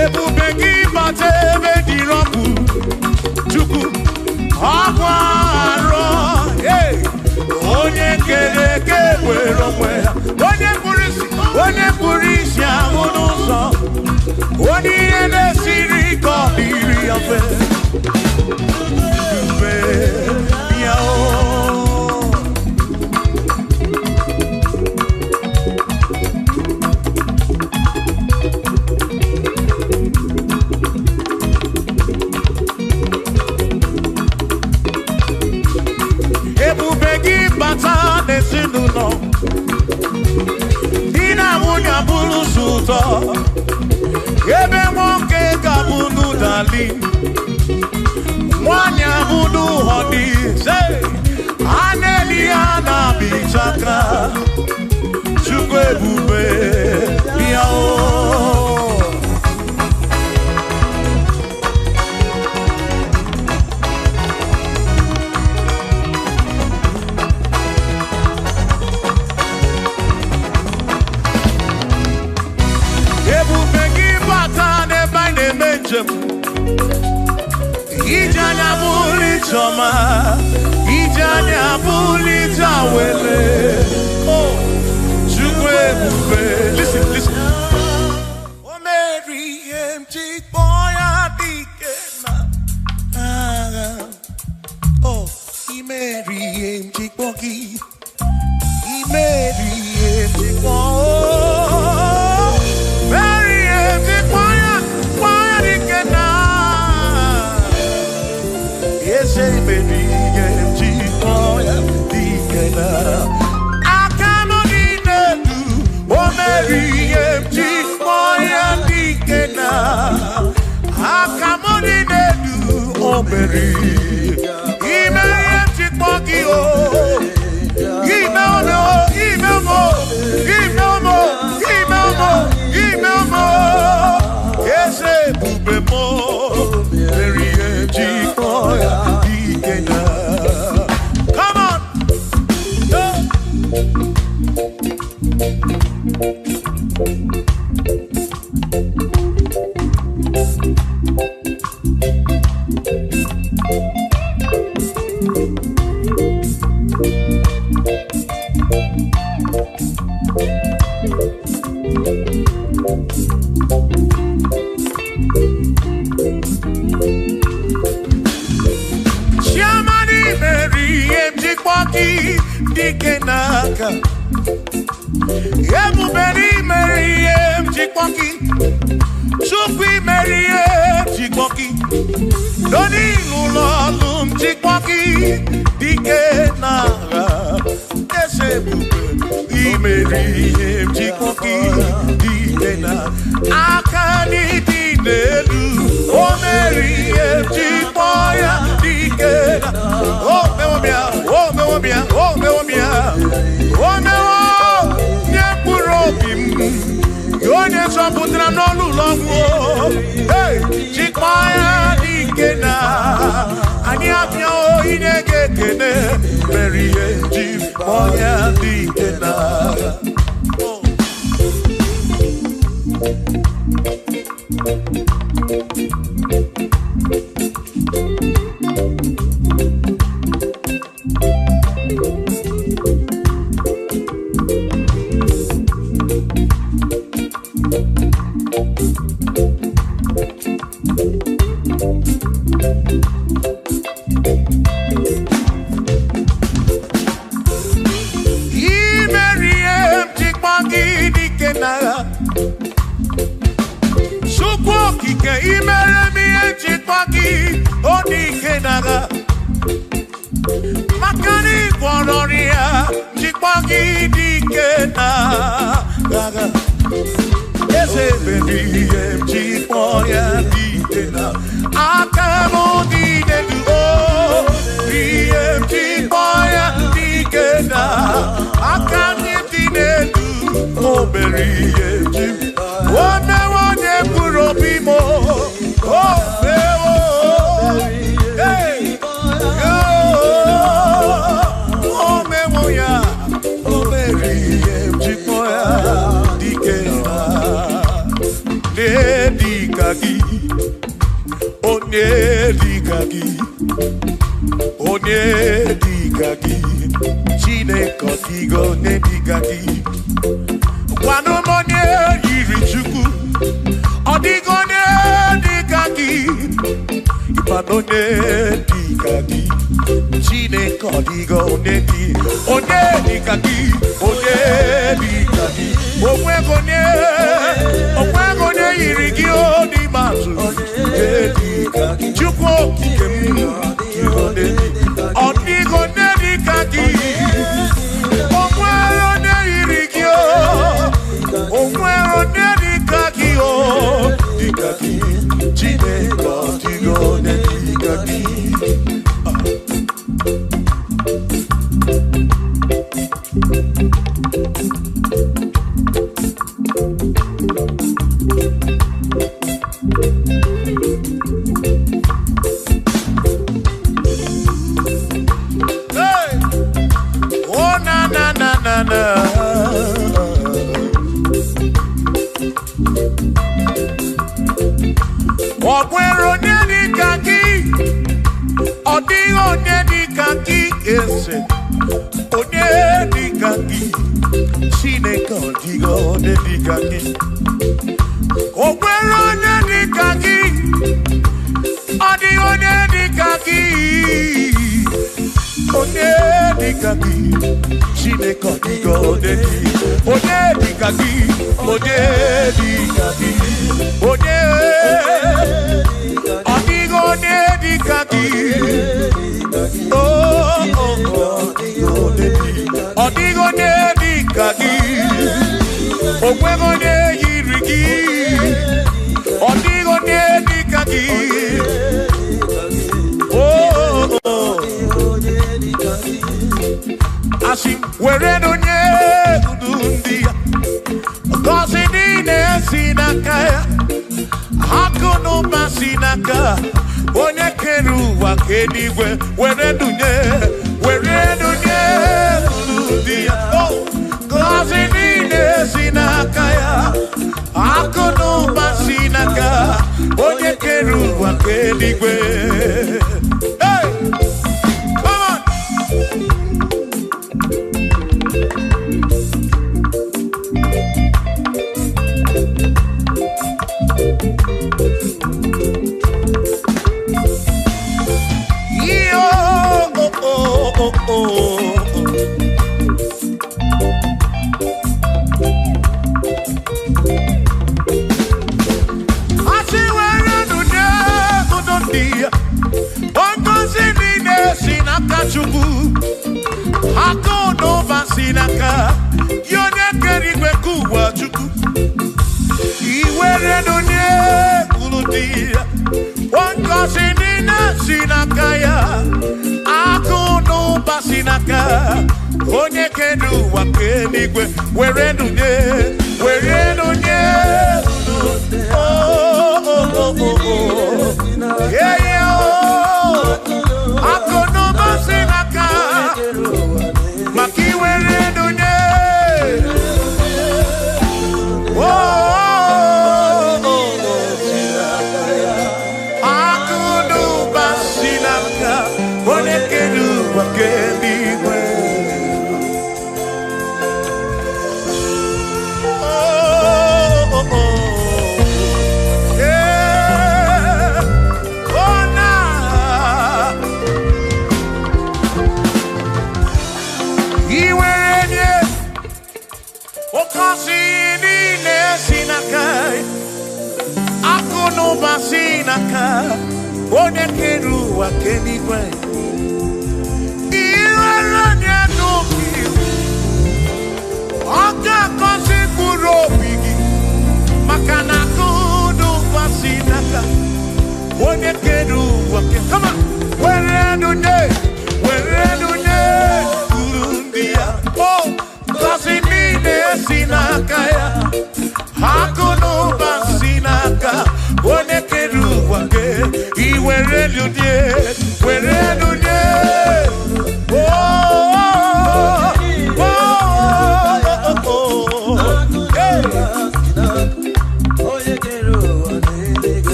Ebubegi batebe diroku chuku akwaro hey onye keleke wero mwe onye purisi ahụ n'ụzọ onye ihe na-esiri ka ọ dịrị ya mfe mfe ya o bata n'ezinụlọ di na nwunye bụrụ ụzọ ebe nwoke ga-abụrụ dali nwanyị abụrụ họdị a na-eli ya na-abịchaka Chukwu ebube bịa o Ijanya buli choma, ijanya buli tawele. Oh, Chukwu ebube. Listen, listen. O Mary empty boy adikena. Oh, he Mary empty boy. He Mary empty boy. Mary empty boy adikena. Say baby, get boy, dikena. Akamoni nedu, o Mary, empty boy, dikena. Akamoni nedu, o Mary, ime empty boy, oh, ime mo. Ese bube mo, Mary, empty boy. Come on. Dikenaka Ebuberi Meriem Chikwoki Chukwi Meriem Chikwoki Doni Lulolum Chikwoki Dikenaka Esebuberi Meriem Chikwoki Dikenaka Akani Dinelu O Meriem Chikwoya Dikenaka Oh mewomia Yonye soputra nolu longo Hey, chikwaya dikena Ani apya o inege kene Meriye chikwaya dikena gaga. Ese baby boya dina. Akamo dine duo. BMG boya dina. Akani dine du. Oh baby one puro bimo. Oh hey. Oh memoya. Oh baby boya dina. Nedikagi, onedikagi, chine kotigo nedikagi. Wano monye yirichuku, odigo nedikagi, ipano nedikagi, chine kotigo onedikagi, Omwegone yirigi odi mazu Chukwo kikemu Odigone dikagi Omwegone yirigi Omwegone dikagi Dikagi Chine kotigone dikagi Okwero neni kaki, odigo neni kaki ese, oneni kaki, chine kodigo neni kaki. Okwero neni kaki, odigo neni kaki, oneni kaki, chine kodigo neni, oneni kaki, oneni kaki, Odigo nedikagi, Odigo nedikagi, Okwego ne yirigi, Odigo nedikagi, Asim weredo nye udundia, Kosi dine sinakaya. Hakono masinaka, onye keru wakenigwe, weredunye, uludia. Oh, kazi nine sinakaya. Hakono masinaka, onye keru wakenigwe. Hey, come on. Hakono vasinaka, yone kerigwe kuwa chuku. Iwere donye kuludia, wankosi nina sinakaya. Hakono vasinaka, onye keru wakenigwe, were donye. Yeah. Hakono vasinaka. Maki were donye. Akudu basilaka, onekedu wakendigwe. Sinaka, one keru wakenigwe. Iwaranya nuki, Oga kosi kuro bigi makana kudu pasinaka onye kedu wake. Come on, where do they Urundia? Oh, kosi mine sinaka ya hakuno pasinaka onye kedu wake. I where do they?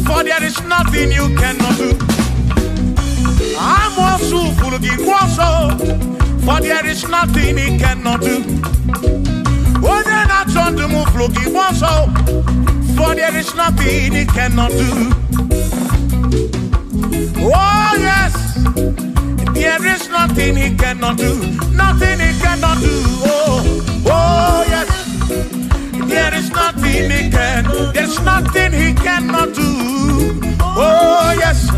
For there is nothing you cannot do. I'm also full of for there is nothing he cannot do. Oh, then I turn to move, looking for there is nothing he cannot do. Oh, yes, there is nothing he cannot do. Nothing he cannot do. Oh, yes, there is nothing he can. There's nothing he cannot do. Oh, yes,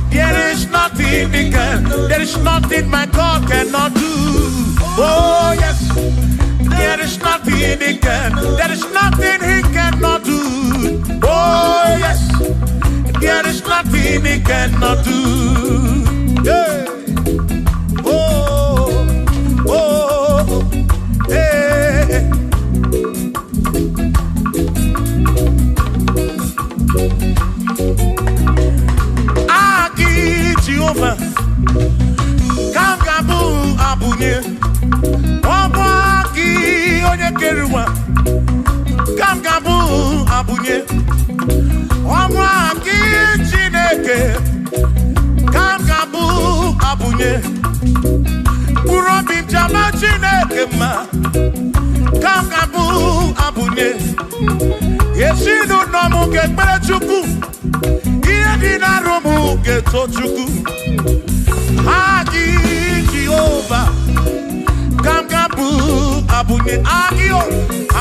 there is nothing he can. There is nothing my God cannot do. Oh, yes, there is nothing he can. There is nothing he cannot do. Oh, yes, there is nothing he cannot do. Yeah. Oh, oh, hey. I give Jehovah gerwa kam gabu abunye Omwa ki Chineke kam gabu abunye Urobi jama Chineke ma kam gabu abunye Yesinu nomu gekpere chukwu Iye di na romu geto chukwu Agi Jehovah kam gabu abunye Agio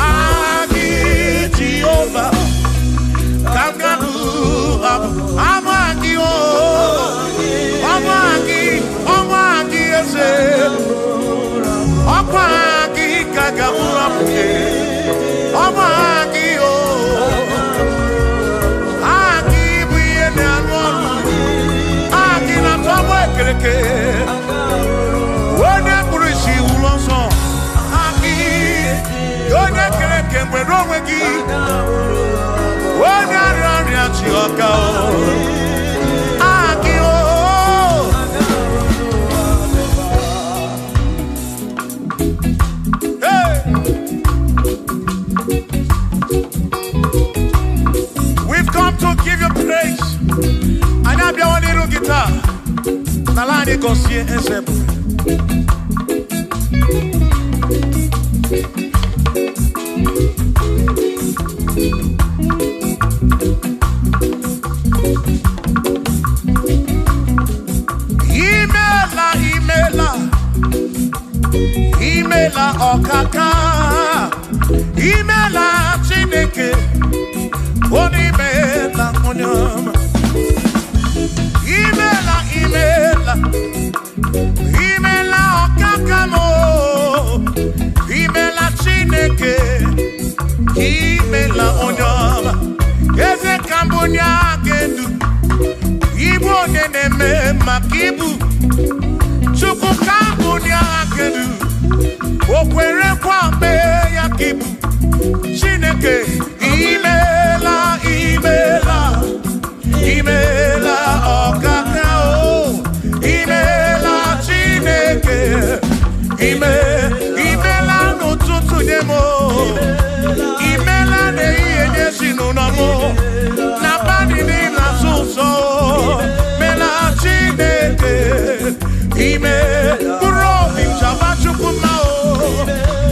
Agi Jehovah kam gabu Amagi o Amagi ese Amagi kagabu abunye Amagi o Agi biye na nonu Agi na tomo ekereke Wone kurishi ulonso Agi Yone kereke mwedo wegi Wone arani achioka o Agi o Hey We've come to give you praise. And I'm your little guitar. Nalani Gosie Ensemble. Imela okaka. Imela Chineke. Onimela onyama. Imela okakamo. Imela Chineke. Imela onyama. Eze kambunya gendu. Ibu neneme makibu. Chuku kambunya gendu. Okwere kwa me yakibu. Chineke. Imela okakao. Imela Chineke. Imela n'ụtụtụ nyemo. Imela n'ihe nyesinu n'ọmụ. Na bani n'ịla sụsọ. Imela Chineke. Mkpụrụ obi nchaba Chukwu mma o.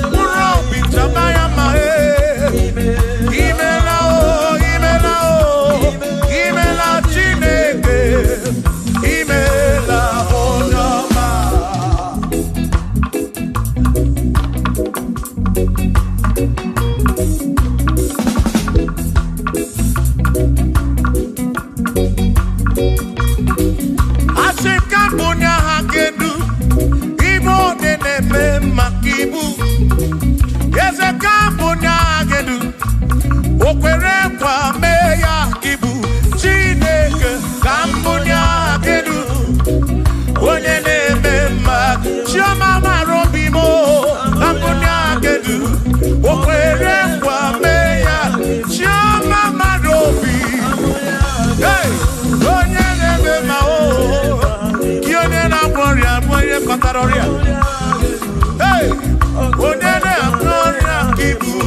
Mkpụrụ obi nchaba ya mma e. Imela o. Imela Chineke. Imela onyama. Asikambunya hakedu. Ibo neneme makibu. Eze kambunya hakedu. Okwere kwa meya kibu. Chineke kambunya hakedu. Onye neme mak. Chioma marobimo. Kambunya hakedu. Okwere kwa meya. Chioma marobi. Hey! Onye neme ma o. Kionye na gloria. Onye kataroria. Hey! Onye na gloria kibu.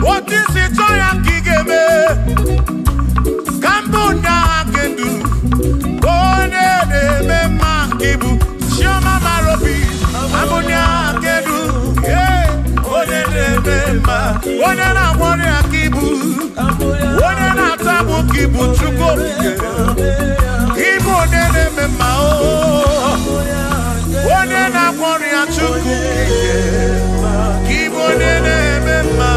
What is it? Onye na-akwọrị aka ibu, onye na-atabụ ka ibu Chukwu okike, ibu onye na-eme mma o, onye na-akwọrị ya Chukwu okike, ibu onye na-eme mma.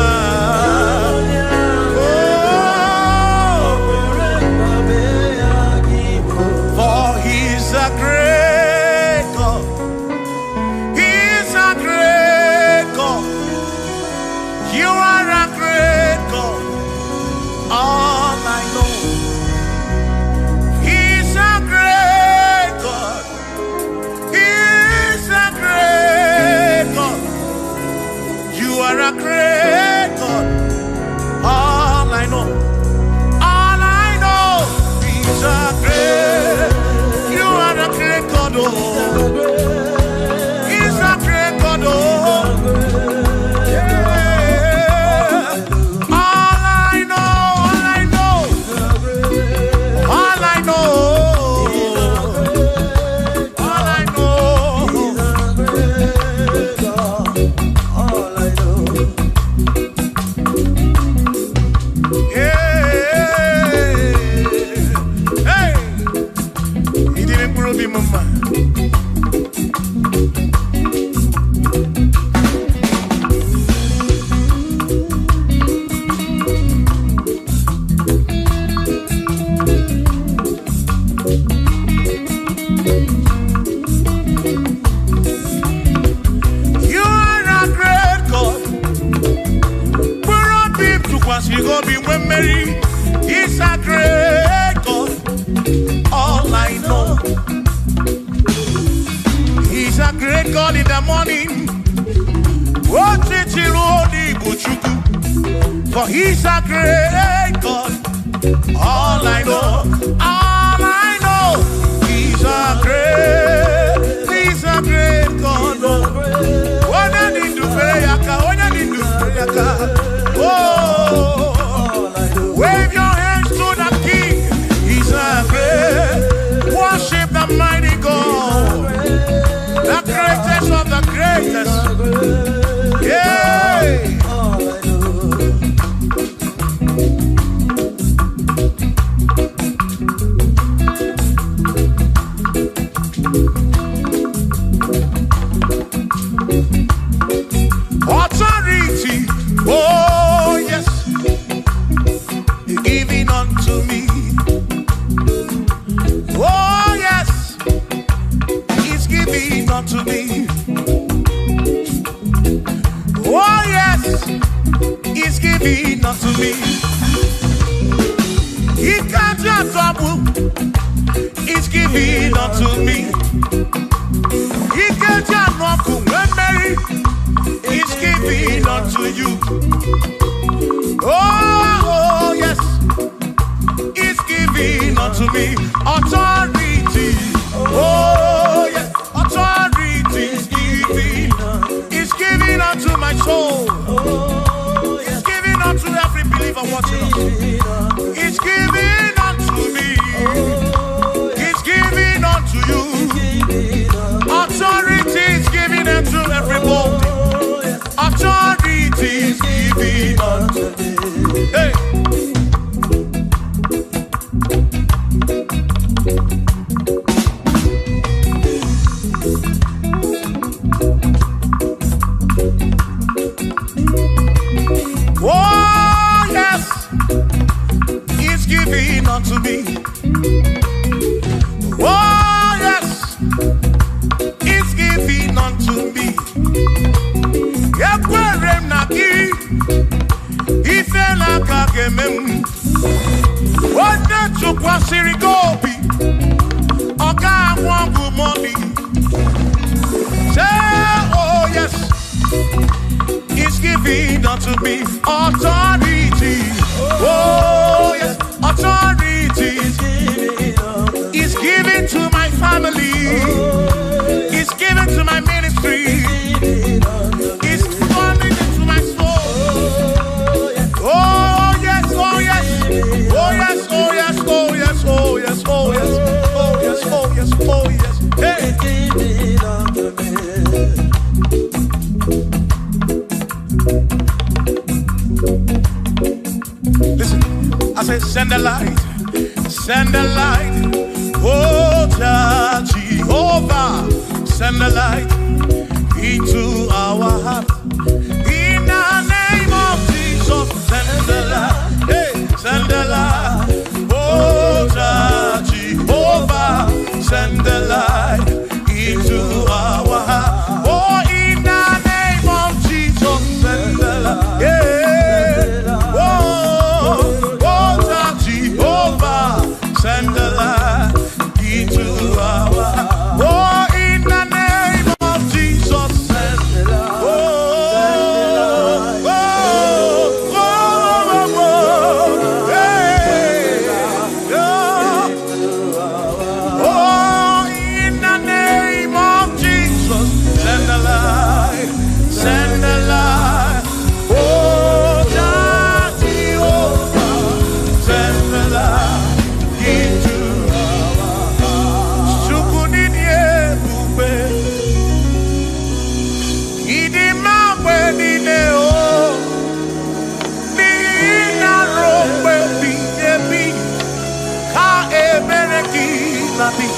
be when Mary. He's a great God. All I know. He's a great God in the morning. For he's a great God. All I know, he's a great God. Oh, wave your hands to the King. He's a great. Worship the mighty God, the greatest of the greatest. Yeah. Authority, oh yes, giving unto me. Oh yes, He's giving unto me. Oh yes, He's giving unto me. He can't just double. He's giving unto me. He can't just walk away, Mary. He's giving unto you. Oh yes, He's giving unto me. Authority. Oh yes, authority is giving. He's giving unto my soul. He's giving unto every believer watching us. He's giving unto me. He's giving unto you. Authority is giving unto everybody. Authority is giving unto me. Hey. Oh yes, He's giving unto me. Oh yes, He's giving unto me. Yakwere naki, ifela kakemem. Wanda chukwa sirigobi, oka mwangu moni. Say oh yes, He's giving unto me authority. Oh yes, authority. He's giving to my family. He's giving to my ministry. He's coming into my soul. Oh yes, oh yes, oh yes, oh yes, oh yes, oh yes, oh yes, oh yes, oh yes, oh yes. Hey. Listen, I say send the light, send the light. Oh Jehovah, send the light into our heart. In the name of Jesus, send the light. Hey, send the light. Oh Jehovah, send the light into our heart. Oh, in the name of Jesus, send the light. Yeah. Oh, Jehovah, send the light into our heart. Oh, in the name of Jesus, send the light. Send the light. Oh, Jehovah, send the light into our heart. Sukunidie bube, idimabwe dineo, nina rombe biyebi, ka ebereki nabi.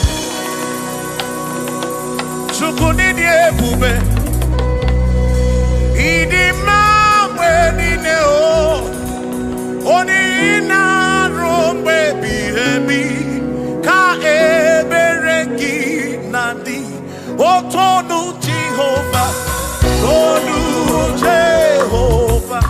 Sukunidie bube. Idimabwe dineo, onina rombe biyebi, ka ebereki nadi. Otonu Jehovah, Tonu Jehovah.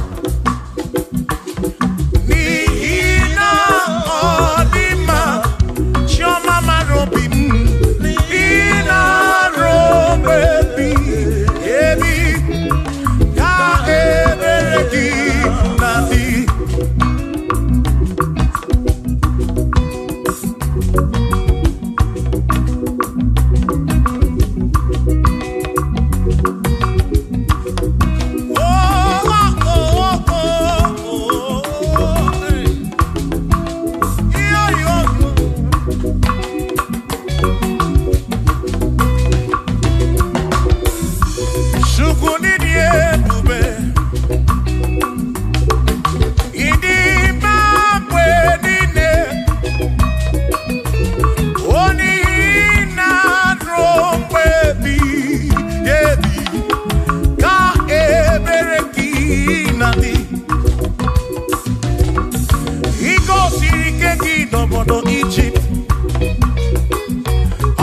n'obodo Egypt.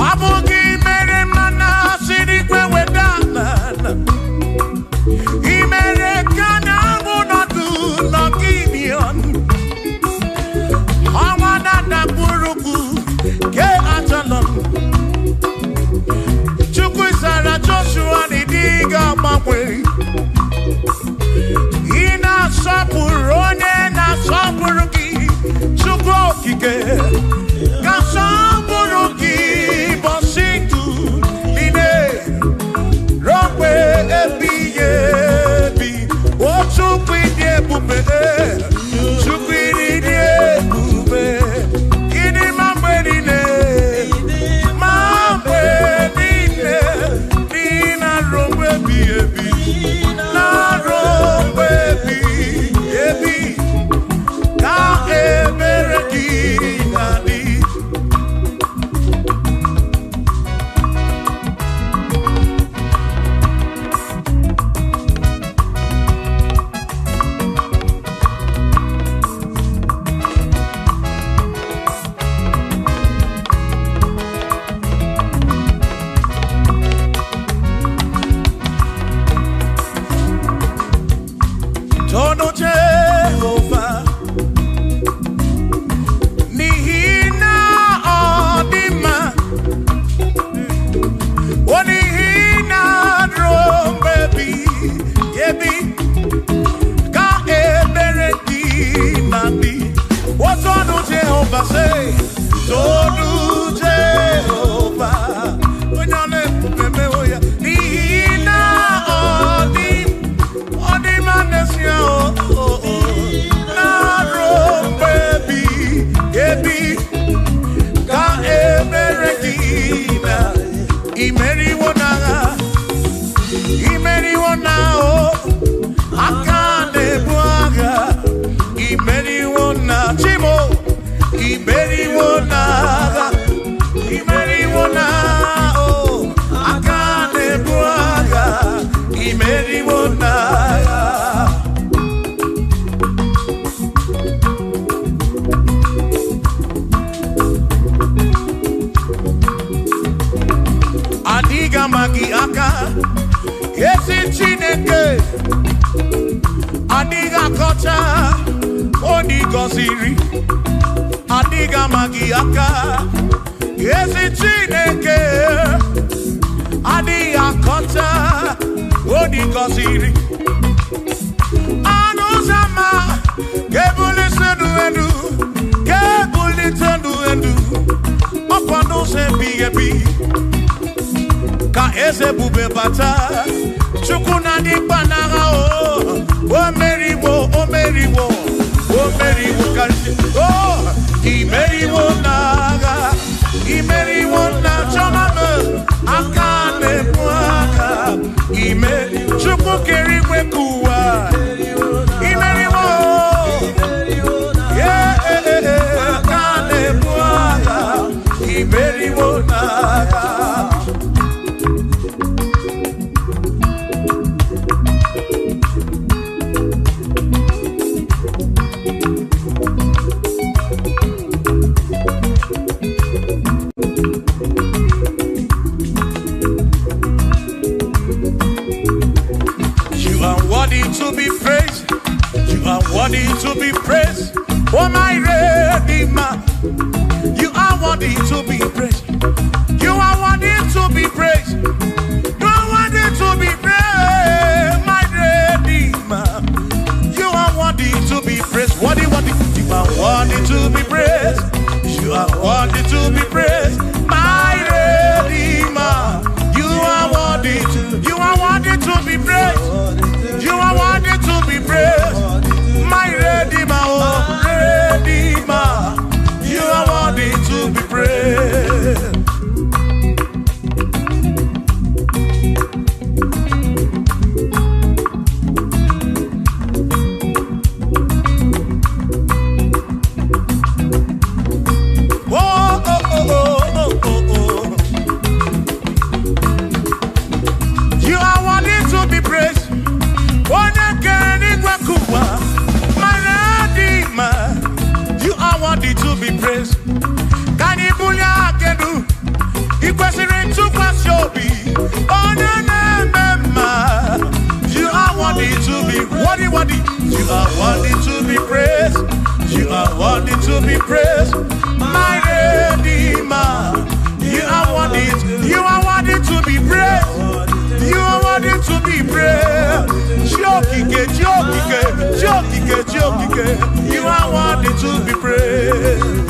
Ọ bụ gị mere mana siri kwe weda mana. I mere ka na bụ nọdụ n'Gideon. Ọnwa na dakpurupu ke Ajalon. Chukwu zara Joshua n'ịdị ga-agbanwe. Ị na-asọpụrụ onye na-asọpụrụ gị. Chukwu okike ga-asọpụrụ gị ụbọchị ndụ niile ruo mgbe ebighị ebi. O Chukwu ịdị ebube, Chukwu ịdị ebube. Ịdị ma mgbe niile, ma mgbe niile, dị na ruo mgbe ebighị ebi, na ruo mgbe ebighị ebi. Ka ebere gị na-adị. Tono Jehovah, n'ihi na ọ dị mma, o n'ihi na ruo mgbe ebighị ebi, ka ebere gị na-adị. O tono Jehovah, say, tono Jehovah, onye ọ na-ebube mewo ya, n'ihi na ọ dị mma n'ezie, na ruo mgbe ebighị ebi, ka ebere gị na. Imeriwo n'agha, imeriwo n'agha, aka na-ebu agha. Imeriwo na Chimo, imeriwo n'agha, imeriwo n'agha, aka na-ebu agha. Imeriwo n'agha. Adịga magi aka, ezi Chineke. Adịga kọcha, odi gọziri. Adịga magi aka, ezi Chineke. Adịga kọcha, odi gọziri. Anụ zama, kebuli senu enu, kebuli tenu enu. Ọkwado se ebighị ebi. Ka eze bube bata, Chukwu na-adịkwa n'agha. O meriwo, o meriwo, o meriwo karịsị. Imeriwo n'agha, imeriwo na chọmame, aka na-ebu agha. Chukwu kere igwe ka ụwa. Imeriwo, aka na-ebu agha. Imeriwo n'agha. worthy. You are worthy to be praised. You are worthy to be praised. My Redeemer. You are worthy. You are worthy to be praised. You are worthy to be praised. Jokike, jokike, jokike, jokike. You are worthy to be praised.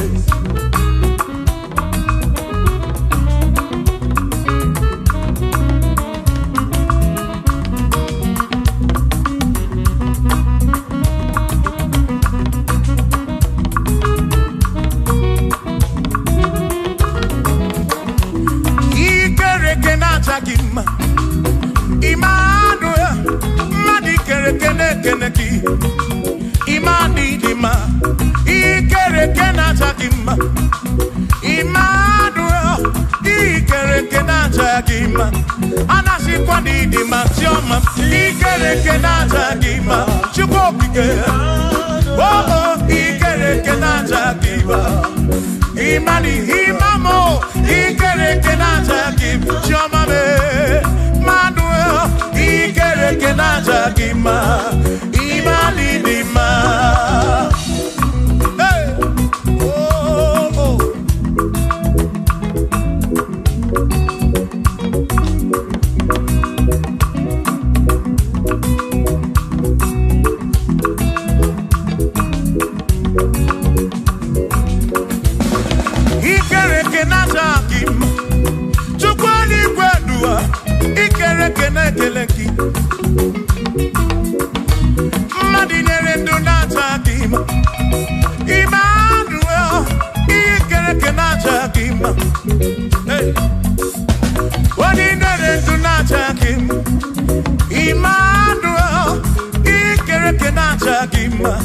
Imani dima, ikere kenata dima. Immanuel, ikere kenata dima. Anasi kwani dima tioma, ikere kenata dima. Chukokike, oh ikere kenata dima. Imani imamo, ikere kenata dima. Tioma me, Manuel, ikere kenata dima. Imani dima. Hey, oh, oh. Ikere kenata dima. Chukwani kwendua, ikere kenekeleki. Emmanuel, ikere kenata kima. Hey, ordinary do not him. Emmanuel, ikere kenata kima.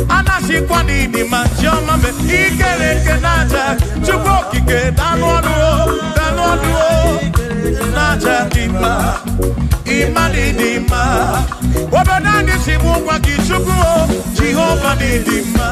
Anasi kwani di machoma me ikere kenata. Chuboki ke danwanu nata kima. Imani dima. Wabadani simu kwa kichuku Jehovah dima.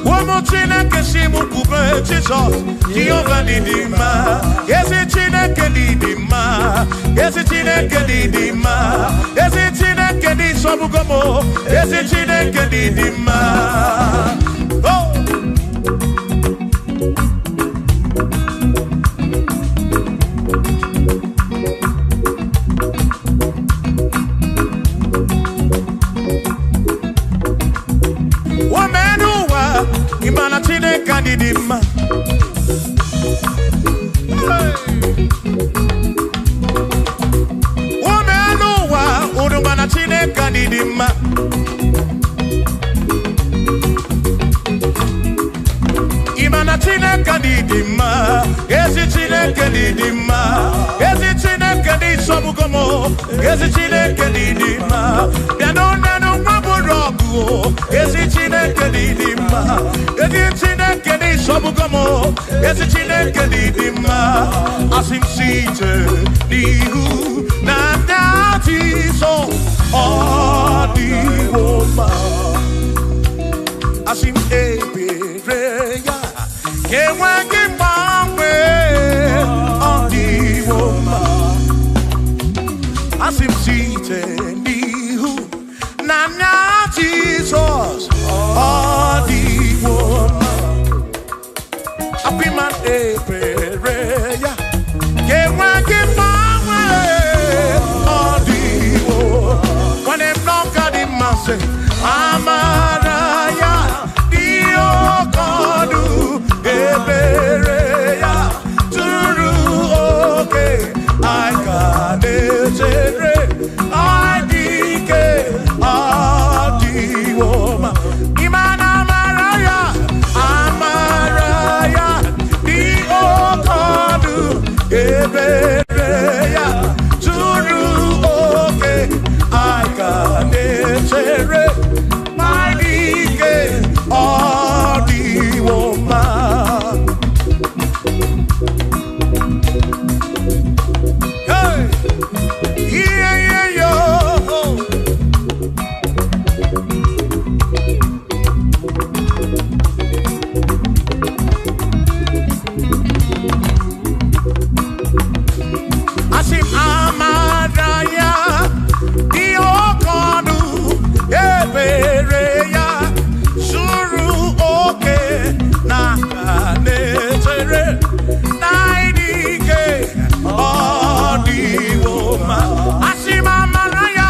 Womochine kesimu kube Jesus Jehovah dima. Yesi chine kedidima. Yesi chine kedidima. Yesi chine kedi sobugomo. Yesi chine kedidima. Oh. Imana chine kanidima. Womenuwa urumana chine kanidima. Imana chine kanidima. Esi chine kanidima. Esi chine kanisobugomo. Esi chine kanidima. Yanonanu maburogu. Esi chine kanidima. Esi chine kanisobugomo. Esi chine kanidima. Asim site nihu na dati so odiwoma. Asim ebereya kewangi mamwe odiwoma. Asim site nihu na dati so odiwoma. Apiman ebereya kewangi mamwe odiwoma. When them knock at the masse, Amaraya, Dio Kodu, Ebereya, Turu, okay, I got it, I dike, Adiwoma, Imana Maraya, Amaraya, Dio Kodu, Ebereya, Turu, okay, I got it. My dike, all the woman. Asim amaraya diokonu ebereya suru oke na netere naidike odiwoma. Asim amaraya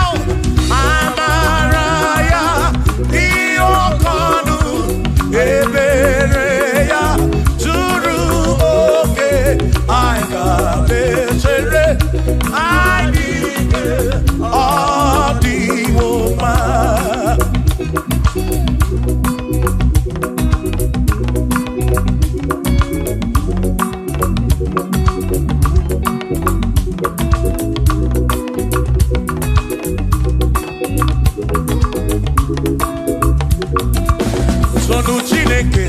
diokonu ebereya suru oke aigabetere aidike odiwoma. Sonu Chineke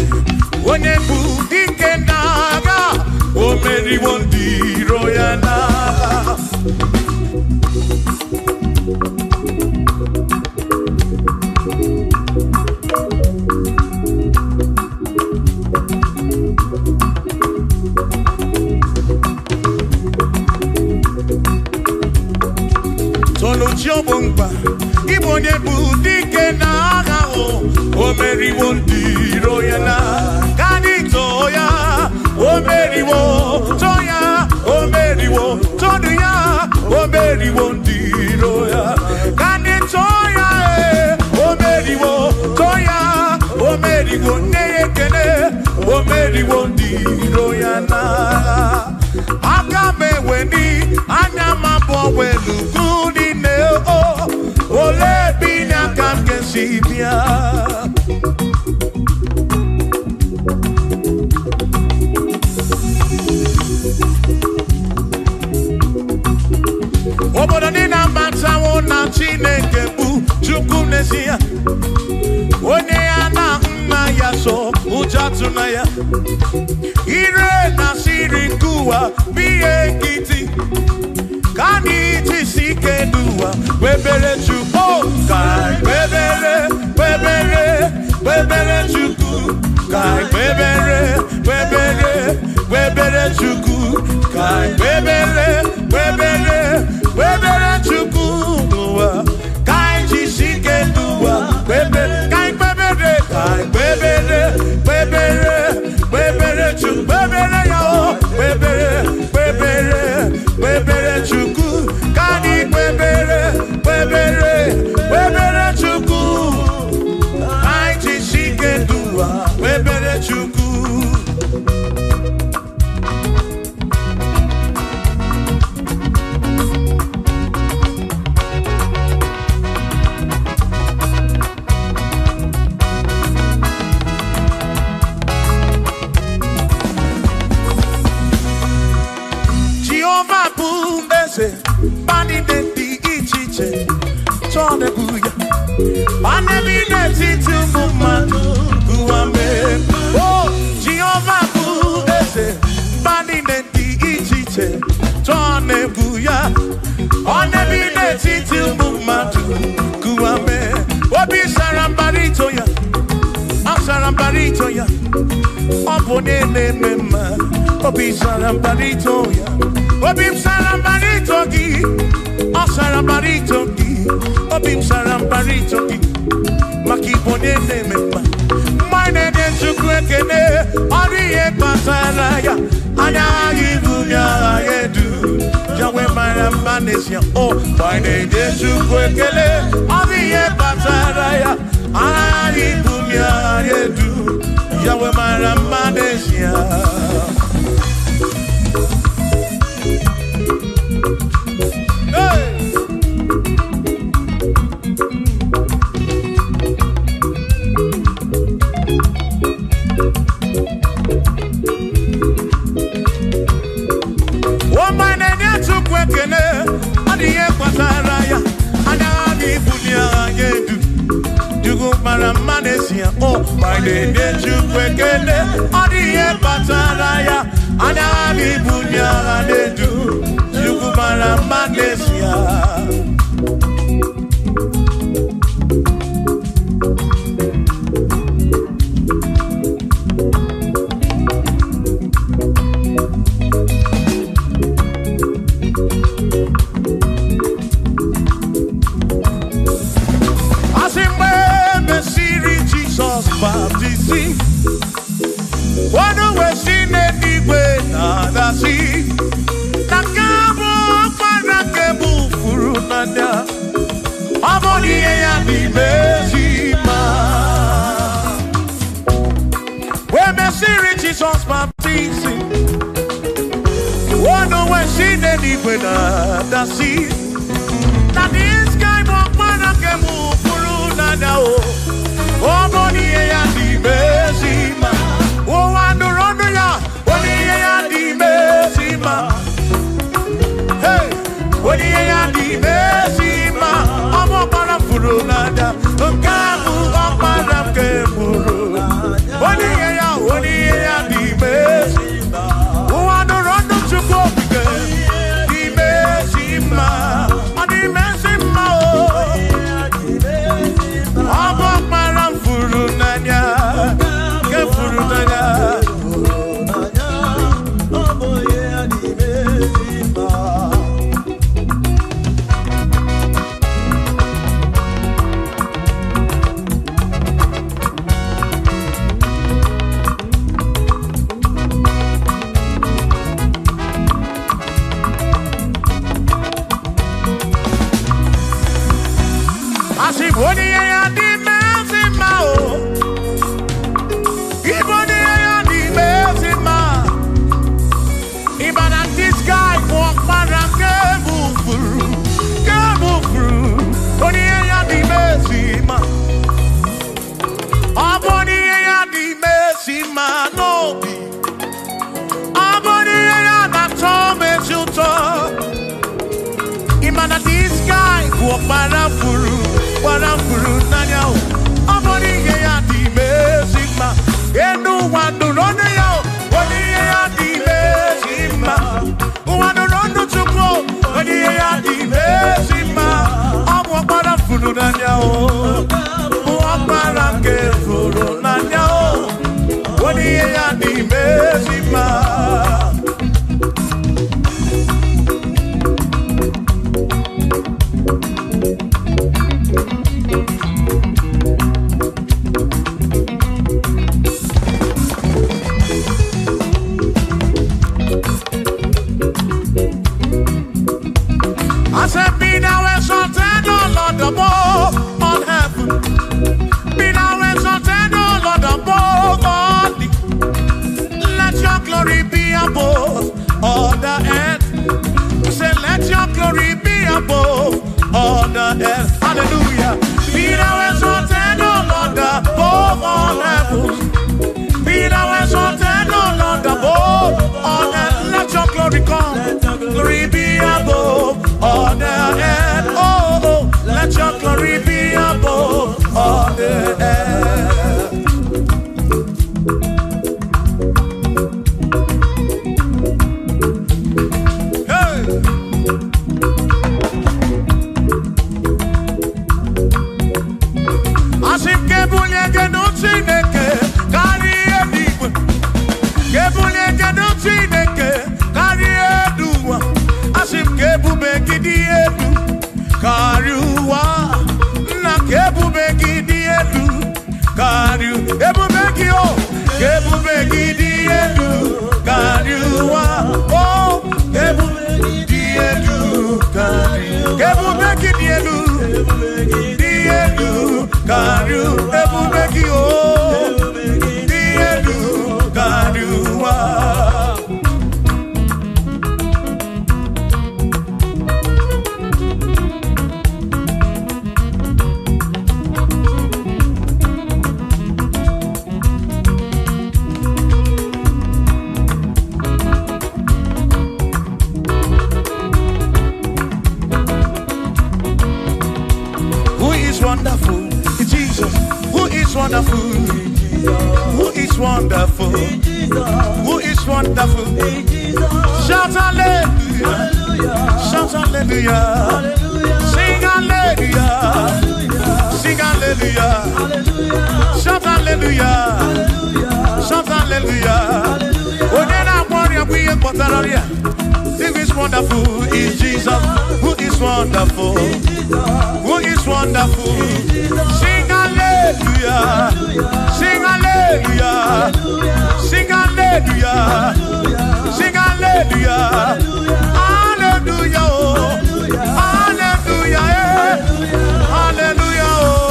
onye bụ dike n'agha o meriwo ndị iro ya n'agha. Sonu Chiobumba ịbụ onye bụ dike n'agha o meriwo ndị iro ya n'agha. Kanito ya o meriwo toya o meriwo todu ya o meriwo ndị iro ya. Kanito ya o meriwo toya o meriwo neyekene o meriwo ndị iro ya n'agha. Aka meweni anya mabọ welu kudi ne o ole binya kam kesibia. Obodo dị na mbatawo na Chineke bụ Chukwu n'ezie. Onye ya na nna ya so ụjọ tụna ya. Ire na siri nkuwa biye nkịtị. Ka anyị jisi ike n'ụwa webere Chukwu. Ka webere Chukwu. Ka webere Chukwu. Ka webere Chukwu n'ụwa. Ka anyị jisi ike n'ụwa webere. Ka anyị webere Chukwu. Webere ya o. Webere Chukwu. Ka anyị webere Chukwu. Anyị jisi ike n'ụwa webere Chukwu. Jehovah Bumbese, Bani de di ichiche, Tone Buya, Bani de titu mumanu, Guame. Oh, Jehovah Bumbese, Bani de di ichiche, Tone Buya, Bani de titu mumanu, Guame. Obi Sarambarito ya, Sarambarito ya, Opone Mema. Obi Sarambarito ya, Obi Sarambarito gi, O Sarambarito gi, Obi Sarambarito gi, Makibone Mema. Mine de Chukwekene, Oriye Pataraya, Anya Ibunya Yedu, Jawe Marambanesia, Oh, Mine de Chukwekene, Oriye Pataraya, Anya Ibunya Yedu, Jawe Marambanesia. Oh, by the day you quicken, on the Pataraya, and I live Bunya, they do, you go Manesia. di mesima. When me see Jesus baptizing, oh no, when she did when I see. Now this guy walk man and can move through now. Oh, Monie di mesima. Oh, I do run ya. Monie di mesima. Hey, Monie di mesima. I'm a para furu nada. Kamu a para kemuru. Monie di mesima. Oh, I do run to go di mesima. Di mesima. I'm a para furu nada. Kemuru nada. Hallelujah. Be thou exalted, O Lord, above all heavens. Be thou exalted, O Lord, above all earth. Let your glory come. Glory be above all the earth. Oh, oh, let your glory be above all the earth. Hallelujah.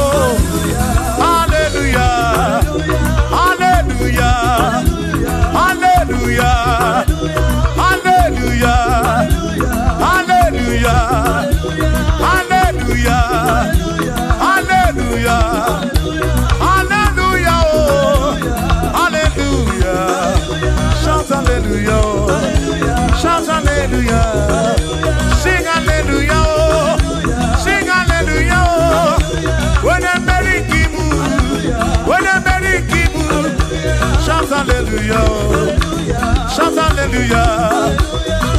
Hallelujah. Hallelujah. Hallelujah. Oh. Hallelujah. Shout hallelujah. Shout hallelujah. Sing hallelujah. Sing hallelujah. When I'm very kibu. When I'm very kibu. Shout hallelujah. Shout hallelujah.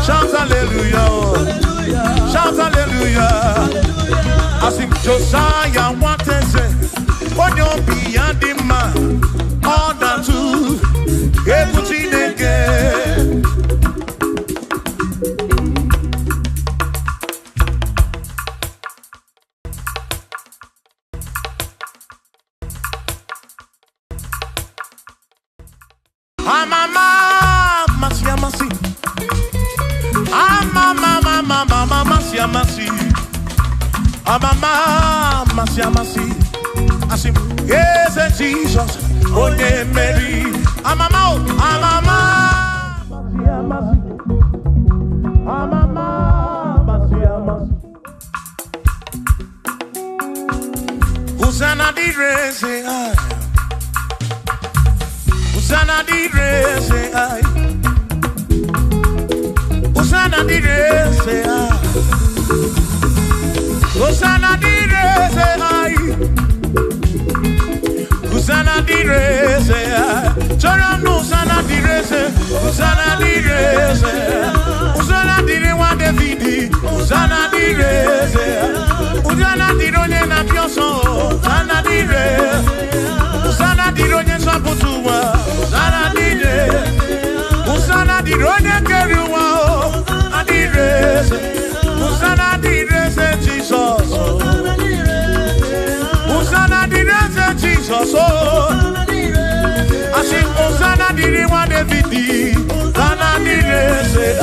Shout hallelujah. Shout hallelujah. As if Josiah wanted to say, when you're beyond the man, all that too, everything again. I say, yes, Jesus, oh, yeah, Mary. Hosanna di rese, Hosanna di rese, Hosanna di rese, Hosanna di rese, Hosanna di rese, Hosanna di rese, Hosanna di rese, Hosanna di rewa Davidi, Hosanna di rese, Hosanna di ronye na pioso, Hosanna di rese, Hosanna di ronye saputuwa, Hosanna di rese, Hosanna di ronye keruwa, Hosanna di rese, Hosanna di rese Jesus, Hosanna di rese Jesus, I sing Hosanna di rewa Davidi, Hosanna di rese.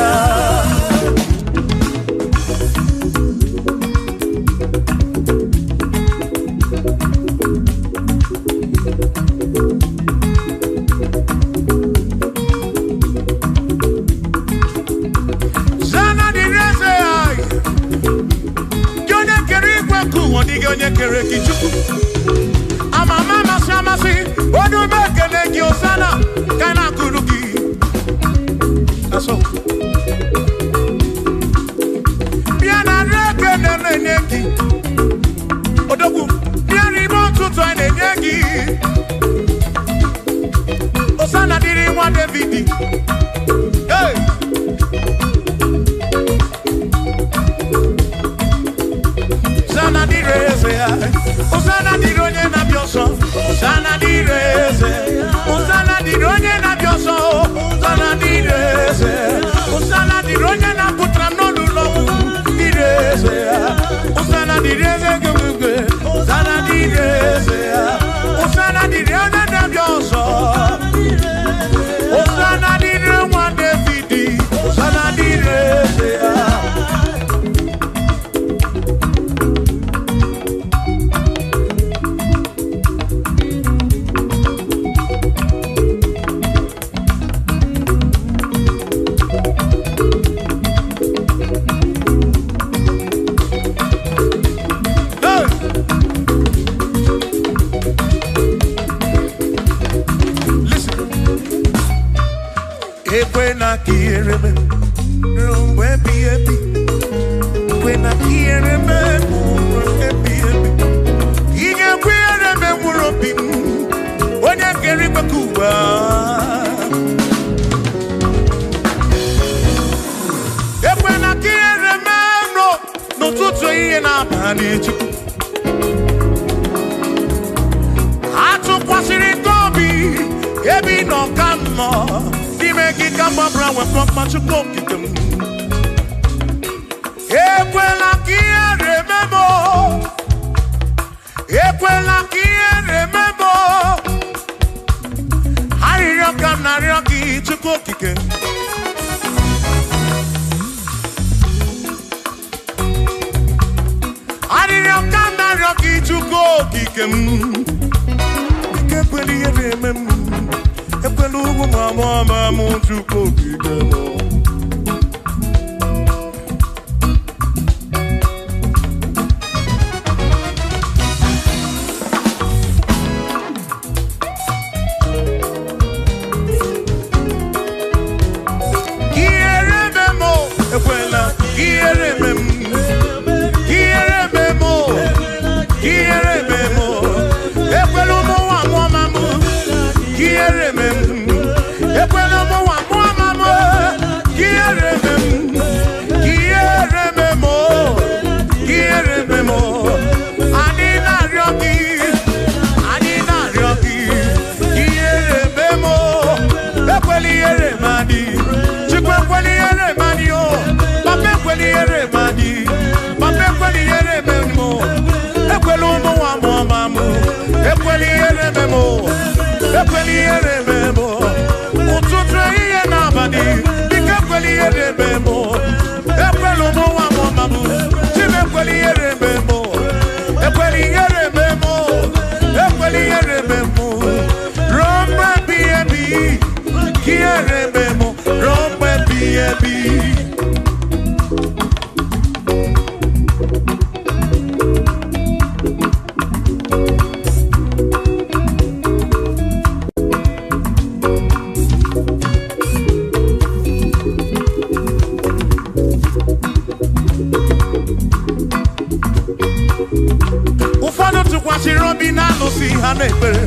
tụkwasịrị obi na anụsi ha n'ekpere.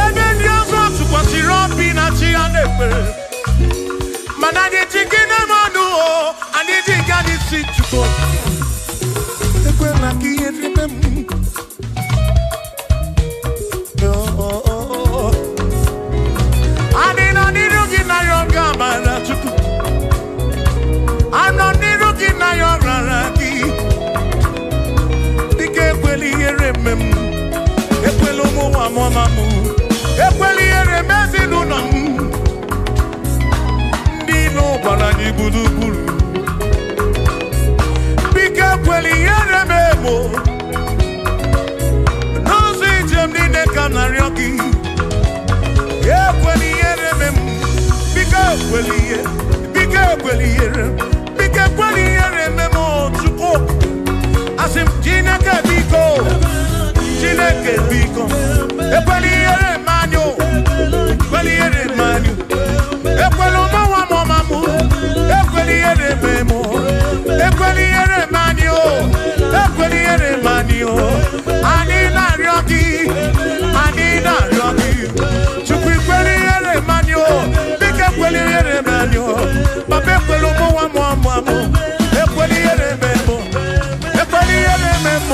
Ebe ndị ọzọ tụkwasịrị obi na chi ha n'ekpere. Mana anyị ji gị na mmadụ o, anyị ji gị anyị si Chukwu. Ekwela ka ihe rime m. Anyị nọ n'iru gị na ya ọ ga-amara Chukwu. Anọ n'iru gị na ya ọ rara gị. Biko ekwela ihere eme m. Ekwela ụmụ nwa m ọma m. Ekwela ihere eme ezinụlọ m. Ndị ilo gbara anyị gburugburu. Biko ekwela ihere eme m. N'ụzọ ijem niile ka m na-arịọ gị. Ekwela ihere eme m. Biko ekwela ihere. Biko ekwela ihere. Biko ekwela ihere eme m Chukwu. Asị m Chineke biko. Chineke biko. Ekwela ihere eme anyị o. Ekwela ihere eme anyị. Ekwela ụmụ nwa m ọma m. Ekwela ihere eme m. Ekwela ihere eme anyị o. Ekwela ihere eme anyị o. Anyị na-arịọ gị. Anyị na-arịọ gị. Chukwu ekwela ihere eme anyị o. Biko ekwela ihere eme anyị o. Papa ekwela ụmụ nwa m ọma m. Ekwela ihere eme m. Ekwela ihere eme m.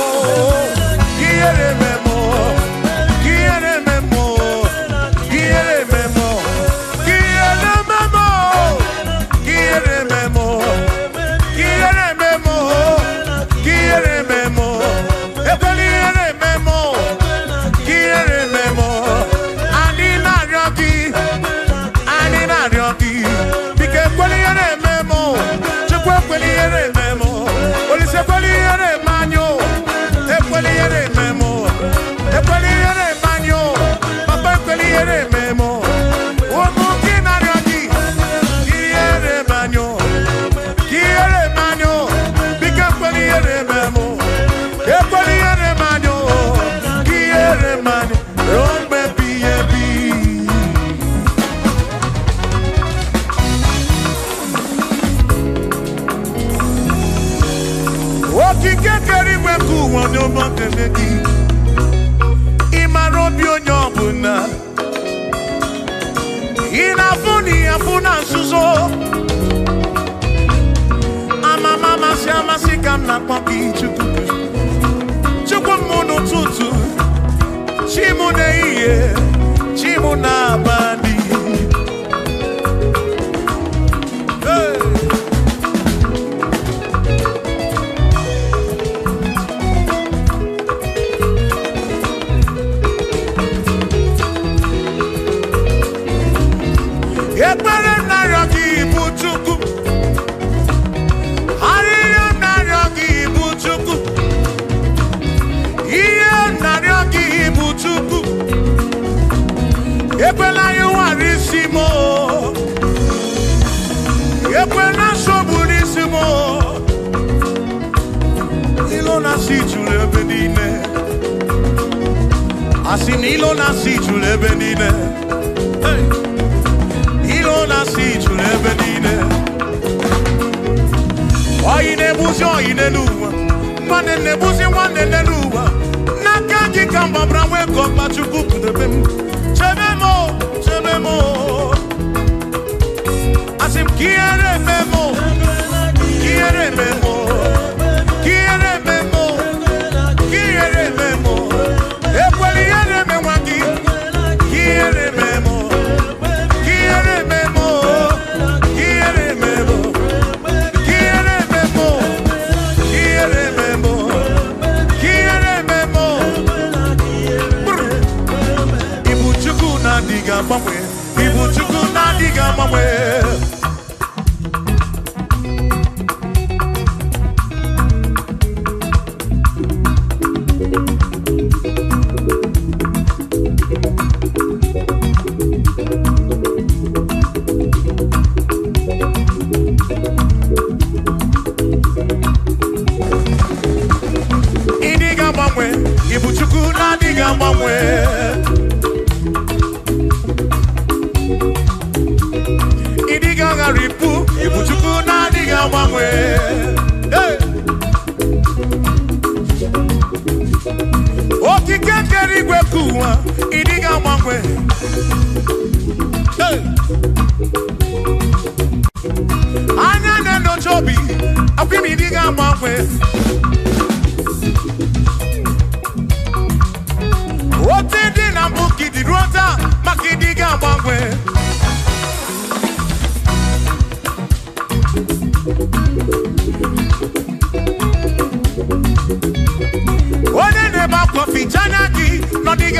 Ihere eme m. Ihere eme m. Ihere eme m. Ihere eme m. Ihere eme m. Ihere eme m. Ihere eme m. Ekwela ihere eme m. Ihere eme m. Anyị na-arịọ gị. Anyị na-arịọ gị. Biko ekwela ihere eme m. Chukwu ekwela ihere eme m. Olise ekwela ihere eme anyị o. Ekwela ihere eme m. Ekwela ihere eme anyị o. Papa ekwela ihere eme m. Ụmụ gị na-arịọ gị. Ihere eme anyị o. Ihere eme anyị o. Biko ekwela ihere eme m. Ekwela ihere eme anyị o. Ihere eme anyị. Ruo mgbe ebighị ebi. Okike kere igwe ka ụwa n'ụgbọ kele gị. Ị mara obi onye ọbụla. Ị na-afụ na ihe afụ na nzuzo. Amama amasị amasị ka m na-akpọ gị Chukwu. Chukwu m n'ụtụtụ. Chi m n'ehihie. Chi m n'abalị. Hey! Ekpere narịọ gị bụ Chukwu. Arịrịọ narịọ gị bụ Chukwu. Ihe narịọ gị bụ Chukwu. Ekwela ya ụwara isi m. Ekwela nsogbu n'isi m. Ilo na-asị juru ebe niile. Asị na ilo na-asị juru ebe niile. Hey! Ilo na-asị juru ebe niile. Oyi na-ebuzi oyi n'elu ụwa. Nwanne na-ebuzi nwanne n'elu ụwa. N'aka gị ka mgbabara nwee ka ọkpa Chukwu kudebe m. Chebe m o, chebe m o. Asị m ka ihere eme m o. Ka ihere eme m o. Ka ihere eme m o. Ka ihere eme m o. Ekwela ihere eme nwa gị. Ka ihere eme m o. Ihere eme m o. Ihere eme m o. Ihere eme m o. Ihere eme m o. Ihere eme m o. Ibu Chukwu na-adịghị agbanwe. Ibu Chukwu na-adịghị agbanwe.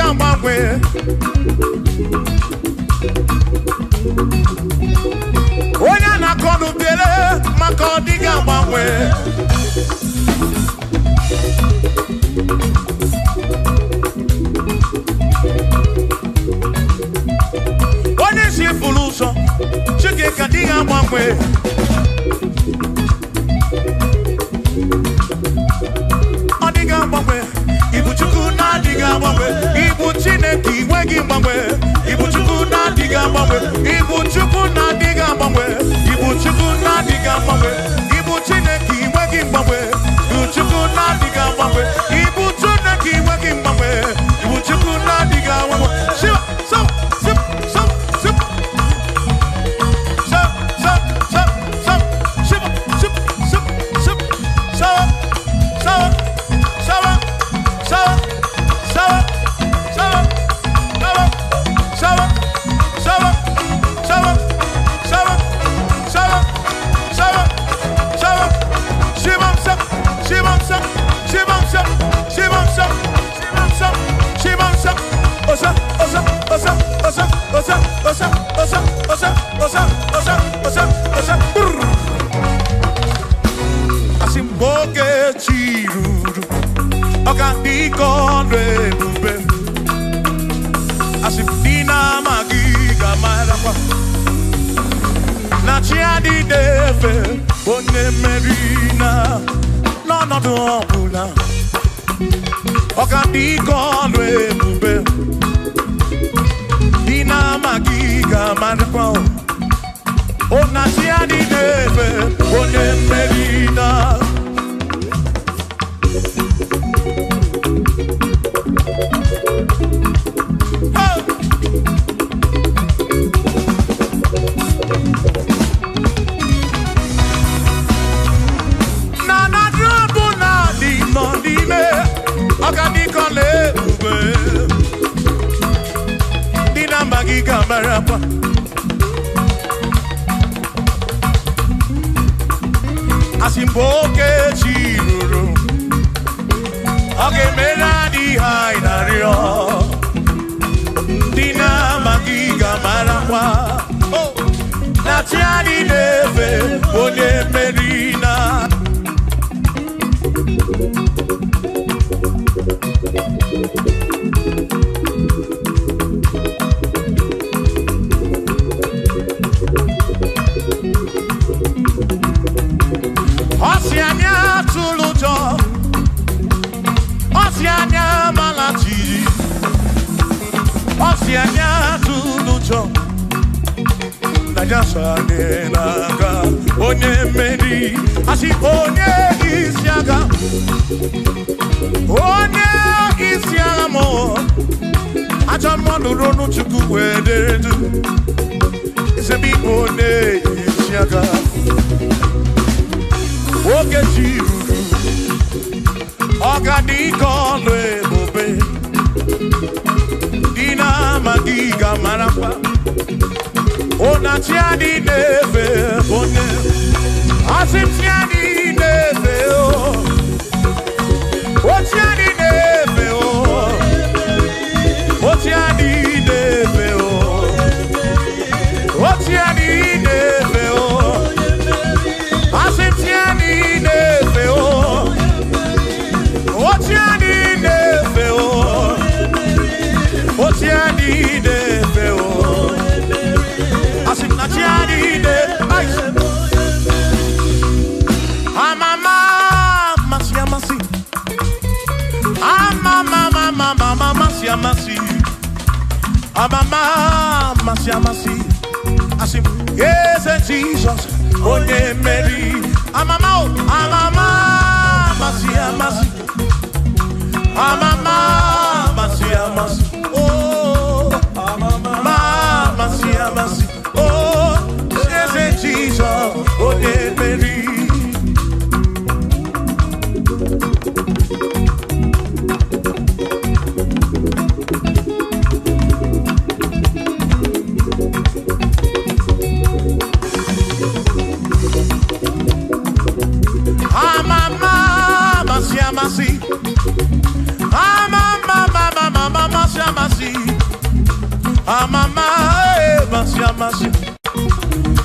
diga mangwe. Onya na konu bele mako diga mangwe. Onya si fuluso chike ka diga mangwe. Diga mangwe. Ibu chuku na diga mangwe. Ibu chineki wegi mangwe. Ibu chuku na diga mangwe. Ibu chuku na diga mangwe. Ibu chuku na diga mangwe. Ibu chineki wegi mangwe. Ibu chuku na diga mangwe. Ibu chineki wegi mangwe. Ibu chuku na diga mangwe. Shiva, so, sip, so, sip. So, so, so, so, shiva, sip, sip, sip, so, so, so, so, so, so,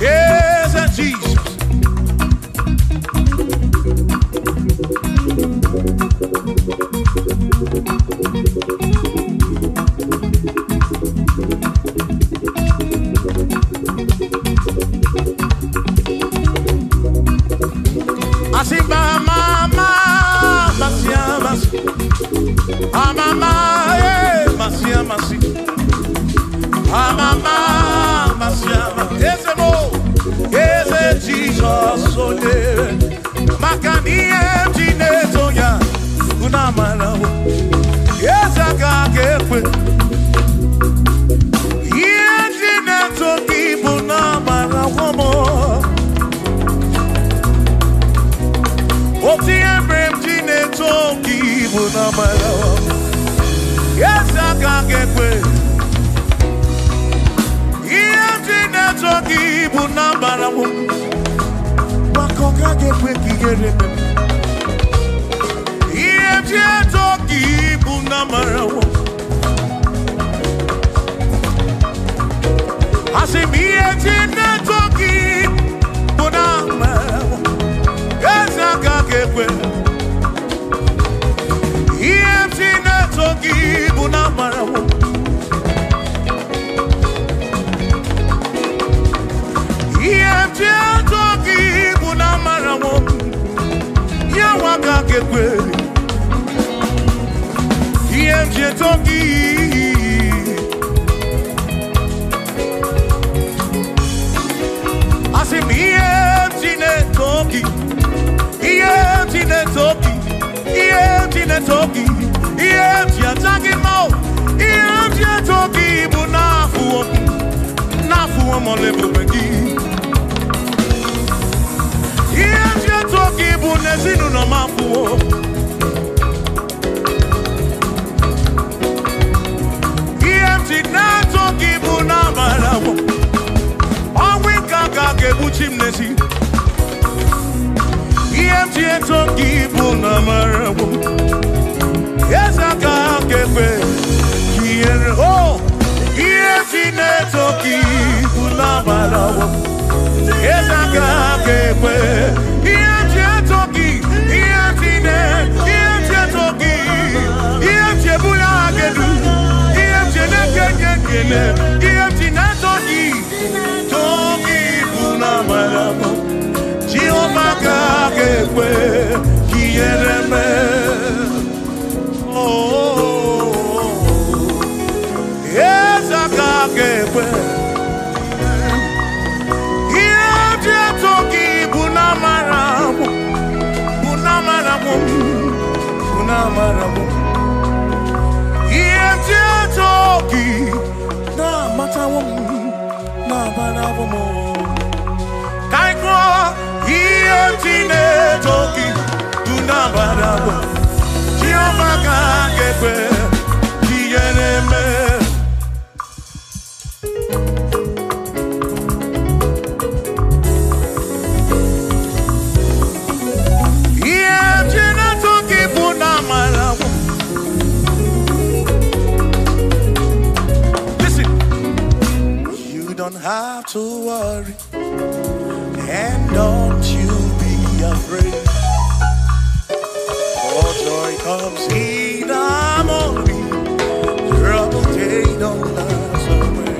Yes, and Jesus. Asimba mama, masia masi. Mama, masia masi. Mama, masia masi. Ese mo, ese Jesus ole. Makani emtine toya, una mala. Esa kakekwe. Emtine toki una mala womo. Oti emtine toki una mala. Esa kakekwe. Toki buna barawo, bakoka gekwe kigere. Iye toki buna barawo, asimiye toki buna barawo. Ezaka gekwe. Iye toki buna barawo. Toki buna marawo, ya waka kekwe. Toki, asim toki, toki, toki, ataki mo, toki buna fuo, na fuo mo lebeki. Toki bunezinu no mafuo. Na toki bunamalawo. Awinka kake buchimnesi. Toki bunamalawo. Ezaka kefe. Kiere oh. Toki bunamalawo. Ezaka kefe. Toki buna maramo, Jehovah kakekwe kiereme. Oh, yes kakekwe. Toki buna maramo, buna maramo, buna maramo. Toki na matawo na barawo mo kaiko tine toki na barawo Jehovah kakekwe kiereme. Toki buna marawo. Don't have to worry, and don't you be afraid. For joy comes in the morning, trouble they don't last away.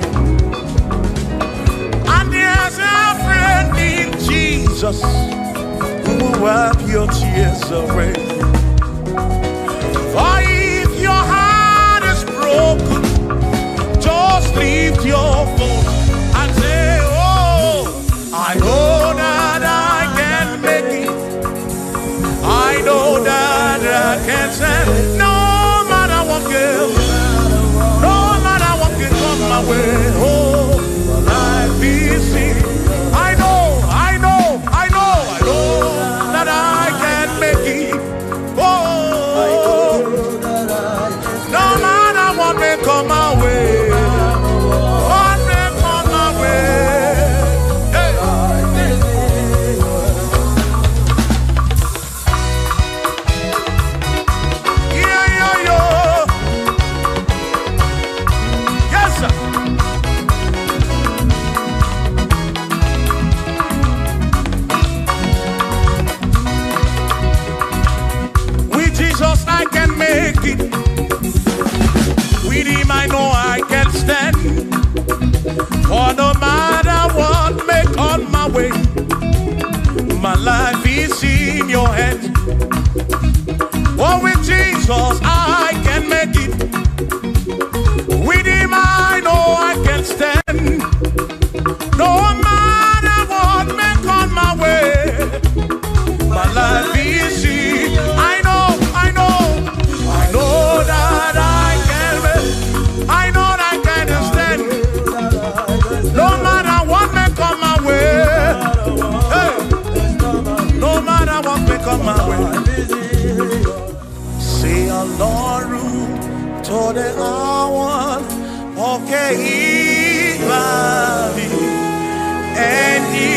And there's a friend in Jesus who will wipe your tears away. For if your heart is broken, just lift your voice. I know that I can make it. I know that I can stand. No matter what comes, no matter what can come my way. Oh, life is easy. I know that I can make it. ibali eni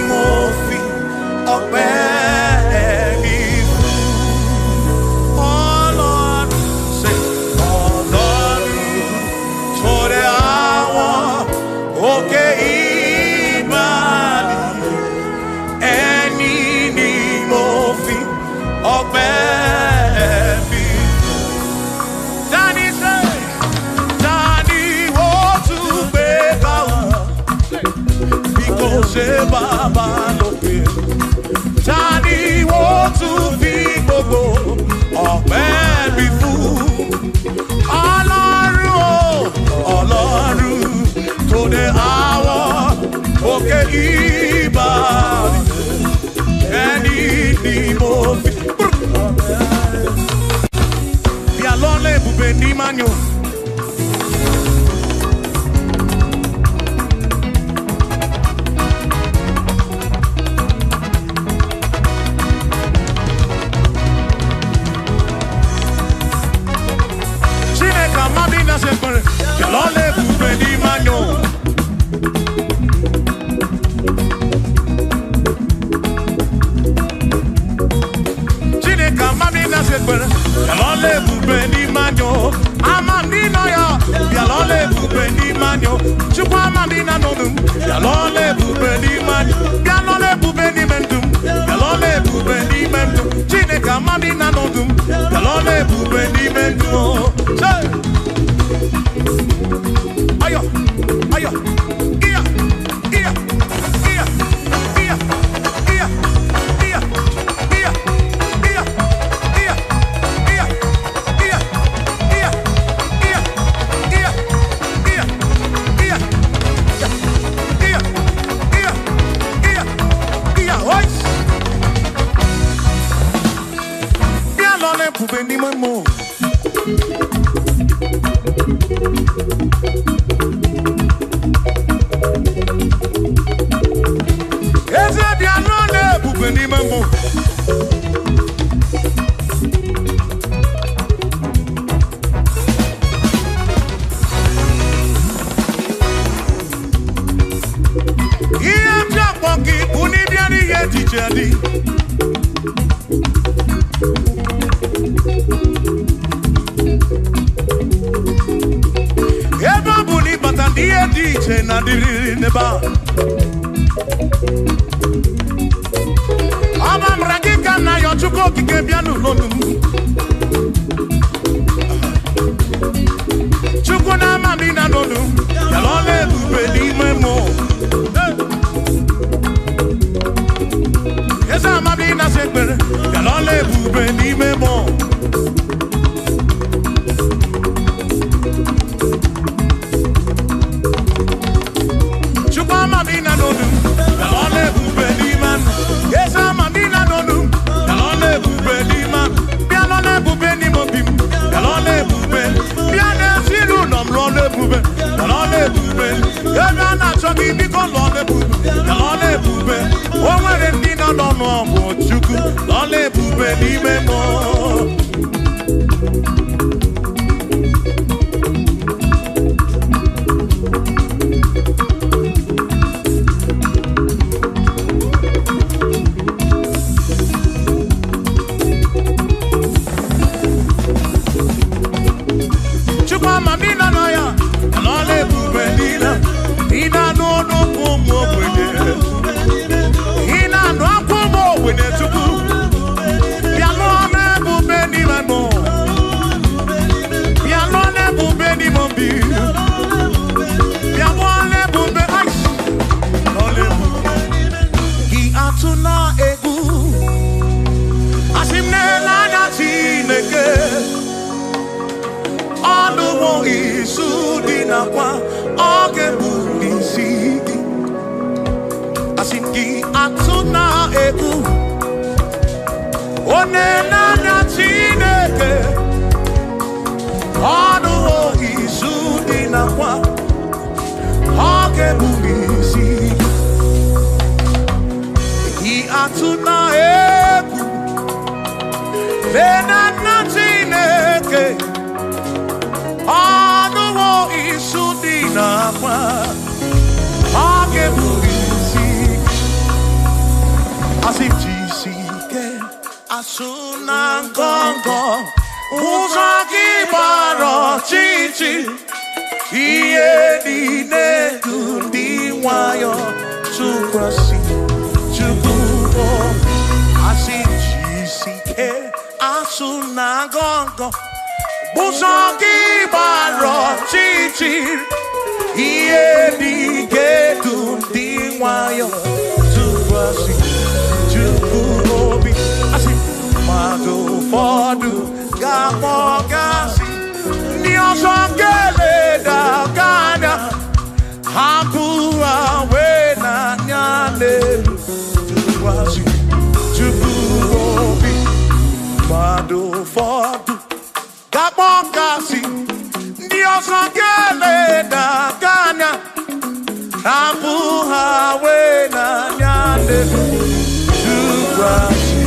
mofi obeni oh Lord say oh Lord tore awa okay ibali eni mofi obeni Danny say Danny want to make out because Baba no pay Danny want to be gbogbo ọpẹ́ bí fún Ọlọ́run tó dé àwọn òkè ìbàdí ẹni ni mo fi bí alọ́lẹ̀ ibùgbé ní manyo Chineke amabina sekpere bí alọ́lẹ̀ ibùgbé ní manyo Chineke amabina sekpere bí alọ́lẹ̀ ibùgbé ní manyo amabina ya bí alọ́lẹ̀ ibùgbé ní manyo Chukwu amabina n'ọdụm bí alọ́lẹ̀ ibùgbé ní manyo bí alọ́lẹ̀ ibùgbé n'ime ndụm bí alọ́lẹ̀ ibùgbé n'ime ndụm Chineke amabina n'ọdụm bí alọ́lẹ̀ ibùgbé n'ime ndụm Ayo, ayo, iya, iya, iya, iya, iya, iya, iya, iya, iya, iya, iya, iya, iya, iya, iya, iya, iya, iya, iya, oi. Bien l'on est pour venir mon mot. Eze bịa n'ọla ebube n'ime mbụ ihe ndị akpọ gị bụ n'ịbịa n'ihe echiche dị ebe ọ bụ na ịbata n'ihe dị iche na dịrịrị n'ebe a Abam ragika na yo chuko kike bianu lonu Chuko na mami na lonu ya lole bube ni memo Esa mami na sekbere ya lole bube ni memo Chuko mami na lonu ya lole bube ni man Esa mami na lonu ya lole bube ni man Bia lole bube ni mobim ya lole bube Bia ne siru nom lole bube ya lole bube Ebe na chogi biko lole bube ya lole bube O nwere ndị nọ n'ọnụ ọgwụ Chukwu lole bube n'ime mo Chineke, ọnụ isu dị asuna ngongo uzaki baro chichi iye dine kundi wayo tukwasi tukuo asi jisike asuna ngongo uzaki baro chichi iye dine kundi wayo tukwasi tukuo asi madu fodu Gamogasi, Niosongele da Gana, Hapua Wena Nyane, Tuwasi, Tubuobi, Madu Fodu, Gamogasi, Niosongele da Gana, Hapua Wena Nyane, Tuwasi,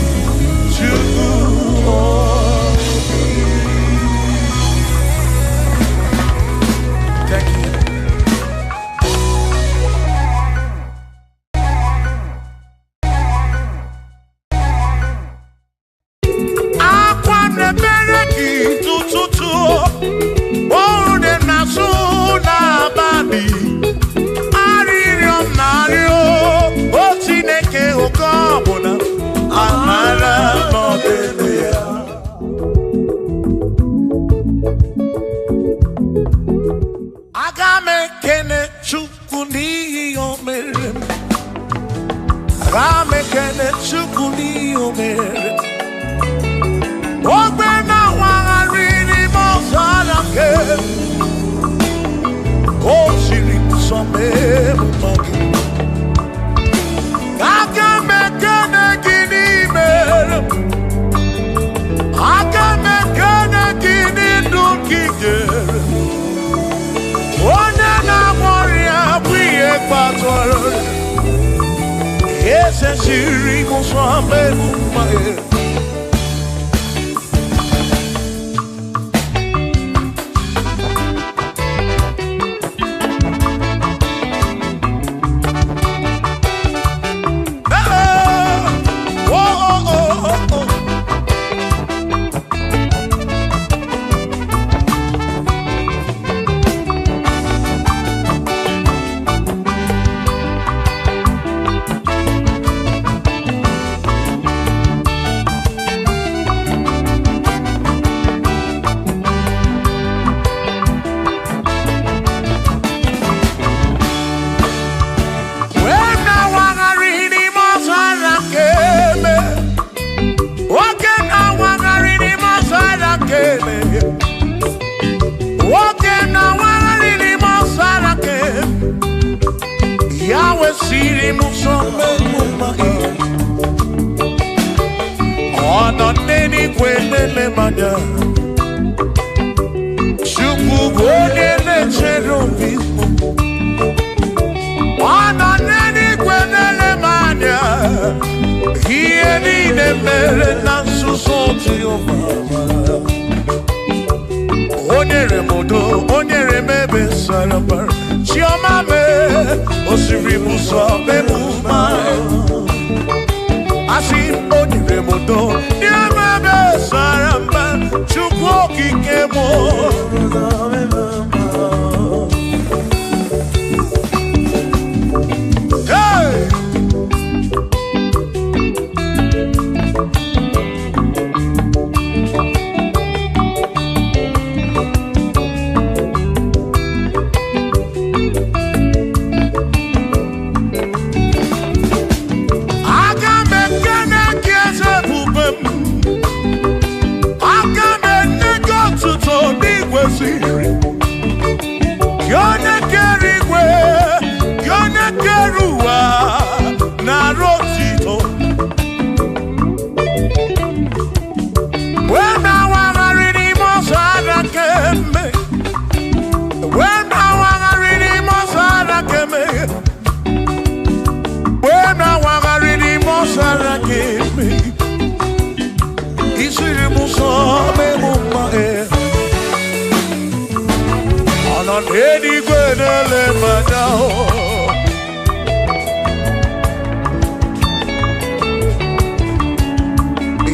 Any good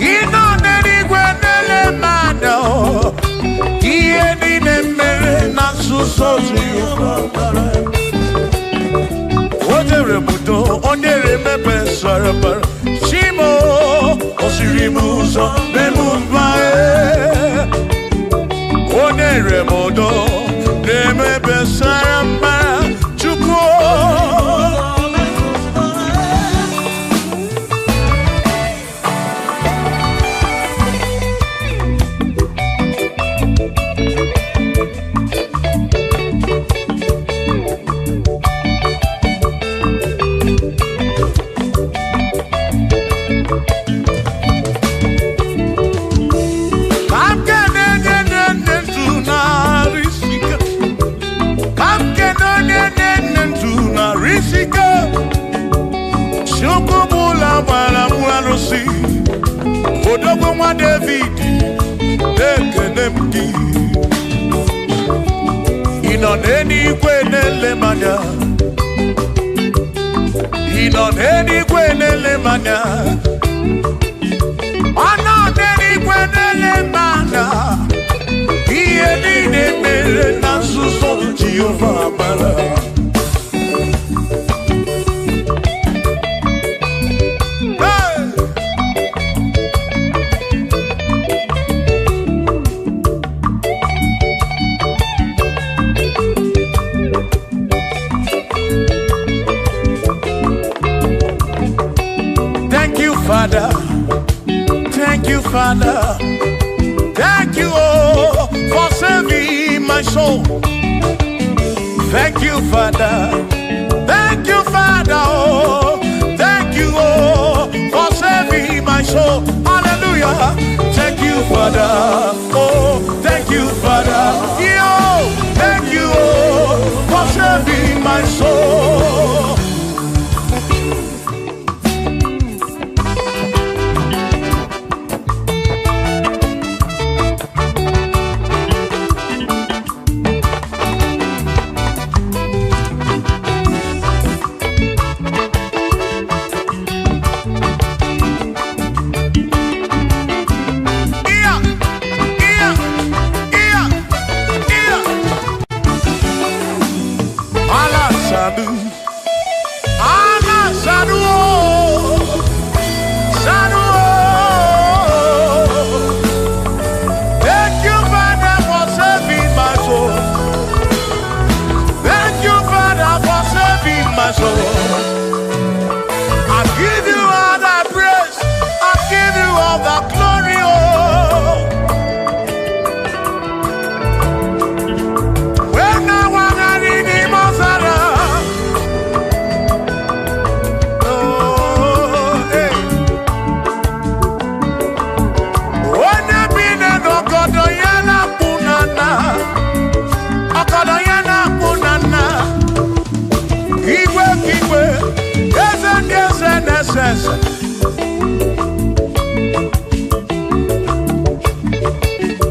in Iye nine mere na suso Jehova. Odere mudo, onere mepe sarabara. Shimo, osirimuzo, memumbae. Onere mudo, nemepe sarabara. Chukwo. Odogwa David, Dekenemki. Inoneni kwenele manya. Inoneni kwenele manya. Anoneni kwenele manya. Iye nine mere na suso Jehovah mala. Father, thank you, Father, thank you, oh, for saving my soul. Thank you, Father, oh, thank you, oh, for saving my soul. Hallelujah. Thank you, Father, oh, thank you, Father, yo, thank you, oh, for saving my soul.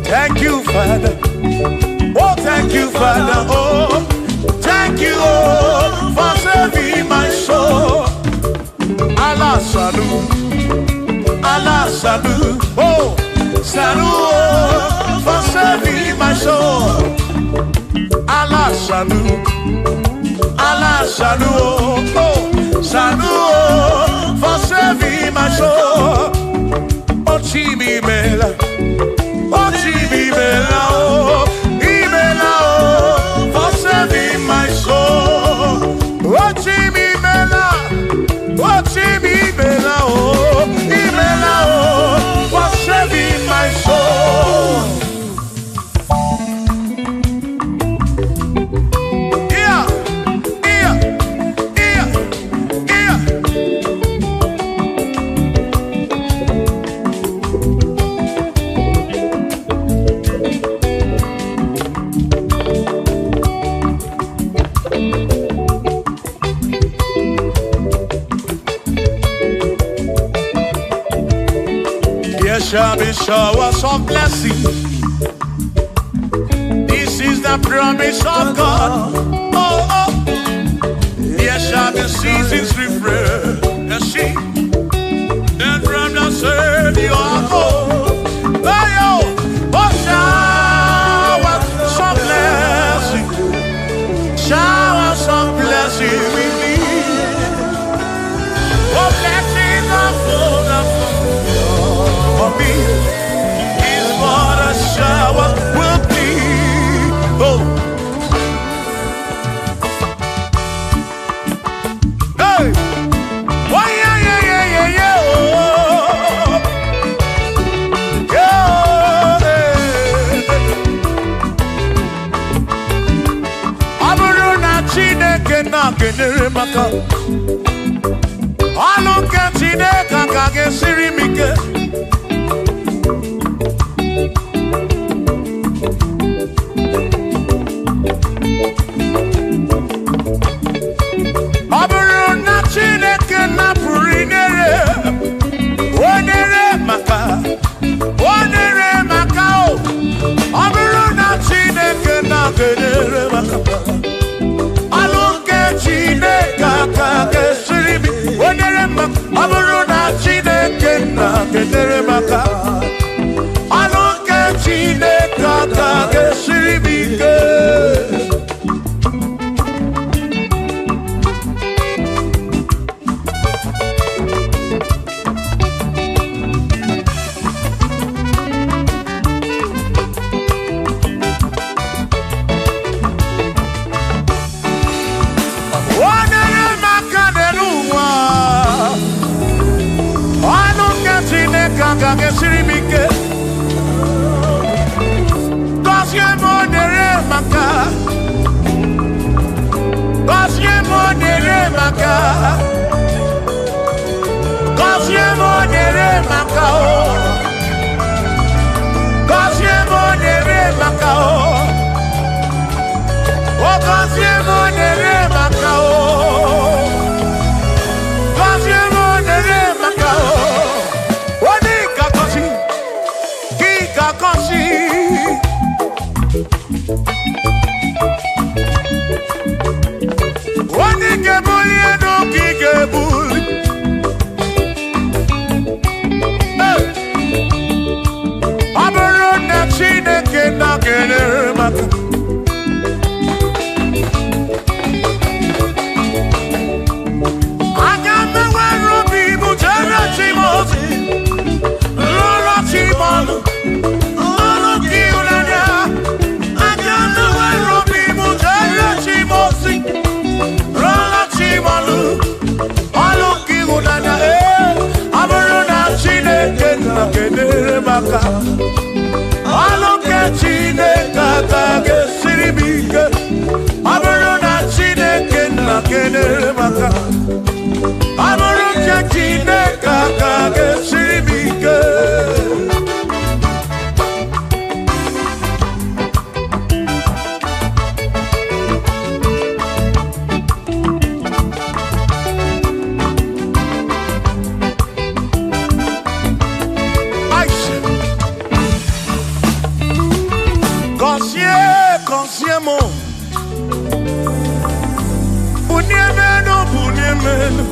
Thank you, Father. Oh, thank you, Father. Oh, thank you, oh, for saving my soul. Allah salut, oh, salut, oh, for saving my soul. Allah salut, oh, salut, oh, for saving my soul. Oh, Chimi Mela. Oh, Ibela, oh, for saving my soul. Oh, Ibela, oh, Ibela, oh, for saving my soul. Yeah. Shall be showers of blessings. This is the promise of God. Oh, oh. There shall be seasons refreshing. And from the sun you are home. Oh, Chineke na kenere maka ọlụ nke Chineke ka ga-esiri m ike ọ bụrụ na Chineke napụrụ inyere onere maka ọ bụrụ na Chineke na kenere maka ọlụ nke Chineke ka ga-esiri m onere maka ọ bụrụ na Chineke na kenere maka ọlụ nke Chineke ka ga-esiri m ike Siri mike Gozie monere maka Gozie monere maka Gozie monere maka Gozie monere maka Gozie monere maka Gozie monere maka One gebuli eno ki gebuli Abaro na Chineke na kenere maka Agame wero bibu jere chimozi Lolo chimonu Ọlụ nke Chineke ka ga-esiri m ike ọ bụrụ na Chineke na kenere maka ọ bụrụ nke Chineke ka ga-esiri m ike Bunyemenu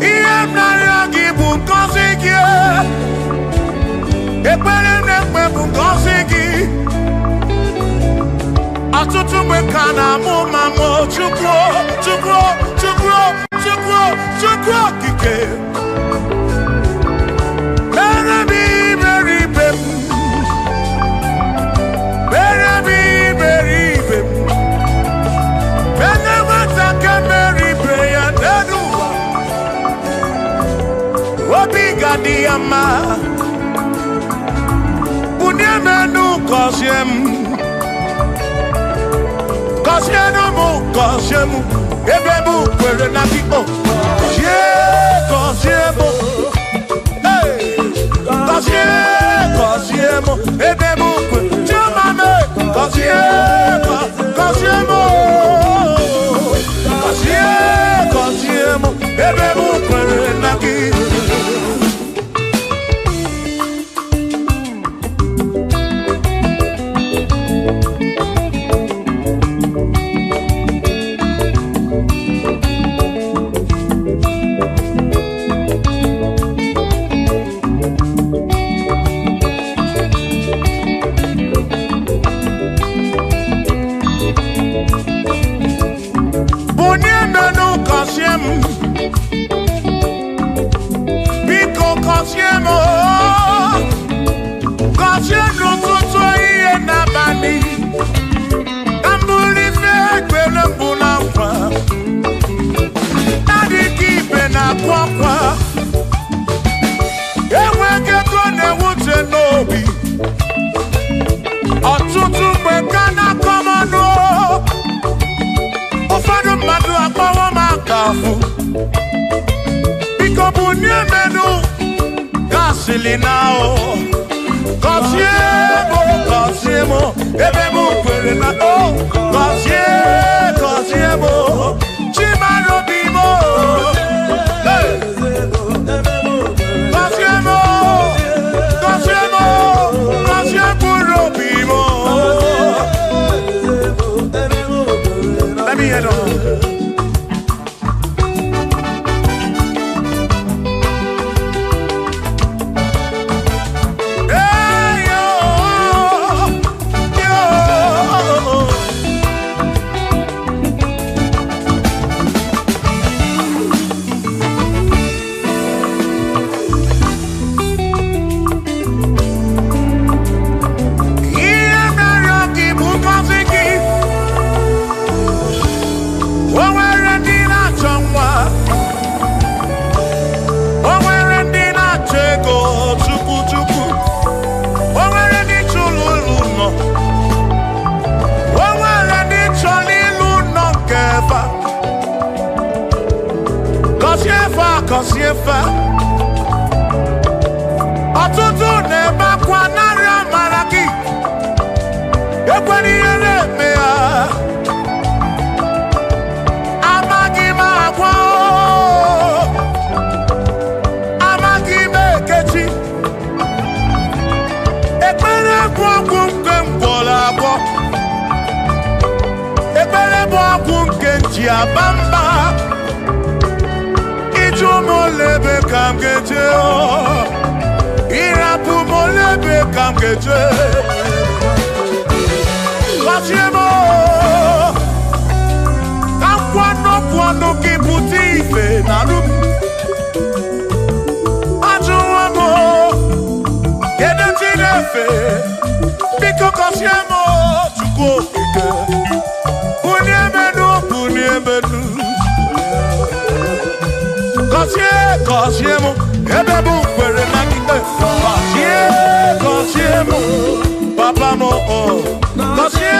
Ihe mnara gị bụ ngọzi gị Ekpere na-ekpe bụ ngọzi gị Ọtụtụ mgbe ka na-amụ ma mụ Chukwu okike Mere m iberibe m Mere m iberibe m Diyama Bunyemenu Koziem Koziemu Ebebu kwere na biko Koziemu Koziemu Ebebu kwere Chumame Koziemu Ebebu kwere na biko afu Biko bunye menu Gasili nao Kosiemo Ebe mu kwere na o Kosiemo Chimaro bimo Kosiemo bimo Let me hear on. Kosiefa Ọtụtụ na-ebakwa narị amara gị Ekwere ihe na-eme ya Amaghị m agwa Amaghị m ekechi Ekpere bụ ọgwụ nke mgbọrọ agwọ Ekpere bụ ọgwụ nke nji aba mba Molebe kam geje Irapu molebe kam geje Kosiemo Kamkwano ki puti ife narum Ajuwamo Gede tinefe Biko kosiemo Chuko fike Uniemenu Kosiemo, ebe bu kwere na kite Kosiemo, papa mo Kosiemo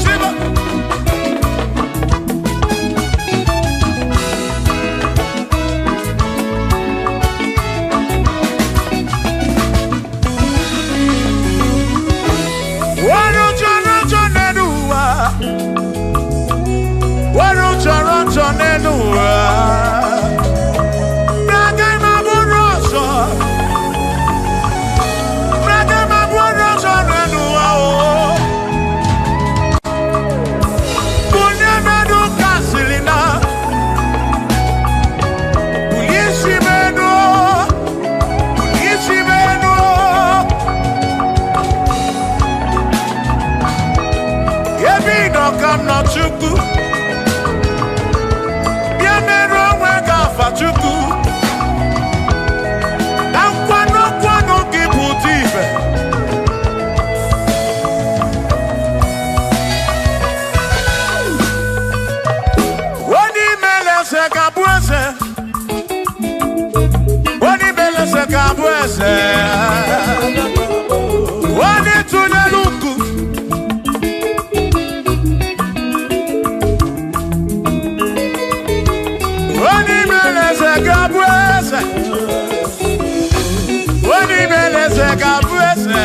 Shiva ese wani tuneluku wani meleze gabuese wani meleze gabuese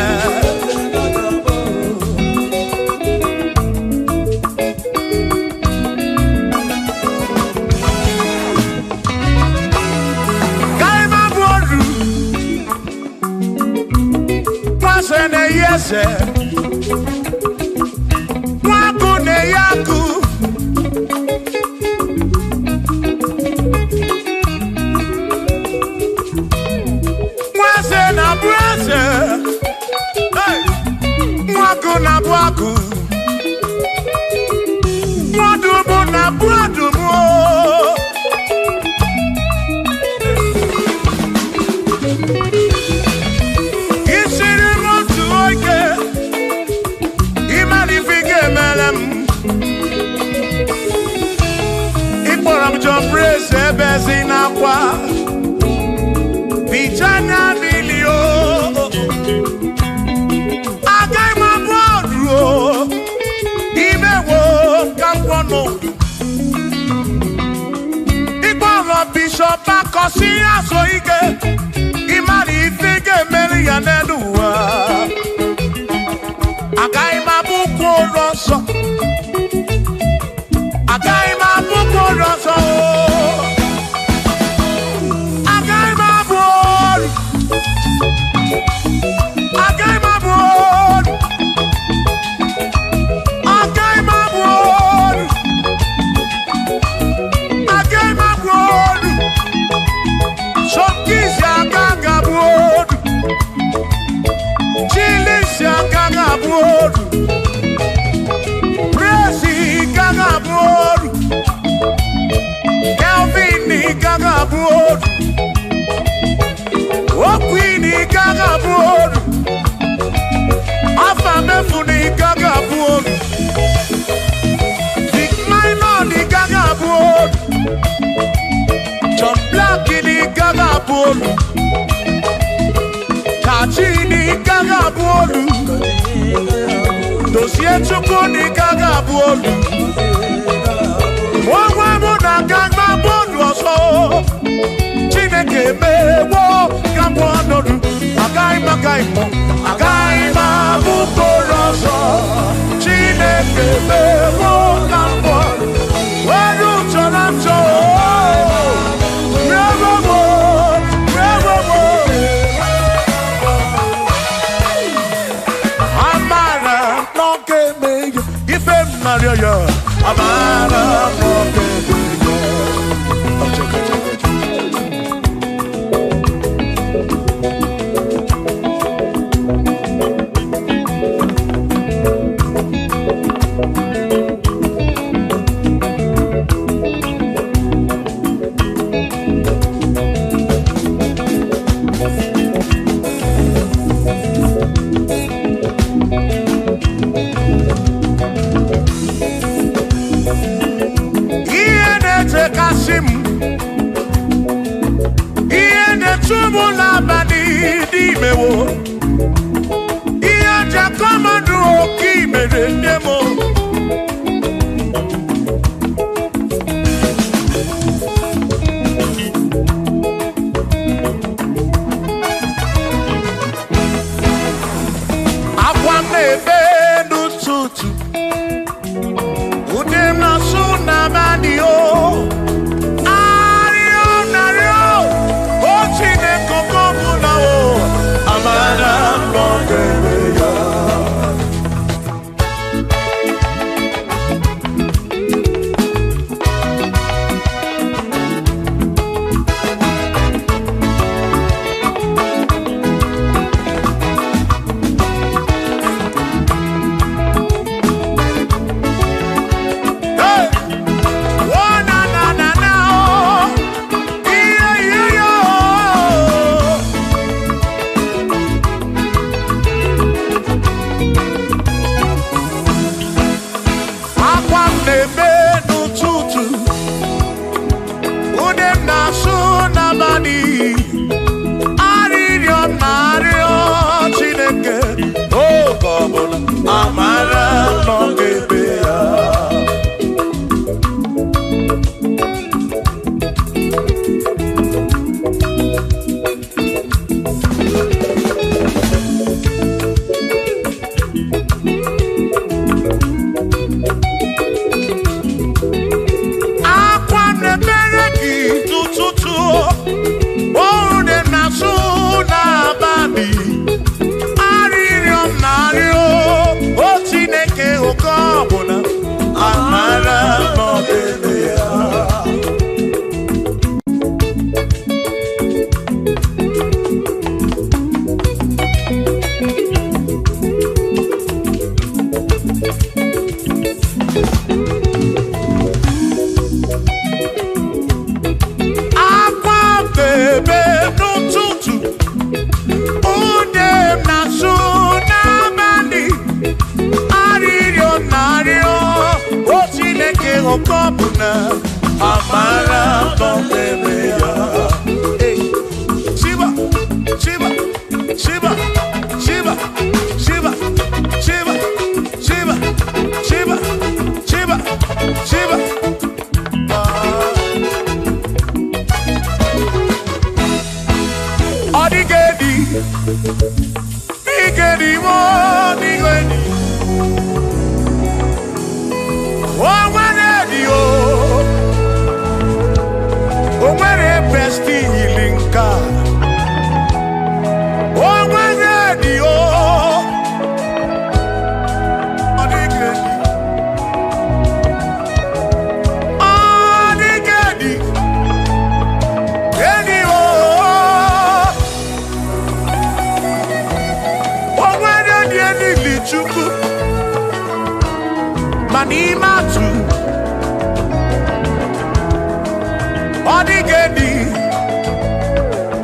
ne yese waku ne yaku wase na brase hey waku na bwaku wadumu na bwadumu John Brace bezina kwa Pichana bilio Agai mabodro Imewo kampono Iboro bishop akosi asoike Imari ifige meri yaneduwa Agai mabuko roso Agai mabuko roso Agai mabod Agai mabod Agai mabod Agai mabod Shopkisi agaga bod Chilisi agaga bod Kelvin gaga board Queen gaga board Afamefuni gaga board Big Minor gaga board John Black gaga board Kachini gaga board Dossier Chukuni gaga board Wamuna ganga bodu so Chineke mewo gambo nodu Agai mo Agai mabuko roso Chineke mewo gambo Waru chorancho Revo mo Amara noke me Ife Mario yo Amara noke Oh, the Nasuna Babi. Arium Nario. Oh, Tineke Okabona. Amara Mobelea. Okabuna, Amara Mobelea. Hey, Shiba, Shiba, Shiba, Shiba, Shiba, Shiba, Shiba, Shiba, Shiba, Shiba. Odigedi, Igedi, Odigedi. Oh, where best healing car. Oh, where radio. Odigedi. Odigedi. Radio. Oh, where radio lichuku. Manimatu. Odigedi,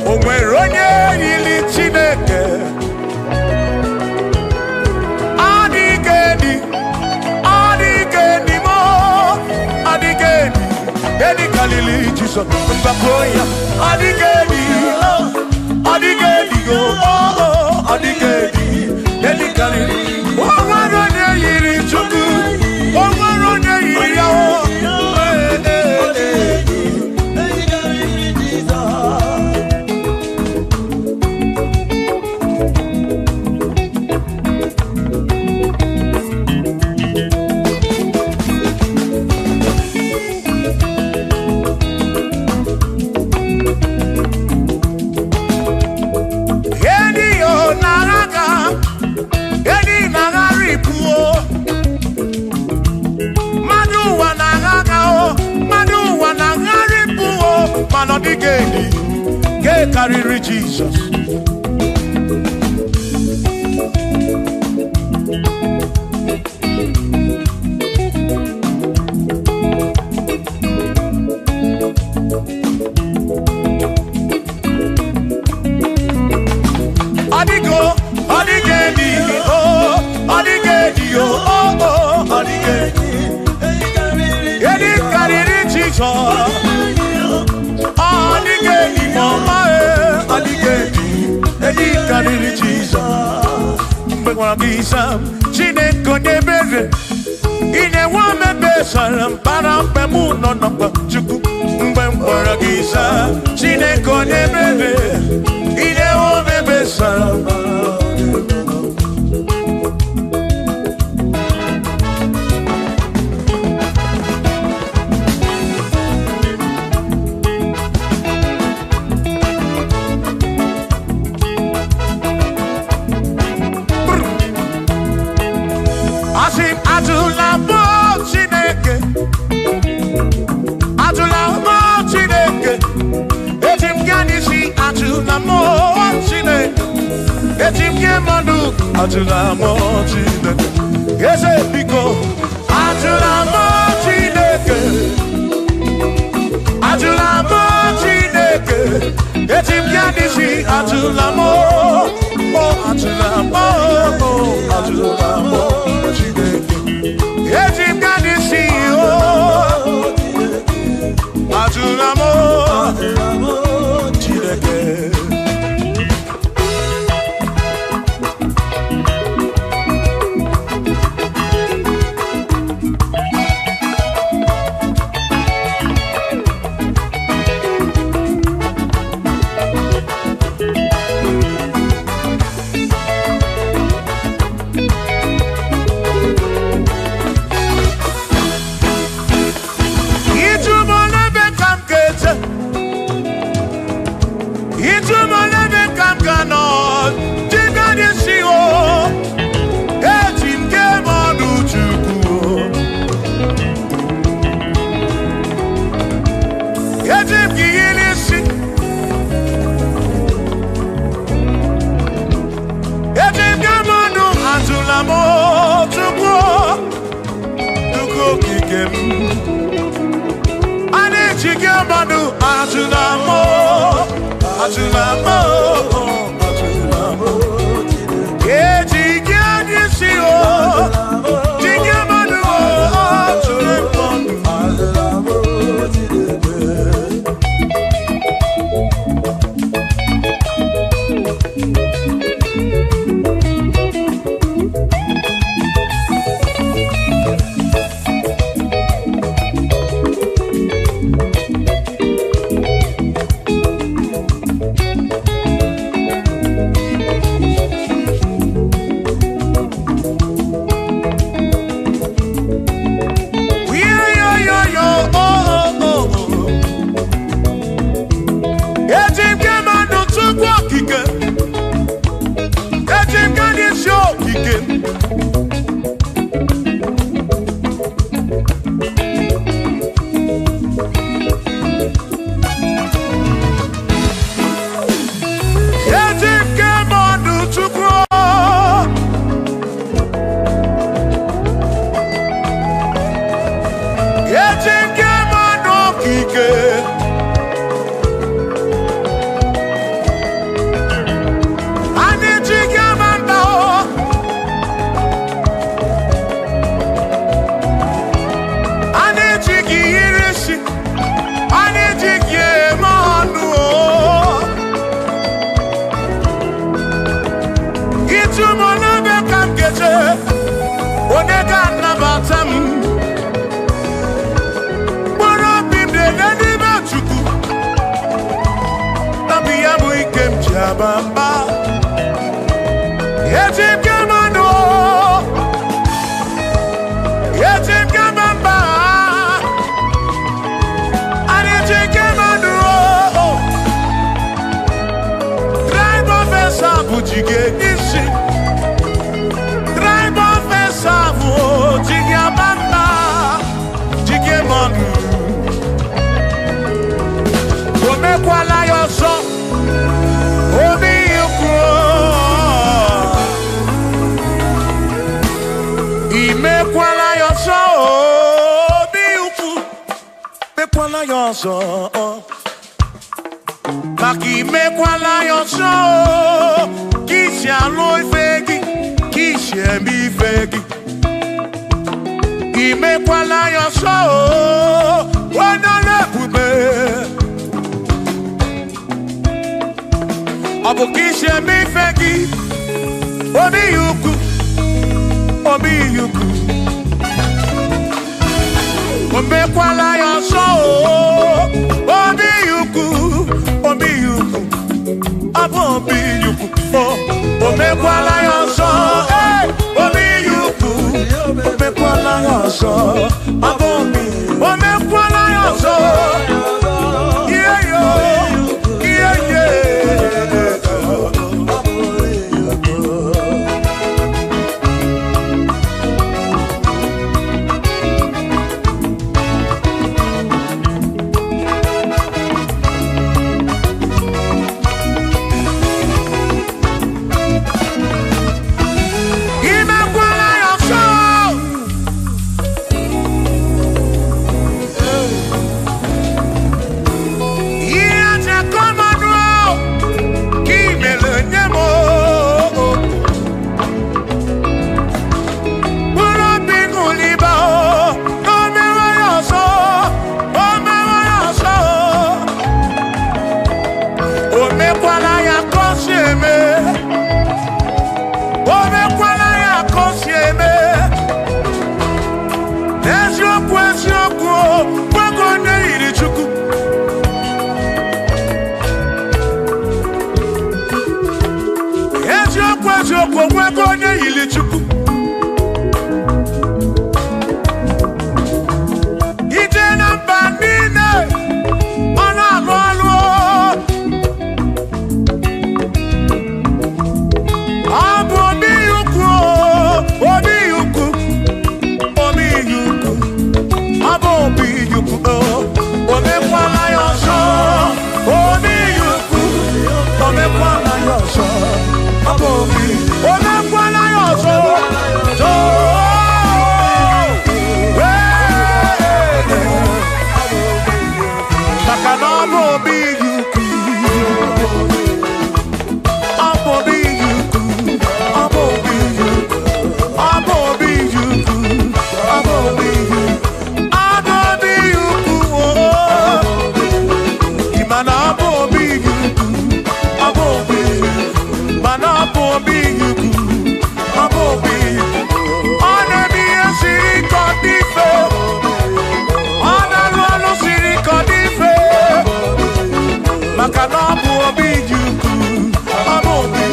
Omweronye yili Chineke. Odigedi, Odigedi mo, Odigedi, Edi Kalili Jesus, Mbakoya. Odigedi, Odigedi go, Odigedi, Edi Kalili. Omweronye yili Chuku, Omweronye yili Yawo. Odigedi, get carry Jesus. Odigo, Odigedi, oh, Odigedi, oh, Odigedi, get carry Jesus. Odigedi, mama, Odigedi, Edi Kalili Jesus. Mbegwagisa, Chineke nebere. Ine wame besalam param pemuno napa chuku. Mbegwagisa, Chineke nebere. Ine wame besalam. Atula mochine, yes, Pico. Atula mochine, Atula mochine. Etim Yanishi, Atula mo, oh Atula mo, oh Atula mochine. Etim Yanishi, oh Atula mo, Chineke. Maki mekwala yoso, kisi alo ifegi, kisi emi ifegi. Imekwala yoso, wana lebube. Abu kisi emi ifegi, obi yuku, obi yuku. Imekwala yoso, obi yuku. Obi yuku, omekwala yoso, obi yuku, omekwala yoso, omekwala yoso, yeah yeah yeah. Omekwala yoso, obi juku, amobi.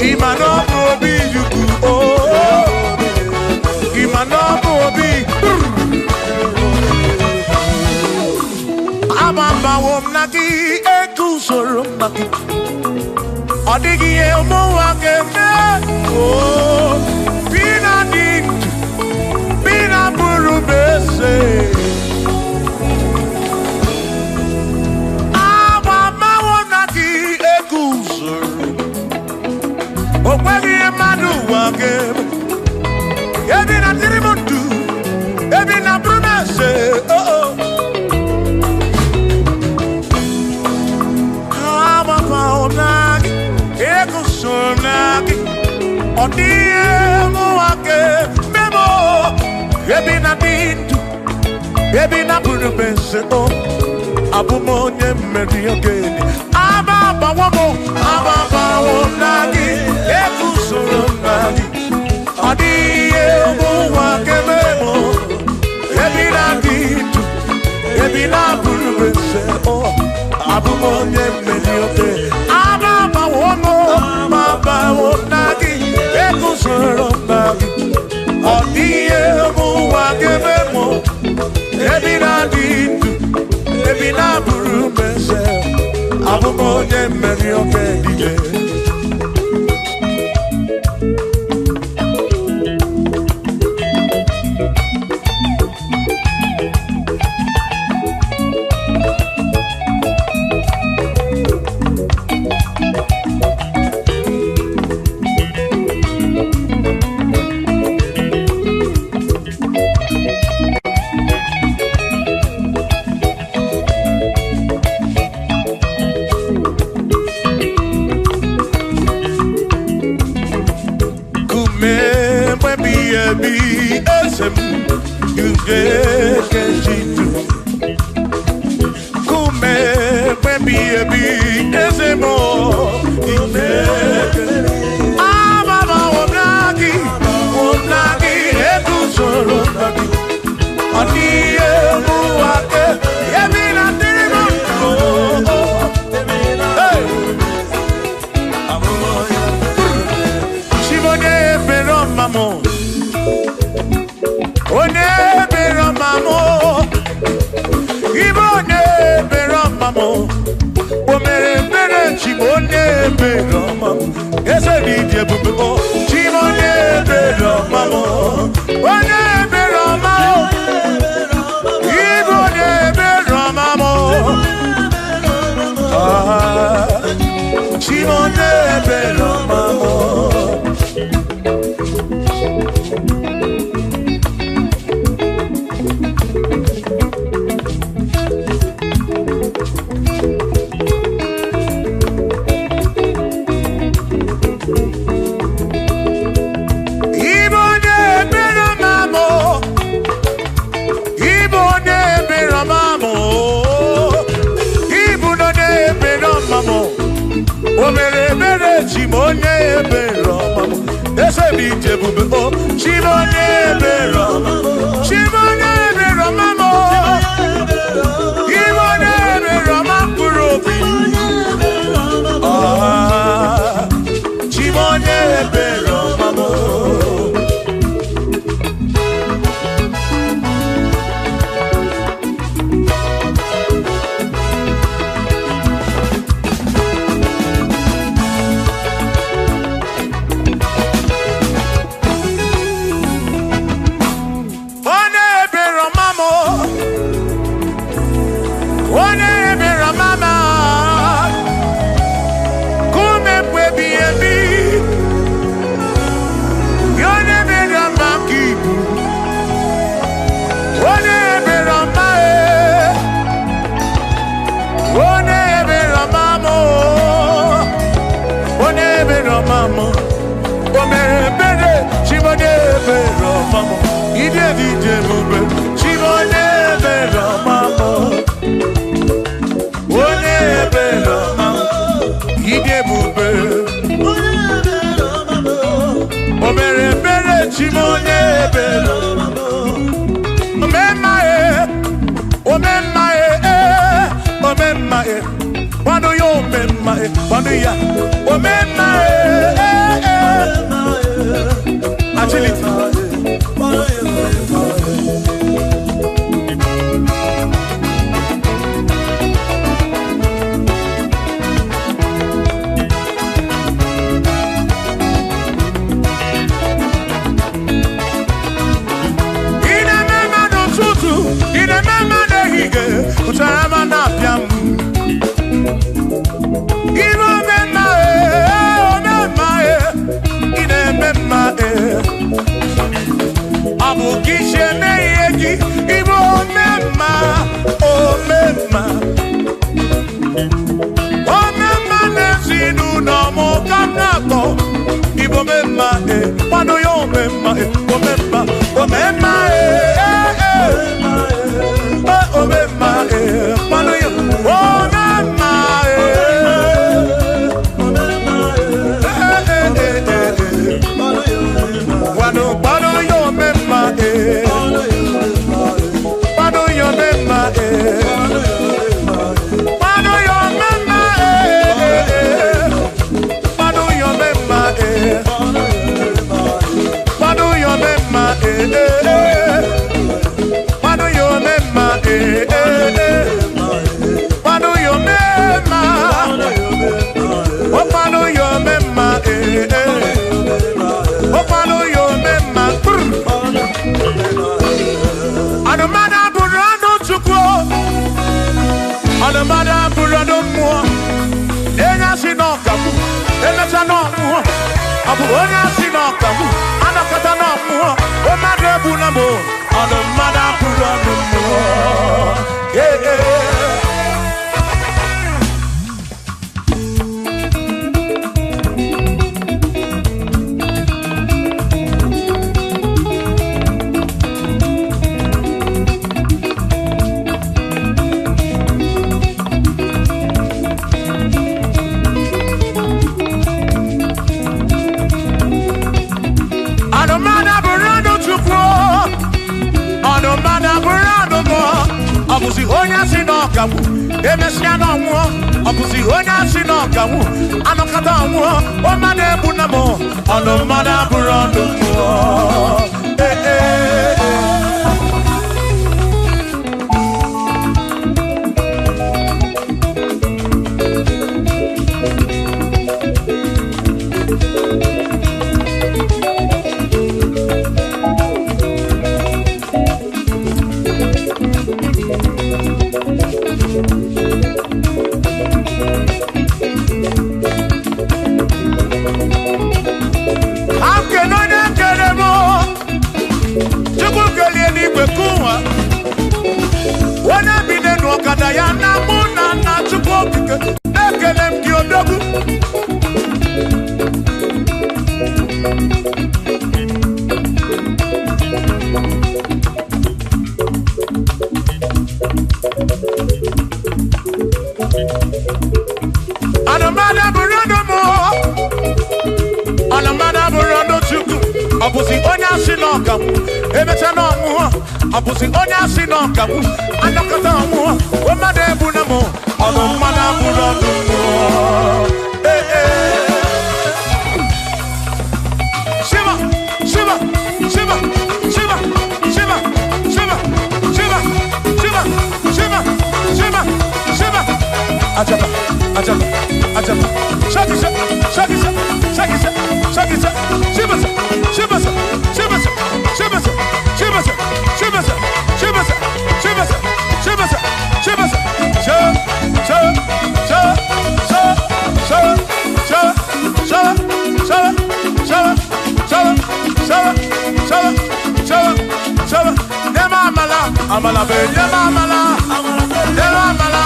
Imanobu obi juku, oh. Imanobu obi. Amamba wom naki ekusoro naki. Odigi emo wakeme, oh. Bina dit, bina buru bese. Okwagi madu wake, ebi na tirimutu, ebi na promesse, oh oh. Kama paonagi, ekusonagi, odie muake, memo, ebi na dintu, ebi na promesse, oh. Abumonye meri ogeni, ababa wamo, ababa wonagi. Adiye muwa kememo, ebina ditu, ebina bulubese oh, abumonye medioke, ababa womo, baba wonagi, ekusoro nagi. Adiye muwa kememo, ebina ditu, ebina bulubese, abumonye medioke dige. Manu yo mema, Manu yo mema, oh Manu yo mema, oh Manu yo mema. Anamada burano chukwo, anamada burano mo. Enya sinokamu, enya chanomu, abu onya sinokamu, anakata nomu, o madre bunamo, anamada burano mo. Abusi onya sinokamu, emesiano mo. Abusi onya sinokamu, anokata mo. O mane bunamo, anomada burando mo. Abusi onya sinokamu, emechano mu. Abusi onya sinokamu, anokata mu. O made bunamo, anomada burando mu. Shiva, Shiva, Shiva, Shiva, Shiva, Shiva, Shiva, Shiva, Shiva, Shiva, Shiva. Ajaba, ajaba, ajaba. Shakisa, shakisa, shakisa, shakisa. Shiva, Shiva, Shiva, Shiva, Shiva, Shiva, Shiva, Shiva, Shiva, Shiva, Amala be, amala, amala,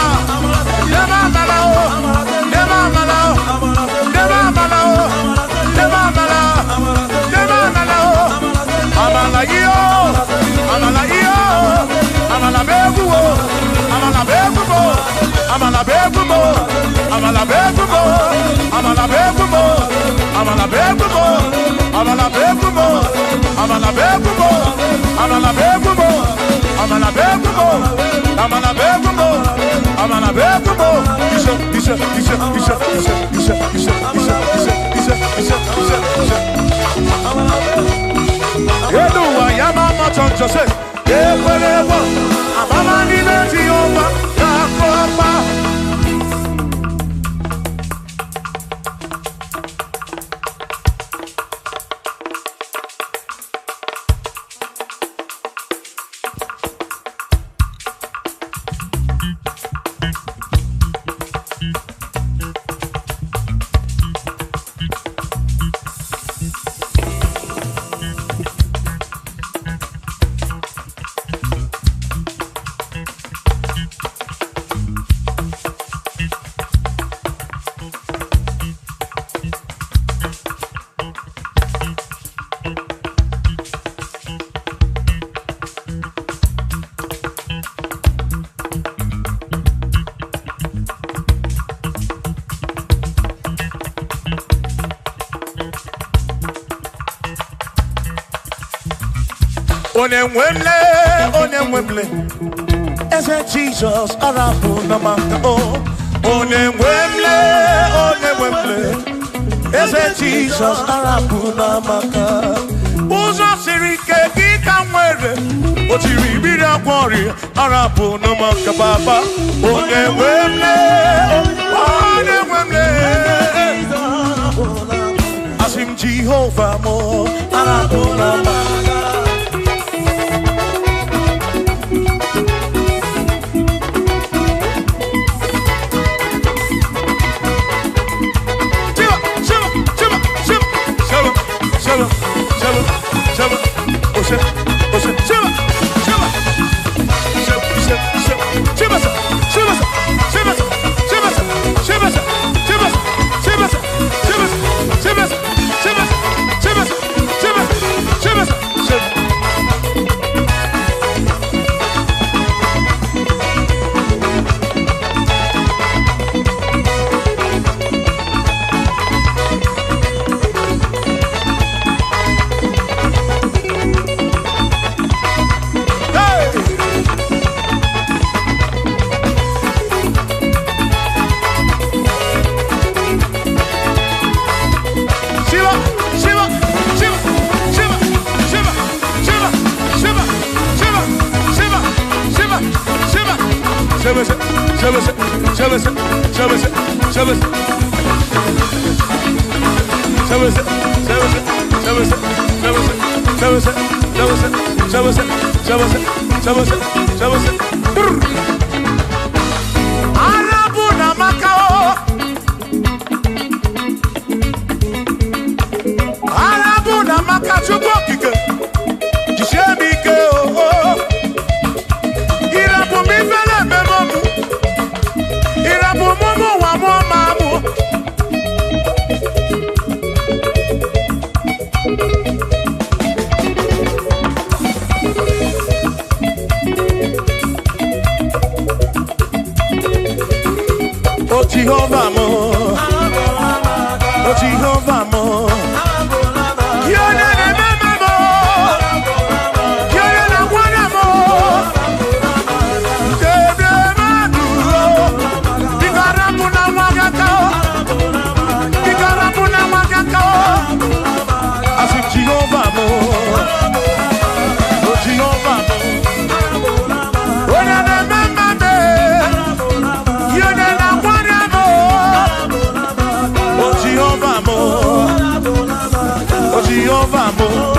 Onemwemle, ese Jesus arapu namaka oh. Onemwemle, ese Jesus arapu namaka. Uzo sirike kika Ochiri bida kwori arapu no makababa one wemle asim Jehovah mo arapu no Jehovah mo, oh Jehovah mo, Yona na mama mo, Yona na wana mo, Dede maduro, Bigaramu na wakakao, Bigaramu na wakakao, Asim Jehovah mo, oh Jehovah mo, Yona na mama me, Yona na Jehovah mo,